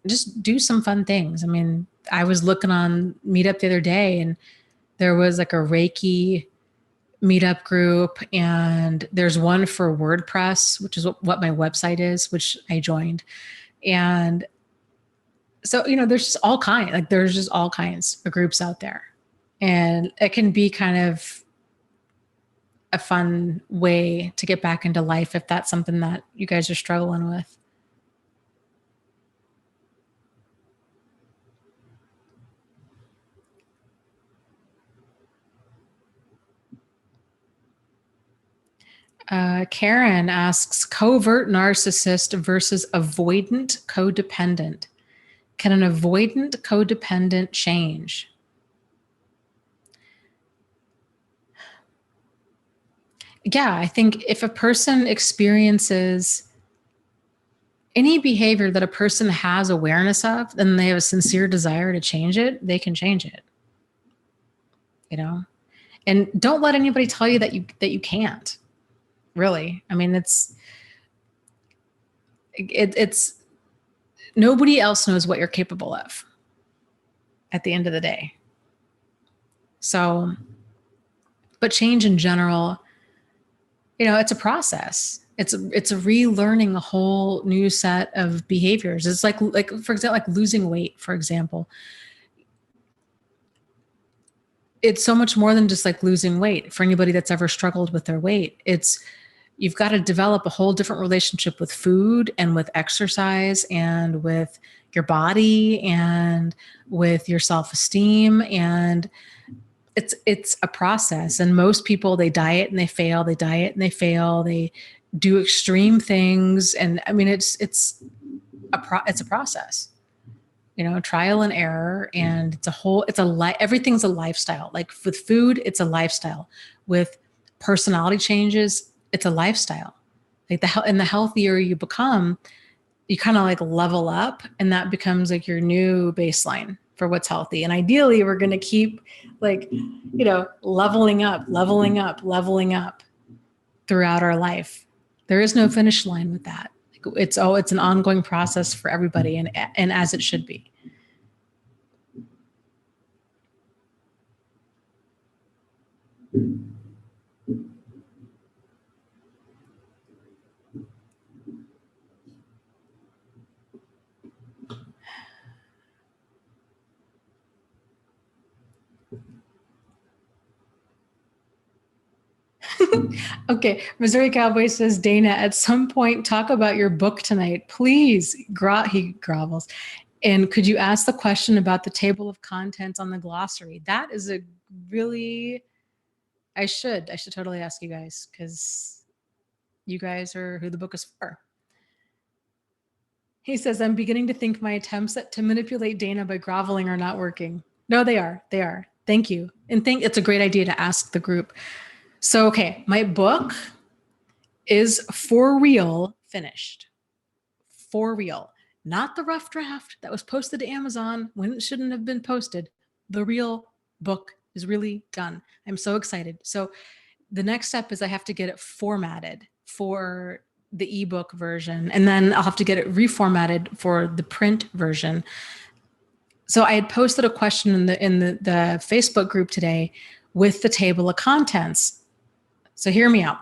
just do some fun things. I mean, I was looking on Meetup the other day and there was like a Reiki meetup group, and there's one for WordPress, which is what my website is, which I joined. And so, there's just all kinds of groups out there. And it can be kind of a fun way to get back into life if that's something that you guys are struggling with. Karen asks, covert narcissist versus avoidant codependent. Can an avoidant codependent change? Yeah, I think if a person experiences any behavior that a person has awareness of, and they have a sincere desire to change it, they can change it. You know? And don't let anybody tell you that you can't. Really. I mean, it's nobody else knows what you're capable of at the end of the day. So, but change in general, it's a process. It's a relearning a whole new set of behaviors. It's like for example, like losing weight, for example. It's so much more than just like losing weight. For anybody that's ever struggled with their weight, you've got to develop a whole different relationship with food and with exercise and with your body and with your self-esteem. And it's a process. And most people, they diet and they fail, they diet and they fail, they do extreme things. And I mean, it's a process, trial and error. And everything's a lifestyle. Like with food, it's a lifestyle. With personality changes, it's a lifestyle. Like the healthier you become, you kind of like level up, and that becomes like your new baseline for what's healthy. And ideally, we're going to keep like, leveling up throughout our life. There is no finish line with that. It's an ongoing process for everybody, and as it should be. Okay, Missouri Cowboy says, Dana, at some point, talk about your book tonight, please. He grovels. And could you ask the question about the table of contents on the glossary? That is a really, I should totally ask you guys, because you guys are who the book is for. He says, I'm beginning to think my attempts to manipulate Dana by groveling are not working. No, they are. Thank you. And it's a great idea to ask the group. So, okay, my book is for real finished. For real. Not the rough draft that was posted to Amazon when it shouldn't have been posted. The real book is really done. I'm so excited. So the next step is I have to get it formatted for the ebook version, and then I'll have to get it reformatted for the print version. So I had posted a question in the Facebook group today with the table of contents. So hear me out.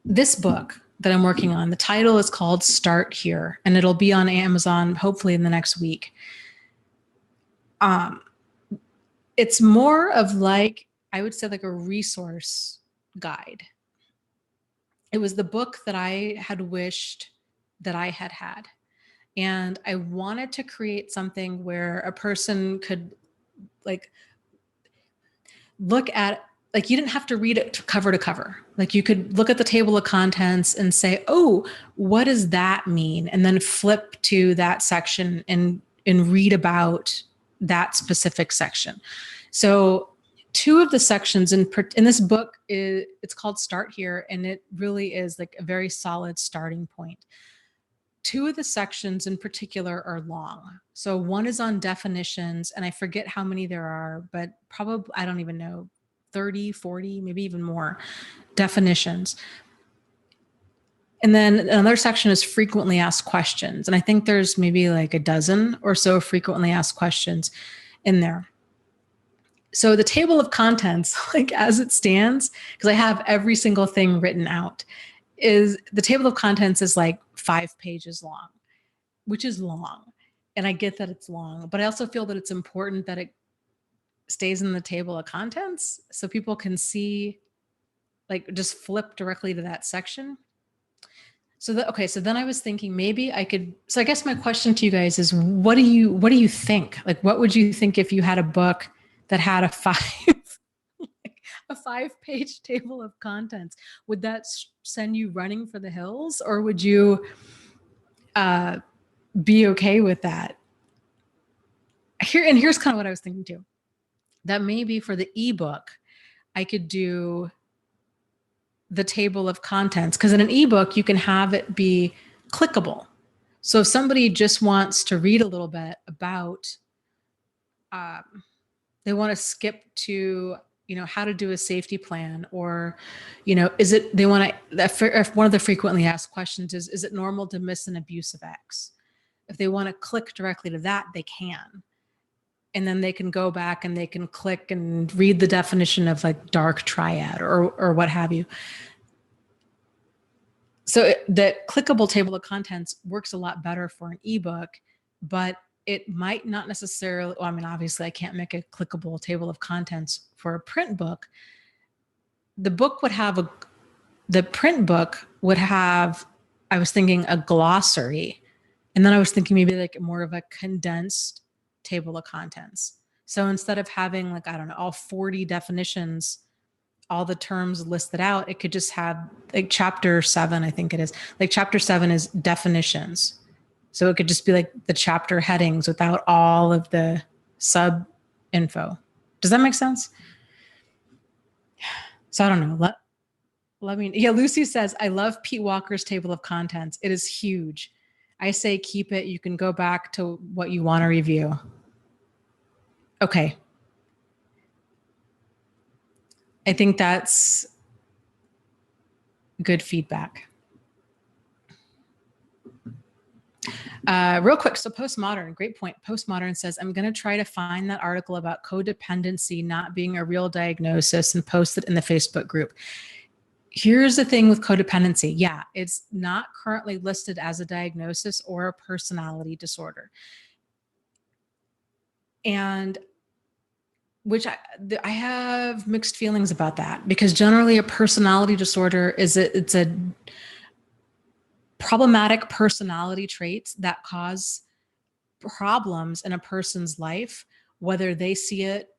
This book that I'm working on, the title is called Start Here, and it'll be on Amazon hopefully in the next week. It's more of like, I would say like a resource guide. It was the book that I had wished that I had had. And I wanted to create something where a person could like look at, like you didn't have to read it cover to cover. Like you could look at the table of contents and say, oh, what does that mean? And then flip to that section and read about that specific section. So two of the sections in this book, it's called Start Here, and it really is like a very solid starting point. Two of the sections in particular are long. So one is on definitions, and I forget how many there are, but probably, I don't even know, 30, 40, maybe even more definitions. And then another section is frequently asked questions. And I think there's maybe like a dozen or so frequently asked questions in there. So the table of contents, like as it stands, because I have every single thing written out, is the table of contents is like 5 pages long, which is long. And I get that it's long, but I also feel that it's important that it stays in the table of contents so people can like just flip directly to that section. So then I was thinking maybe I could, so I guess my question to you guys is, what do you think? Like, what would you think if you had a book that had a 5? a 5-page table of contents, would that send you running for the hills, or would you be okay with that? Here's kind of what I was thinking too. That maybe for the ebook, I could do the table of contents, because in an ebook, you can have it be clickable. So if somebody just wants to read a little bit about, they want to skip to, how to do a safety plan, or, they want to, if one of the frequently asked questions is it normal to miss an abuse of X? If they want to click directly to that, they can. And then they can go back and they can click and read the definition of like dark triad or what have you. So the clickable table of contents works a lot better for an ebook, but it might not necessarily, well, I mean, obviously I can't make a clickable table of contents for a print book. The print book would have, I was thinking a glossary, and then I was thinking maybe like more of a condensed table of contents. So instead of having like, I don't know, all 40 definitions, all the terms listed out, it could just have like chapter 7, I think it is. Like chapter 7 is definitions. So it could just be like the chapter headings without all of the sub info. Does that make sense? So I don't know. Let me, yeah, Lucy says, I love Pete Walker's table of contents. It is huge. I say keep it. You can go back to what you want to review. Okay. I think that's good feedback. Real quick, so postmodern, great point. Postmodern says, I'm going to try to find that article about codependency not being a real diagnosis and post it in the Facebook group. Here's the thing with codependency. Yeah, it's not currently listed as a diagnosis or a personality disorder. And which I have mixed feelings about that, because generally a personality disorder it's a problematic personality traits that cause problems in a person's life, whether they see it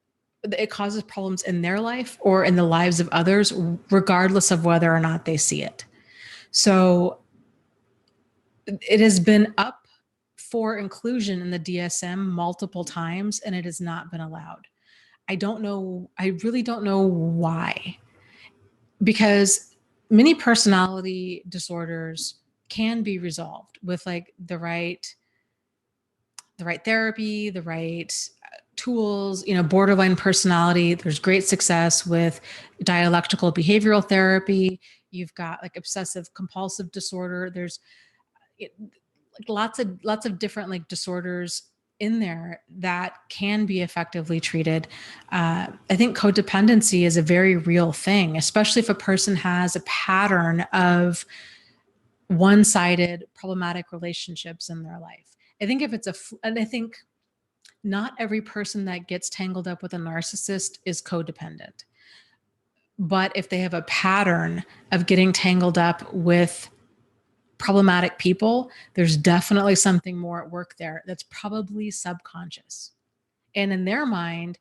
causes problems in their life or in the lives of others, regardless of whether or not they see it. So it has been up for inclusion in the DSM multiple times, and it has not been allowed. I really don't know why, because many personality disorders can be resolved with like the right therapy, the right tools. Borderline personality, there's great success with dialectical behavioral therapy. You've got like obsessive compulsive disorder. There's lots of different like disorders in there that can be effectively treated. I think codependency is a very real thing, especially if a person has a pattern of one-sided problematic relationships in their life. I think and I think not every person that gets tangled up with a narcissist is codependent. But if they have a pattern of getting tangled up with problematic people, there's definitely something more at work there that's probably subconscious. And in their mind,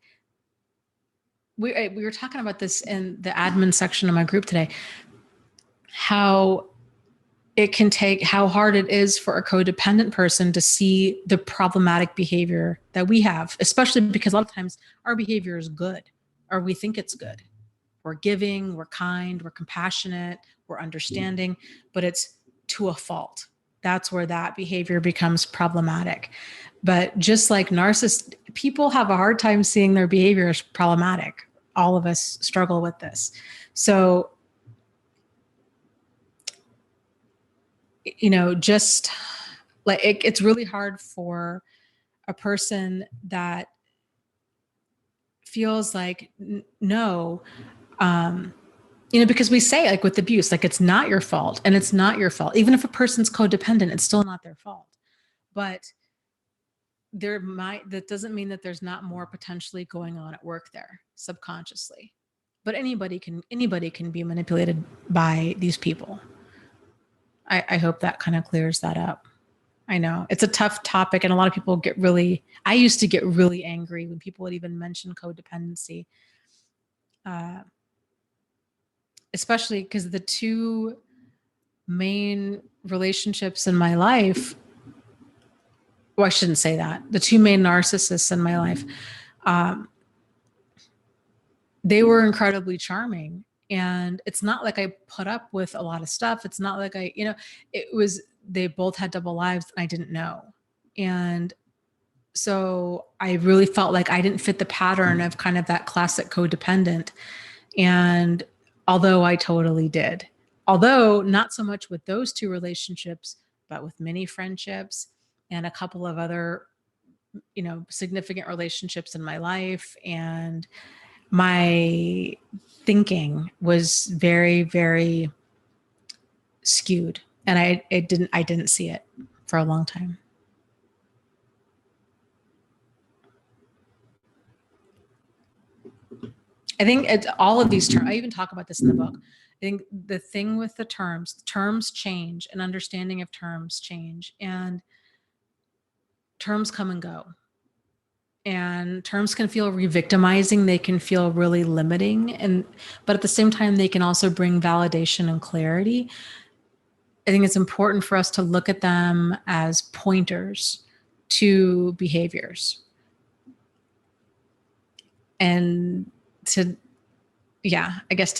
we were talking about this in the admin section of my group today, how hard it is for a codependent person to see the problematic behavior that we have, especially because a lot of times our behavior is good, or we think it's good. We're giving, we're kind, we're compassionate, we're understanding, but it's to a fault. That's where that behavior becomes problematic. But just like narcissists, people have a hard time seeing their behavior as problematic. All of us struggle with this. So, just like it's really hard for a person that feels like no, because we say like with abuse, like it's not your fault, and it's not your fault. Even if a person's codependent, it's still not their fault. But that doesn't mean that there's not more potentially going on at work there subconsciously. But anybody can be manipulated by these people. I hope that kind of clears that up. I know it's a tough topic, and a lot of people I used to get really angry when people would even mention codependency. especially because the two main relationships in my life, well, I shouldn't say that. The two main narcissists in my life, um, they were incredibly charming. And it's not like I put up with a lot of stuff. It's not like it was, they both had double lives and I didn't know. And so I really felt like I didn't fit the pattern of kind of that classic codependent. And although I totally did, although not so much with those two relationships, but with many friendships and a couple of other, significant relationships in my life. And my thinking was very, very skewed. And I didn't see it for a long time. I think it's all of these terms. I even talk about this in the book. I think the thing with the terms change, and understanding of terms change, and terms come and go. And terms can feel re-victimizing. They can feel really limiting, but at the same time, they can also bring validation and clarity. I think it's important for us to look at them as pointers to behaviors, and to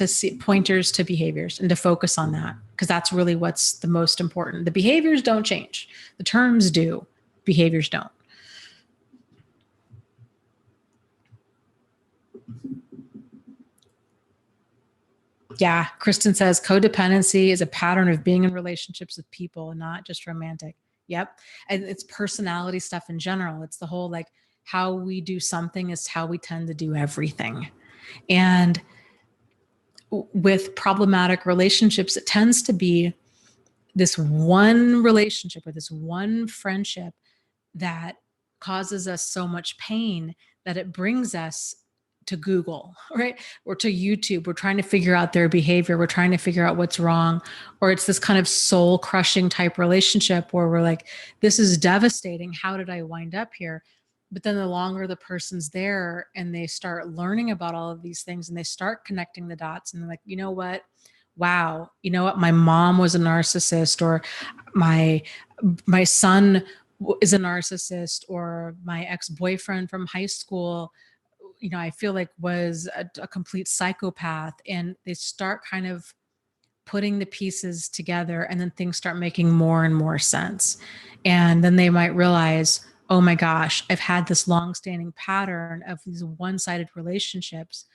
see pointers to behaviors and to focus on that, because that's really what's the most important. The behaviors don't change. The terms do. Behaviors don't. Yeah. Kristen says codependency is a pattern of being in relationships with people, not just romantic. Yep. And it's personality stuff in general. It's the whole, like, how we do something is how we tend to do everything. And with problematic relationships, it tends to be this one relationship or this one friendship that causes us so much pain that it brings us to Google, right? Or to YouTube. We're trying to figure out their behavior. We're trying to figure out what's wrong. Or it's this kind of soul crushing type relationship where we're like, this is devastating. How did I wind up here? But then the longer the person's there and they start learning about all of these things and they start connecting the dots, and they're like, you know what? Wow. You know what? My mom was a narcissist, or my son is a narcissist, or my ex-boyfriend from high school, I feel like was a complete psychopath. And they start kind of putting the pieces together, and then things start making more and more sense. And then they might realize, oh my gosh, I've had this long-standing pattern of these one-sided relationships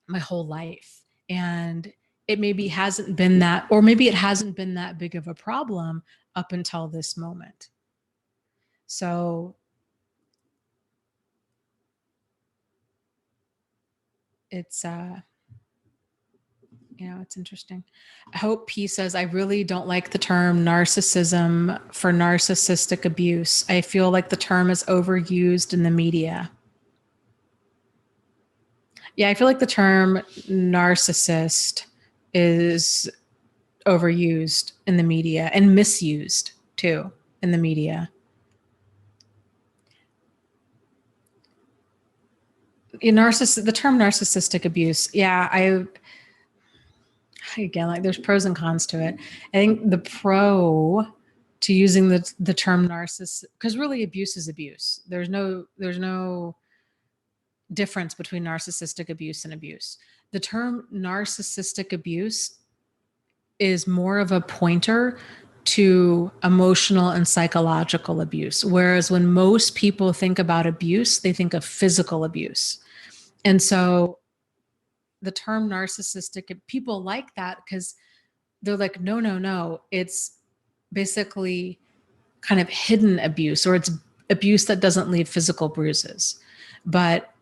my whole life. And it maybe hasn't been that, or maybe it hasn't been that big of a problem up until this moment. So it's it's interesting. Hope P says, I really don't like the term narcissism for narcissistic abuse. I feel like the term is overused in the media. Yeah, I feel like the term narcissist is overused in the media and misused too in the media. The term narcissistic abuse. Yeah, again, like, there's pros and cons to it. I think the pro to using the term narcissist, because really abuse is abuse. There's no difference between narcissistic abuse and abuse. The term narcissistic abuse is more of a pointer to emotional and psychological abuse. Whereas when most people think about abuse, they think of physical abuse. And so the term narcissistic, people like that because they're like, no, it's basically kind of hidden abuse, or it's abuse that doesn't leave physical bruises. But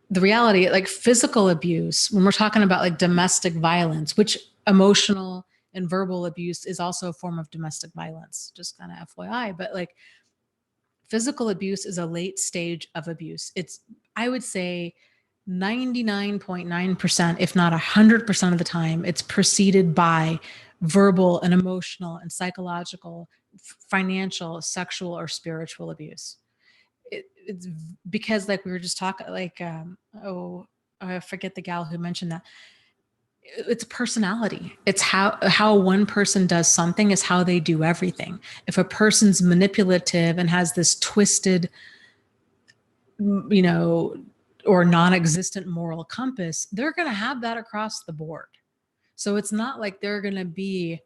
the reality, like physical abuse, when we're talking about like domestic violence, which emotional and verbal abuse is also a form of domestic violence, just kind of FYI, but like physical abuse is a late stage of abuse. It's, I would say, 99.9%, if not 100% of the time, it's preceded by verbal and emotional and psychological, financial, sexual, or spiritual abuse. It's because, like we were just talking, like, I forget the gal who mentioned that. it's personality. It's how one person does something is how they do everything. If a person's manipulative and has this twisted, you know, or non-existent moral compass, they're going to have that across the board. So it's not like they're going to be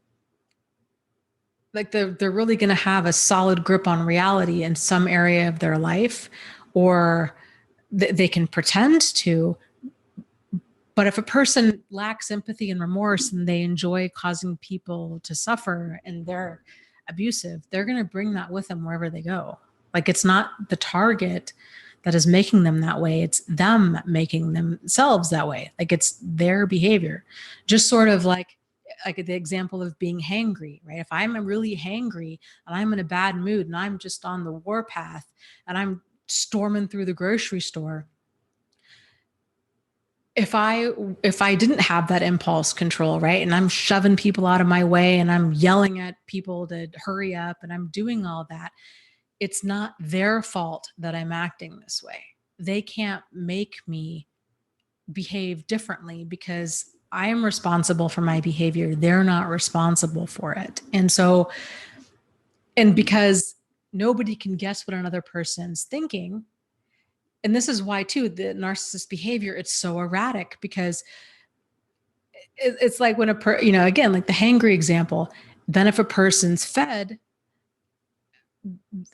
like they're really going to have a solid grip on reality in some area of their life, or they can pretend to. But if a person lacks empathy and remorse and they enjoy causing people to suffer and they're abusive, they're going to bring that with them wherever they go. Like, it's not the target that is making them that way. It's them making themselves that way. Like, it's their behavior. Just sort of like the example of being hangry, right? If I'm really hangry and I'm in a bad mood and I'm just on the warpath and I'm storming through the grocery store, if I didn't have that impulse control, right, and I'm shoving people out of my way and I'm yelling at people to hurry up and I'm doing all that, it's not their fault that I'm acting this way. They can't make me behave differently because I am responsible for my behavior. They're not responsible for it. And because nobody can guess what another person's thinking, and this is why too the narcissist behavior, it's so erratic, because it's like when again, like the hangry example, then if a person's fed,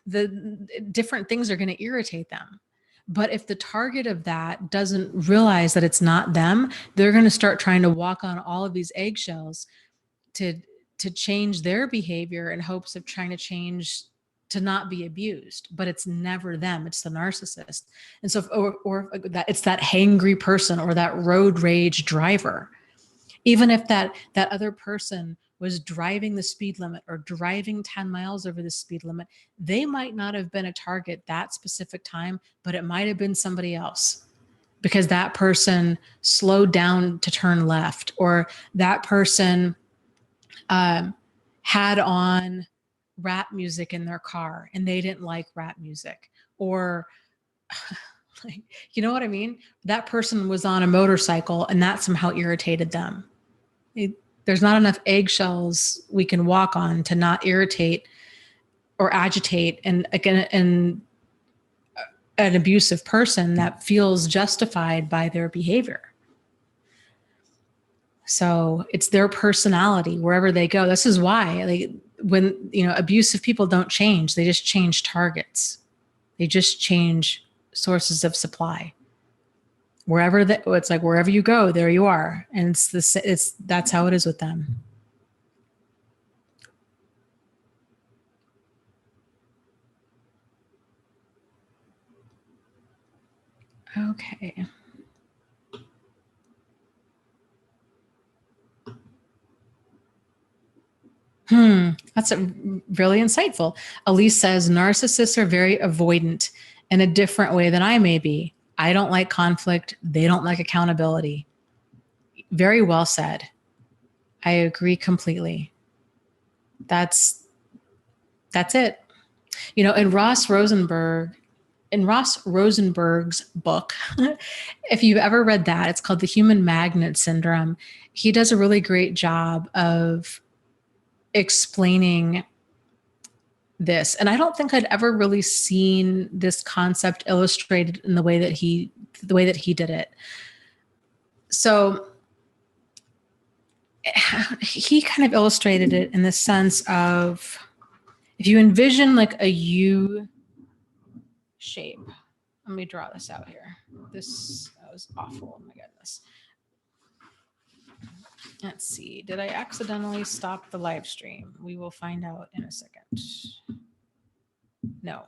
the different things are going to irritate them. But if the target of that doesn't realize that it's not them, they're going to start trying to walk on all of these eggshells to change their behavior in hopes of trying to change to not be abused. But it's never them, it's the narcissist. And so or that it's that hangry person or that road rage driver. Even if that other person was driving the speed limit or driving 10 miles over the speed limit, they might not have been a target that specific time, but it might have been somebody else, because that person slowed down to turn left, or that person had on rap music in their car and they didn't like rap music, or like, you know what I mean? That person was on a motorcycle and that somehow irritated them. There's not enough eggshells we can walk on to not irritate or agitate and again an abusive person that feels justified by their behavior. So it's their personality wherever they go. This is why, when abusive people don't change, they just change targets. They just change sources of supply. It's like wherever you go, there you are, and that's how it is with them. Okay. That's really insightful. Elise says, narcissists are very avoidant in a different way than I may be. I don't like conflict. They don't like accountability. Very well said. I agree completely. That's it. In Ross Rosenberg's book, if you've ever read that, it's called The Human Magnet Syndrome. He does a really great job of explaining this. And I don't think I'd ever really seen this concept illustrated in the way that he did it. So he kind of illustrated it in the sense of, if you envision like a U shape. Let me draw this out here. That was awful. Oh my goodness. Let's see. Did I accidentally stop the live stream? We will find out in a second. No,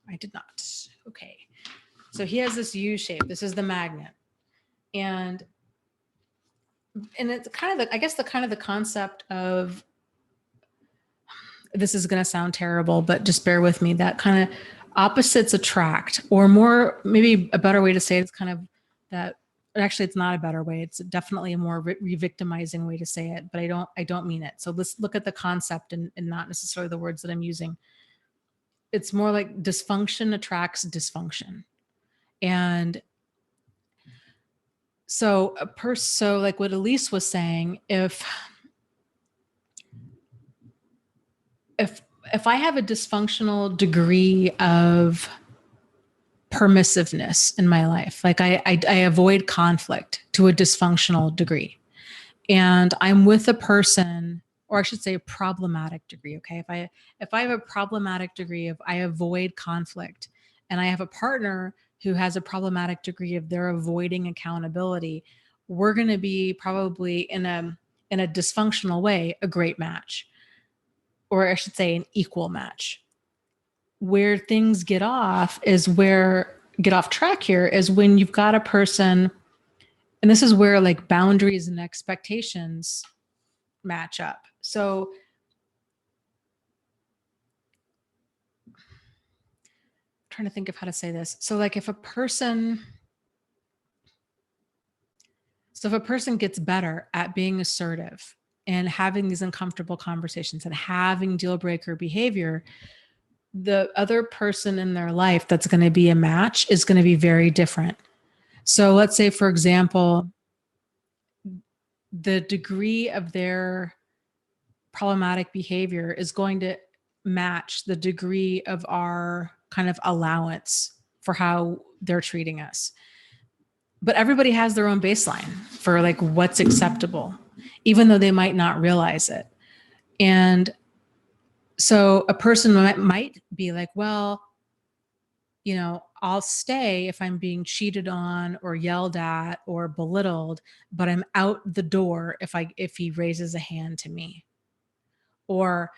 I did not. Okay. So he has this U shape. This is the magnet. And it's kind of the concept of, this is going to sound terrible, but just bear with me, that kind of opposites attract, or more, maybe a better way to say it is kind of that. Actually, it's not a better way. It's definitely a more re-victimizing way to say it, but I don't mean it. So let's look at the concept and not necessarily the words that I'm using. It's more like dysfunction attracts dysfunction. And So like what Elise was saying, if if I have a dysfunctional degree of permissiveness in my life, like I avoid conflict to a dysfunctional degree, and I'm with a person, or I should say problematic degree. Okay. If I have a problematic degree of I avoid conflict, and I have a partner who has a problematic degree of they're avoiding accountability, we're going to be probably in a dysfunctional way a great match, or I should say an equal match. Where things get off track here is when you've got a person, and this is where like boundaries and expectations match up. So I'm trying to think of how to say this. So like if a person gets better at being assertive and having these uncomfortable conversations and having deal breaker behavior, the other person in their life that's going to be a match is going to be very different. So let's say, for example, the degree of their problematic behavior is going to match the degree of our kind of allowance for how they're treating us. But everybody has their own baseline for like what's acceptable, even though they might not realize it. And so a person might be like, well, I'll stay if I'm being cheated on or yelled at or belittled, but I'm out the door if he raises a hand to me. Or,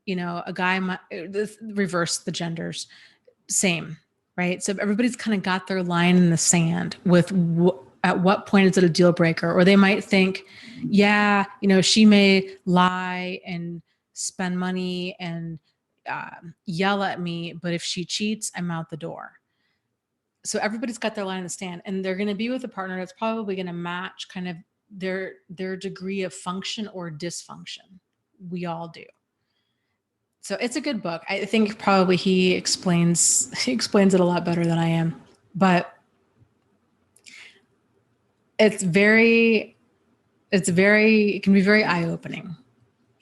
a guy might reverse the genders, same, right? So everybody's kind of got their line in the sand with at what point is it a deal breaker? Or they might think, yeah, she may lie and spend money and yell at me, but if she cheats, I'm out the door. So everybody's got their line in the sand, and they're going to be with a partner that's probably going to match kind of their degree of function or dysfunction. We all do. So it's a good book. I think probably he explains it a lot better than I am, but it can be very eye-opening.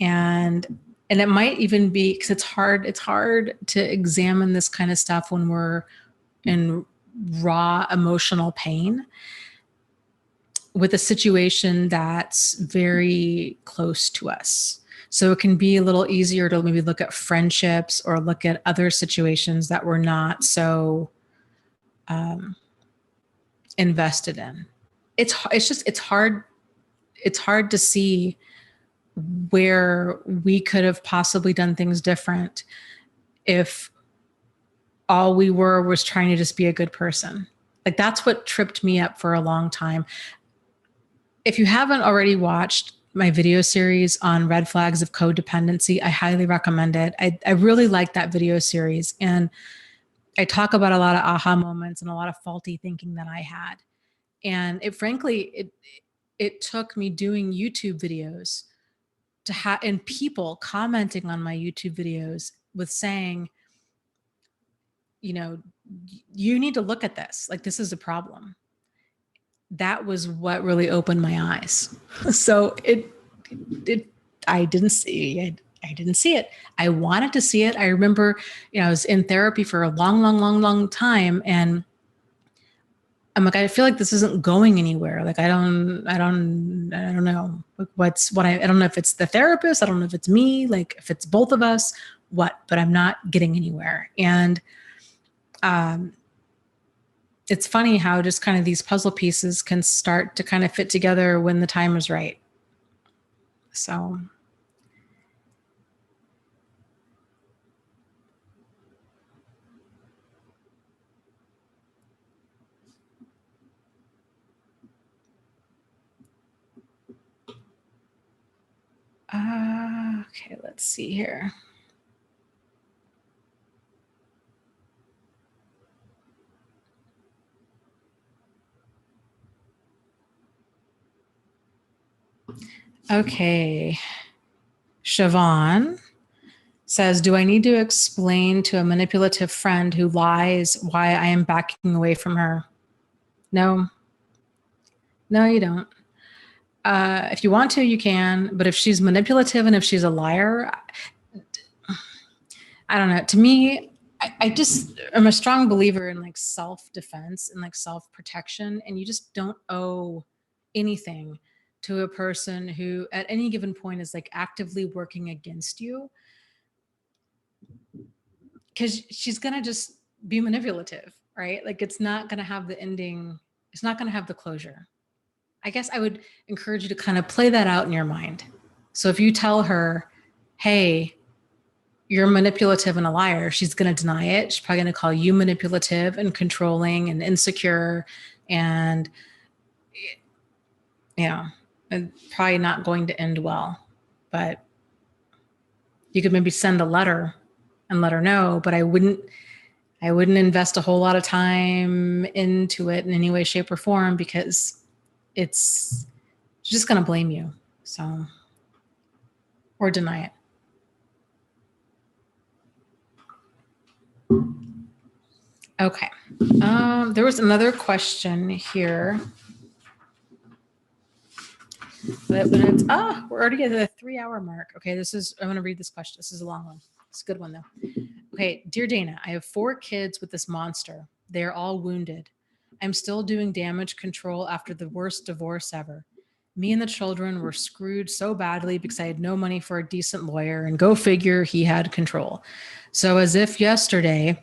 And it might even be because it's hard to examine this kind of stuff when we're in raw emotional pain with a situation that's very close to us. So it can be a little easier to maybe look at friendships or look at other situations that we're not so invested in. It's hard to see where we could have possibly done things different if all we were was trying to just be a good person. Like that's what tripped me up for a long time. If you haven't already watched my video series on red flags of codependency, I highly recommend it. I really like that video series. And I talk about a lot of aha moments and a lot of faulty thinking that I had. And it took me doing YouTube videos and people commenting on my YouTube videos with saying, you need to look at this. Like, this is a problem. That was what really opened my eyes. So I didn't see it. I wanted to see it. I remember, I was in therapy for a long time, and I'm like, I feel like this isn't going anywhere. Like, I don't know I don't know if it's the therapist. I don't know if it's me, like if it's both of us, but I'm not getting anywhere. And, it's funny how just kind of these puzzle pieces can start to kind of fit together when the time is right. So. Okay, let's see here. Okay. Siobhan says, do I need to explain to a manipulative friend who lies why I am backing away from her? No. No, you don't. If you want to, you can. But if she's manipulative and if she's a liar, I don't know. To me, I just am a strong believer in like self defense and like self protection. And you just don't owe anything to a person who at any given point is like actively working against you, because she's going to just be manipulative, right? Like it's not going to have the ending, it's not going to have the closure. I guess I would encourage you to kind of play that out in your mind. So if you tell her, hey, you're manipulative and a liar, she's going to deny it. She's probably going to call you manipulative and controlling and insecure and, and probably not going to end well. But you could maybe send a letter and let her know, but I wouldn't invest a whole lot of time into it in any way, shape, or form, because it's just going to blame you. So, or deny it. Okay. There was another question here. But when it's, we're already at the 3-hour mark. Okay, I'm going to read this question. This is a long one. It's a good one, though. Okay, dear Dana, I have 4 kids with this monster. They are all wounded. I'm still doing damage control after the worst divorce ever. Me and the children were screwed so badly because I had no money for a decent lawyer, and go figure, he had control. So as if yesterday,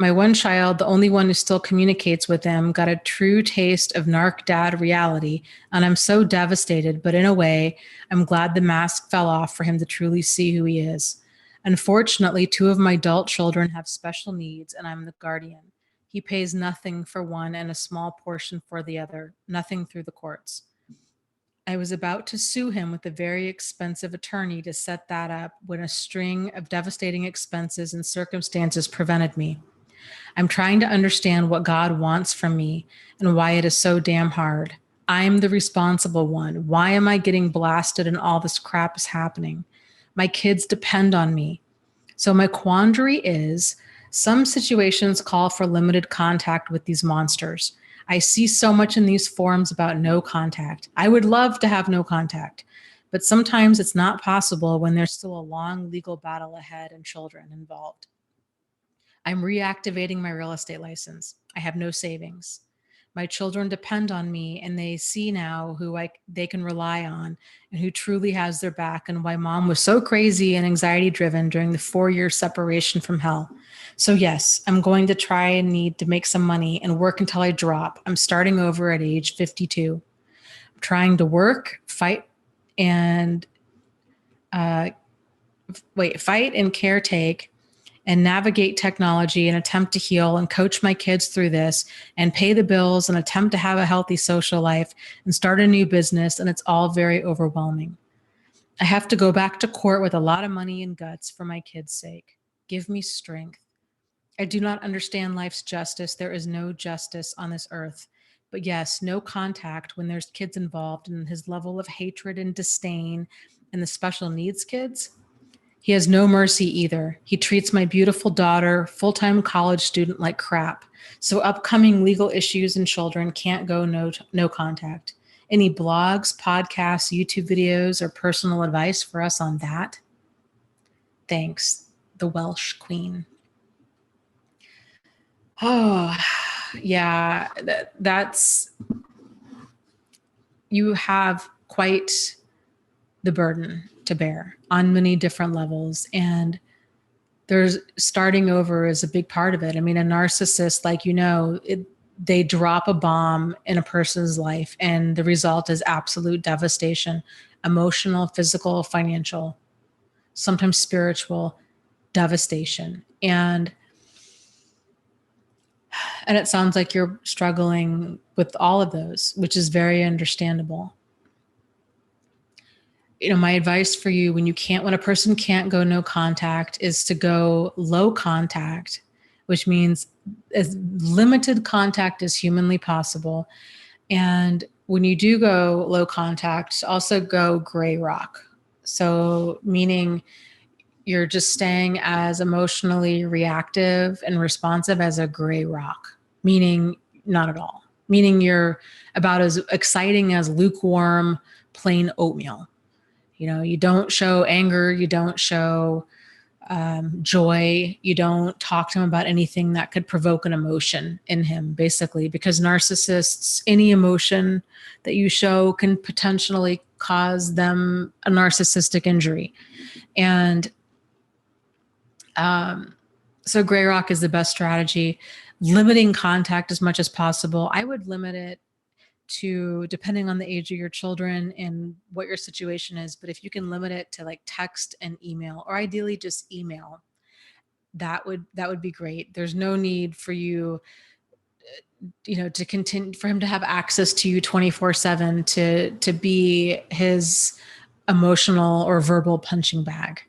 my one child, the only one who still communicates with them, got a true taste of narc dad reality, and I'm so devastated, but in a way, I'm glad the mask fell off for him to truly see who he is. Unfortunately, 2 of my adult children have special needs, and I'm the guardian. He pays nothing for one and a small portion for the other, nothing through the courts. I was about to sue him with a very expensive attorney to set that up when a string of devastating expenses and circumstances prevented me. I'm trying to understand what God wants from me and why it is so damn hard. I'm the responsible one. Why am I getting blasted and all this crap is happening? My kids depend on me. So my quandary is, some situations call for limited contact with these monsters. I see so much in these forums about no contact. I would love to have no contact, but sometimes it's not possible when there's still a long legal battle ahead and children involved. I'm reactivating my real estate license. I have no savings. My children depend on me, and they see now who they can rely on and who truly has their back, and why mom was so crazy and anxiety driven during the 4-year separation from hell. So yes, I'm going to try and need to make some money and work until I drop. I'm starting over at age 52. I'm trying to work, fight and caretake and navigate technology and attempt to heal and coach my kids through this and pay the bills and attempt to have a healthy social life and start a new business. And it's all very overwhelming. I have to go back to court with a lot of money and guts for my kids' sake. Give me strength. I do not understand life's justice. There is no justice on this earth. But yes, no contact when there's kids involved, and his level of hatred and disdain and the special needs kids. He has no mercy either. He treats my beautiful daughter, full-time college student, like crap. So upcoming legal issues and children can't go no contact. Any blogs, podcasts, YouTube videos, or personal advice for us on that? Thanks, the Welsh Queen. Oh, yeah, that's, you have quite the burden to bear on many different levels. And there's starting over is a big part of it. I mean, a narcissist, like, they drop a bomb in a person's life, and the result is absolute devastation, emotional, physical, financial, sometimes spiritual devastation. And it sounds like you're struggling with all of those, which is very understandable. My advice for you, when a person can't go no contact, is to go low contact, which means as limited contact as humanly possible. And when you do go low contact, also go gray rock. So meaning you're just staying as emotionally reactive and responsive as a gray rock, meaning not at all. meaning you're about as exciting as lukewarm, plain oatmeal. You don't show anger, you don't show joy, you don't talk to him about anything that could provoke an emotion in him, basically, because narcissists, any emotion that you show can potentially cause them a narcissistic injury. And so gray rock is the best strategy. Limiting contact as much as possible. I would limit it to, depending on the age of your children and what your situation is, but if you can limit it to like text and email, or ideally just email, that would be great. There's no need for you, to continue, for him to have access to you 24/7 to be his emotional or verbal punching bag.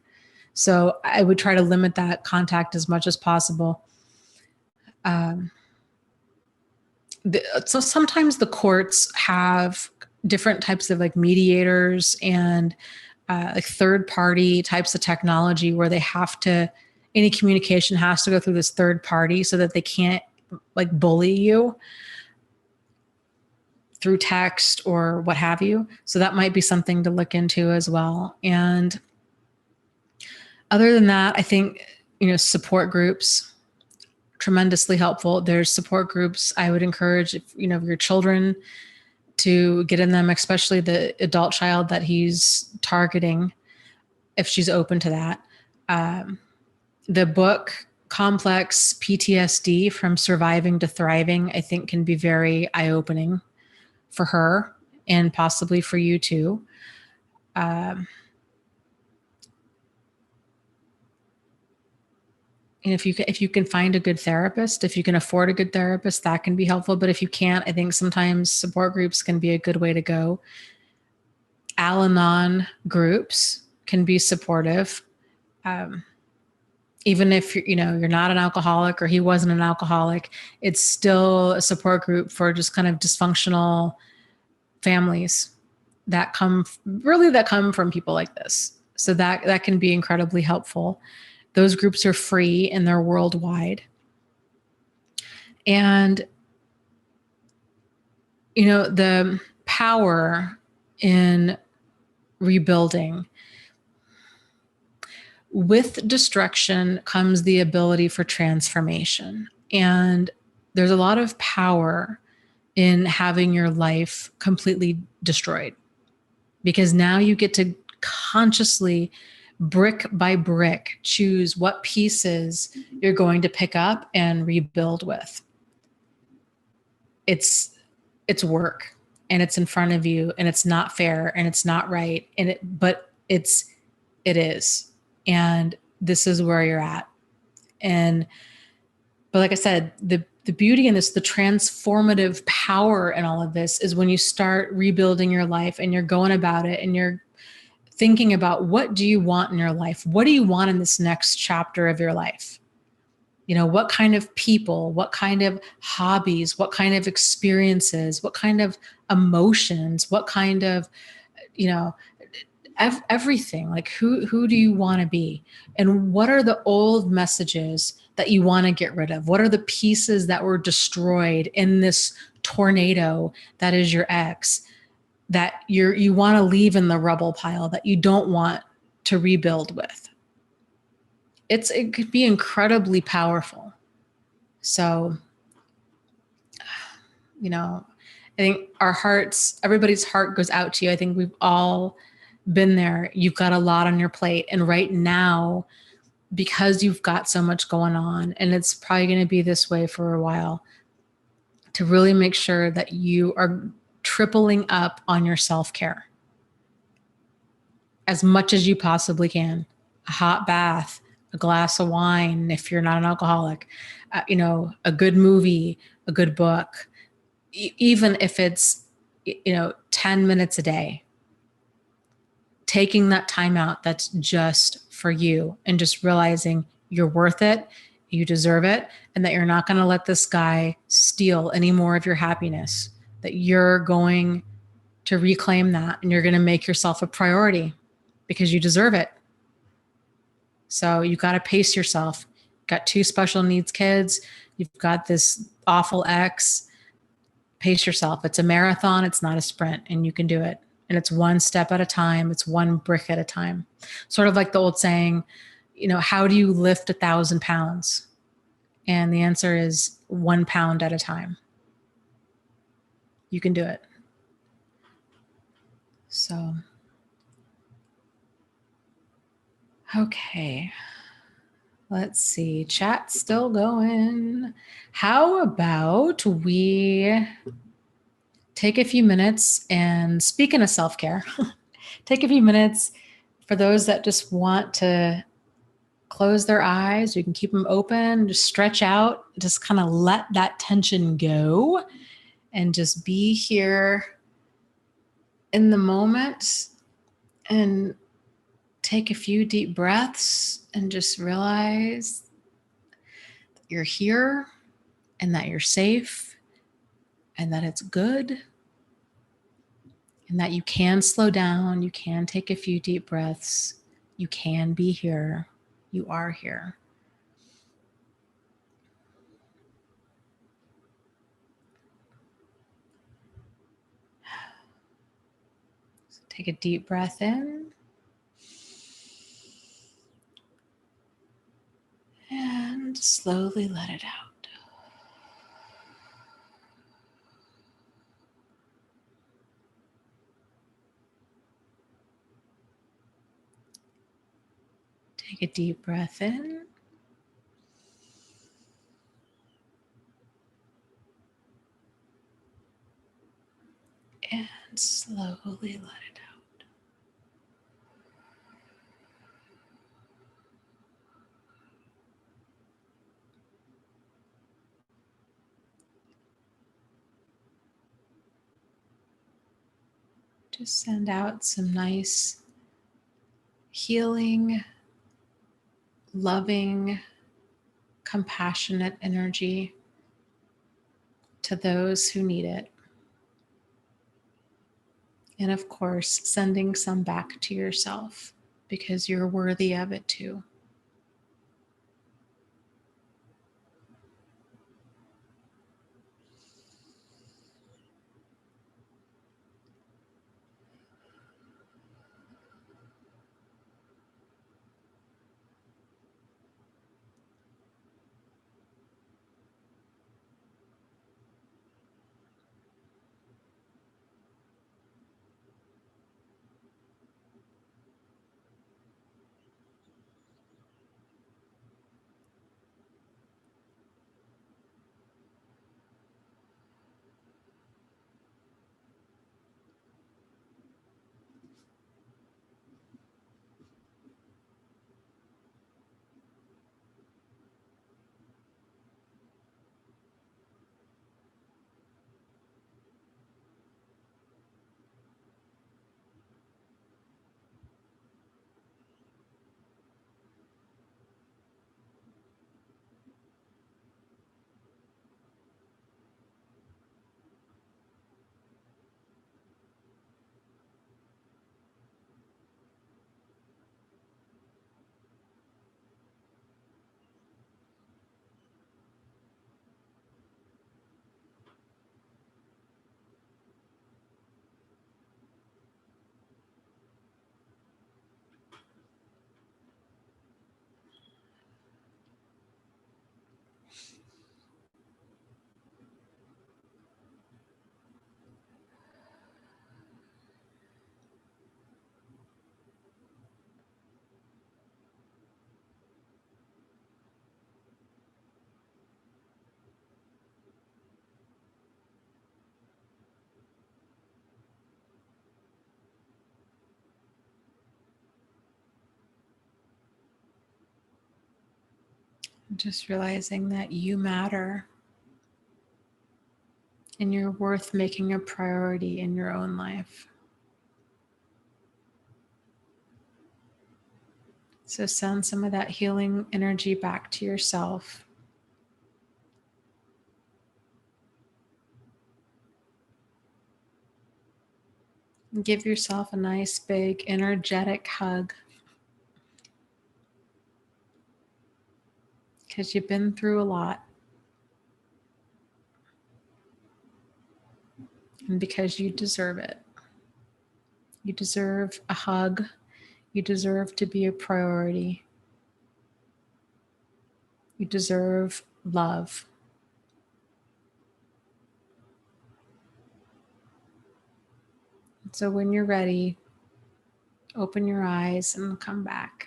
So I would try to limit that contact as much as possible. So sometimes the courts have different types of like mediators and like third party types of technology where they have to, any communication has to go through this third party so that they can't like bully you through text or what have you. So that might be something to look into as well. And other than that, I think, support groups, tremendously helpful. There's support groups I would encourage, if, your children, to get in them, especially the adult child that he's targeting, if she's open to that. The book Complex PTSD from Surviving to Thriving, I think, can be very eye-opening for her and possibly for you too. And if you can find a good therapist, if you can afford a good therapist, that can be helpful. But if you can't, I think sometimes support groups can be a good way to go. Al-Anon groups can be supportive. Even if you're not an alcoholic or he wasn't an alcoholic, it's still a support group for just kind of dysfunctional families that come from people like this. So that can be incredibly helpful. Those groups are free and they're worldwide. And, the power in rebuilding. With destruction comes the ability for transformation. And there's a lot of power in having your life completely destroyed, because now you get to consciously, brick by brick, choose what pieces you're going to pick up and rebuild with. It's work, and it's in front of you, and it's not fair, and it's not right, but it is, and this is where you're at. But like I said, the beauty in this, the transformative power in all of this, is when you start rebuilding your life and you're going about it and you're thinking about, what do you want in your life? What do you want in this next chapter of your life? What kind of people, what kind of hobbies, what kind of experiences, what kind of emotions, what kind of, everything. Like who do you want to be? And what are the old messages that you want to get rid of? What are the pieces that were destroyed in this tornado that is your ex, that you want to leave in the rubble pile, that you don't want to rebuild with? It could be incredibly powerful. So, I think everybody's heart goes out to you. I think we've all been there. You've got a lot on your plate. And right now, because you've got so much going on, and it's probably going to be this way for a while, to really make sure that you are tripling up on your self-care as much as you possibly can. A hot bath, a glass of wine, if you're not an alcoholic, a good movie, a good book, even if it's, 10 minutes a day, taking that time out that's just for you, and just realizing you're worth it, you deserve it, and that you're not going to let this guy steal any more of your happiness, that you're going to reclaim that, and you're going to make yourself a priority because you deserve it. So you got to pace yourself. You've got 2 special needs kids. You've got this awful ex. pace yourself. It's a marathon, it's not a sprint, and you can do it. And it's one step at a time, it's one brick at a time. Sort of like the old saying, how do you lift 1,000 pounds? And the answer is 1 pound at a time. You can do it. So, okay. Let's see. Chat's still going. How about we take a few minutes and, speaking of self-care, take a few minutes for those that just want to close their eyes. You can keep them open, just stretch out, just kind of let that tension go and just be here in the moment and take a few deep breaths and just realize that you're here and that you're safe and that it's good and that you can slow down. You can take a few deep breaths. You can be here. You are here. So take a deep breath in. And slowly let it out. Take a deep breath in. And slowly let it out. Just send out some nice, healing, loving, compassionate energy to those who need it. And of course, sending some back to yourself because you're worthy of it too. Just realizing that you matter and you're worth making a priority in your own life. So send some of that healing energy back to yourself. And give yourself a nice, big, energetic hug. Because you've been through a lot. and because you deserve it. You deserve a hug. You deserve to be a priority. You deserve love. So when you're ready, open your eyes and come back.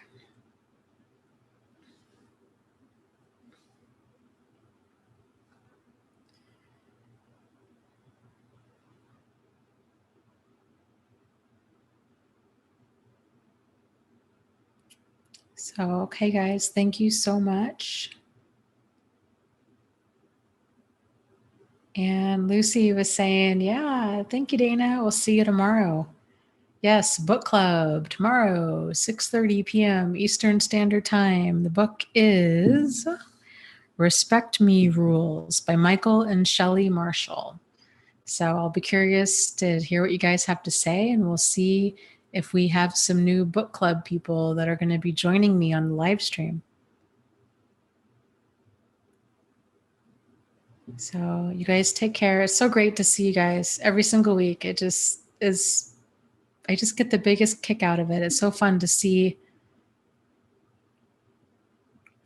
So, okay, guys, thank you so much. And Lucy was saying, yeah, thank you, Dana. We'll see you tomorrow. Yes, book club tomorrow, 6:30 p.m. Eastern Standard Time. The book is Respect Me Rules by Michael and Shelley Marshall. So I'll be curious to hear what you guys have to say, and we'll see if we have some new book club people that are going to be joining me on the live stream. So you guys take care. It's so great to see you guys every single week. It just is, I just get the biggest kick out of it. It's so fun to see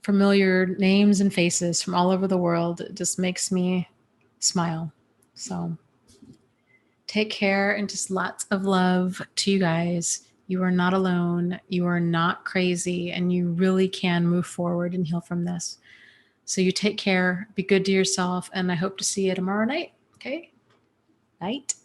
familiar names and faces from all over the world. It just makes me smile. So take care and just lots of love to you guys. You are not alone. You are not crazy, and you really can move forward and heal from this. So you take care, be good to yourself, and I hope to see you tomorrow night. Okay? Night.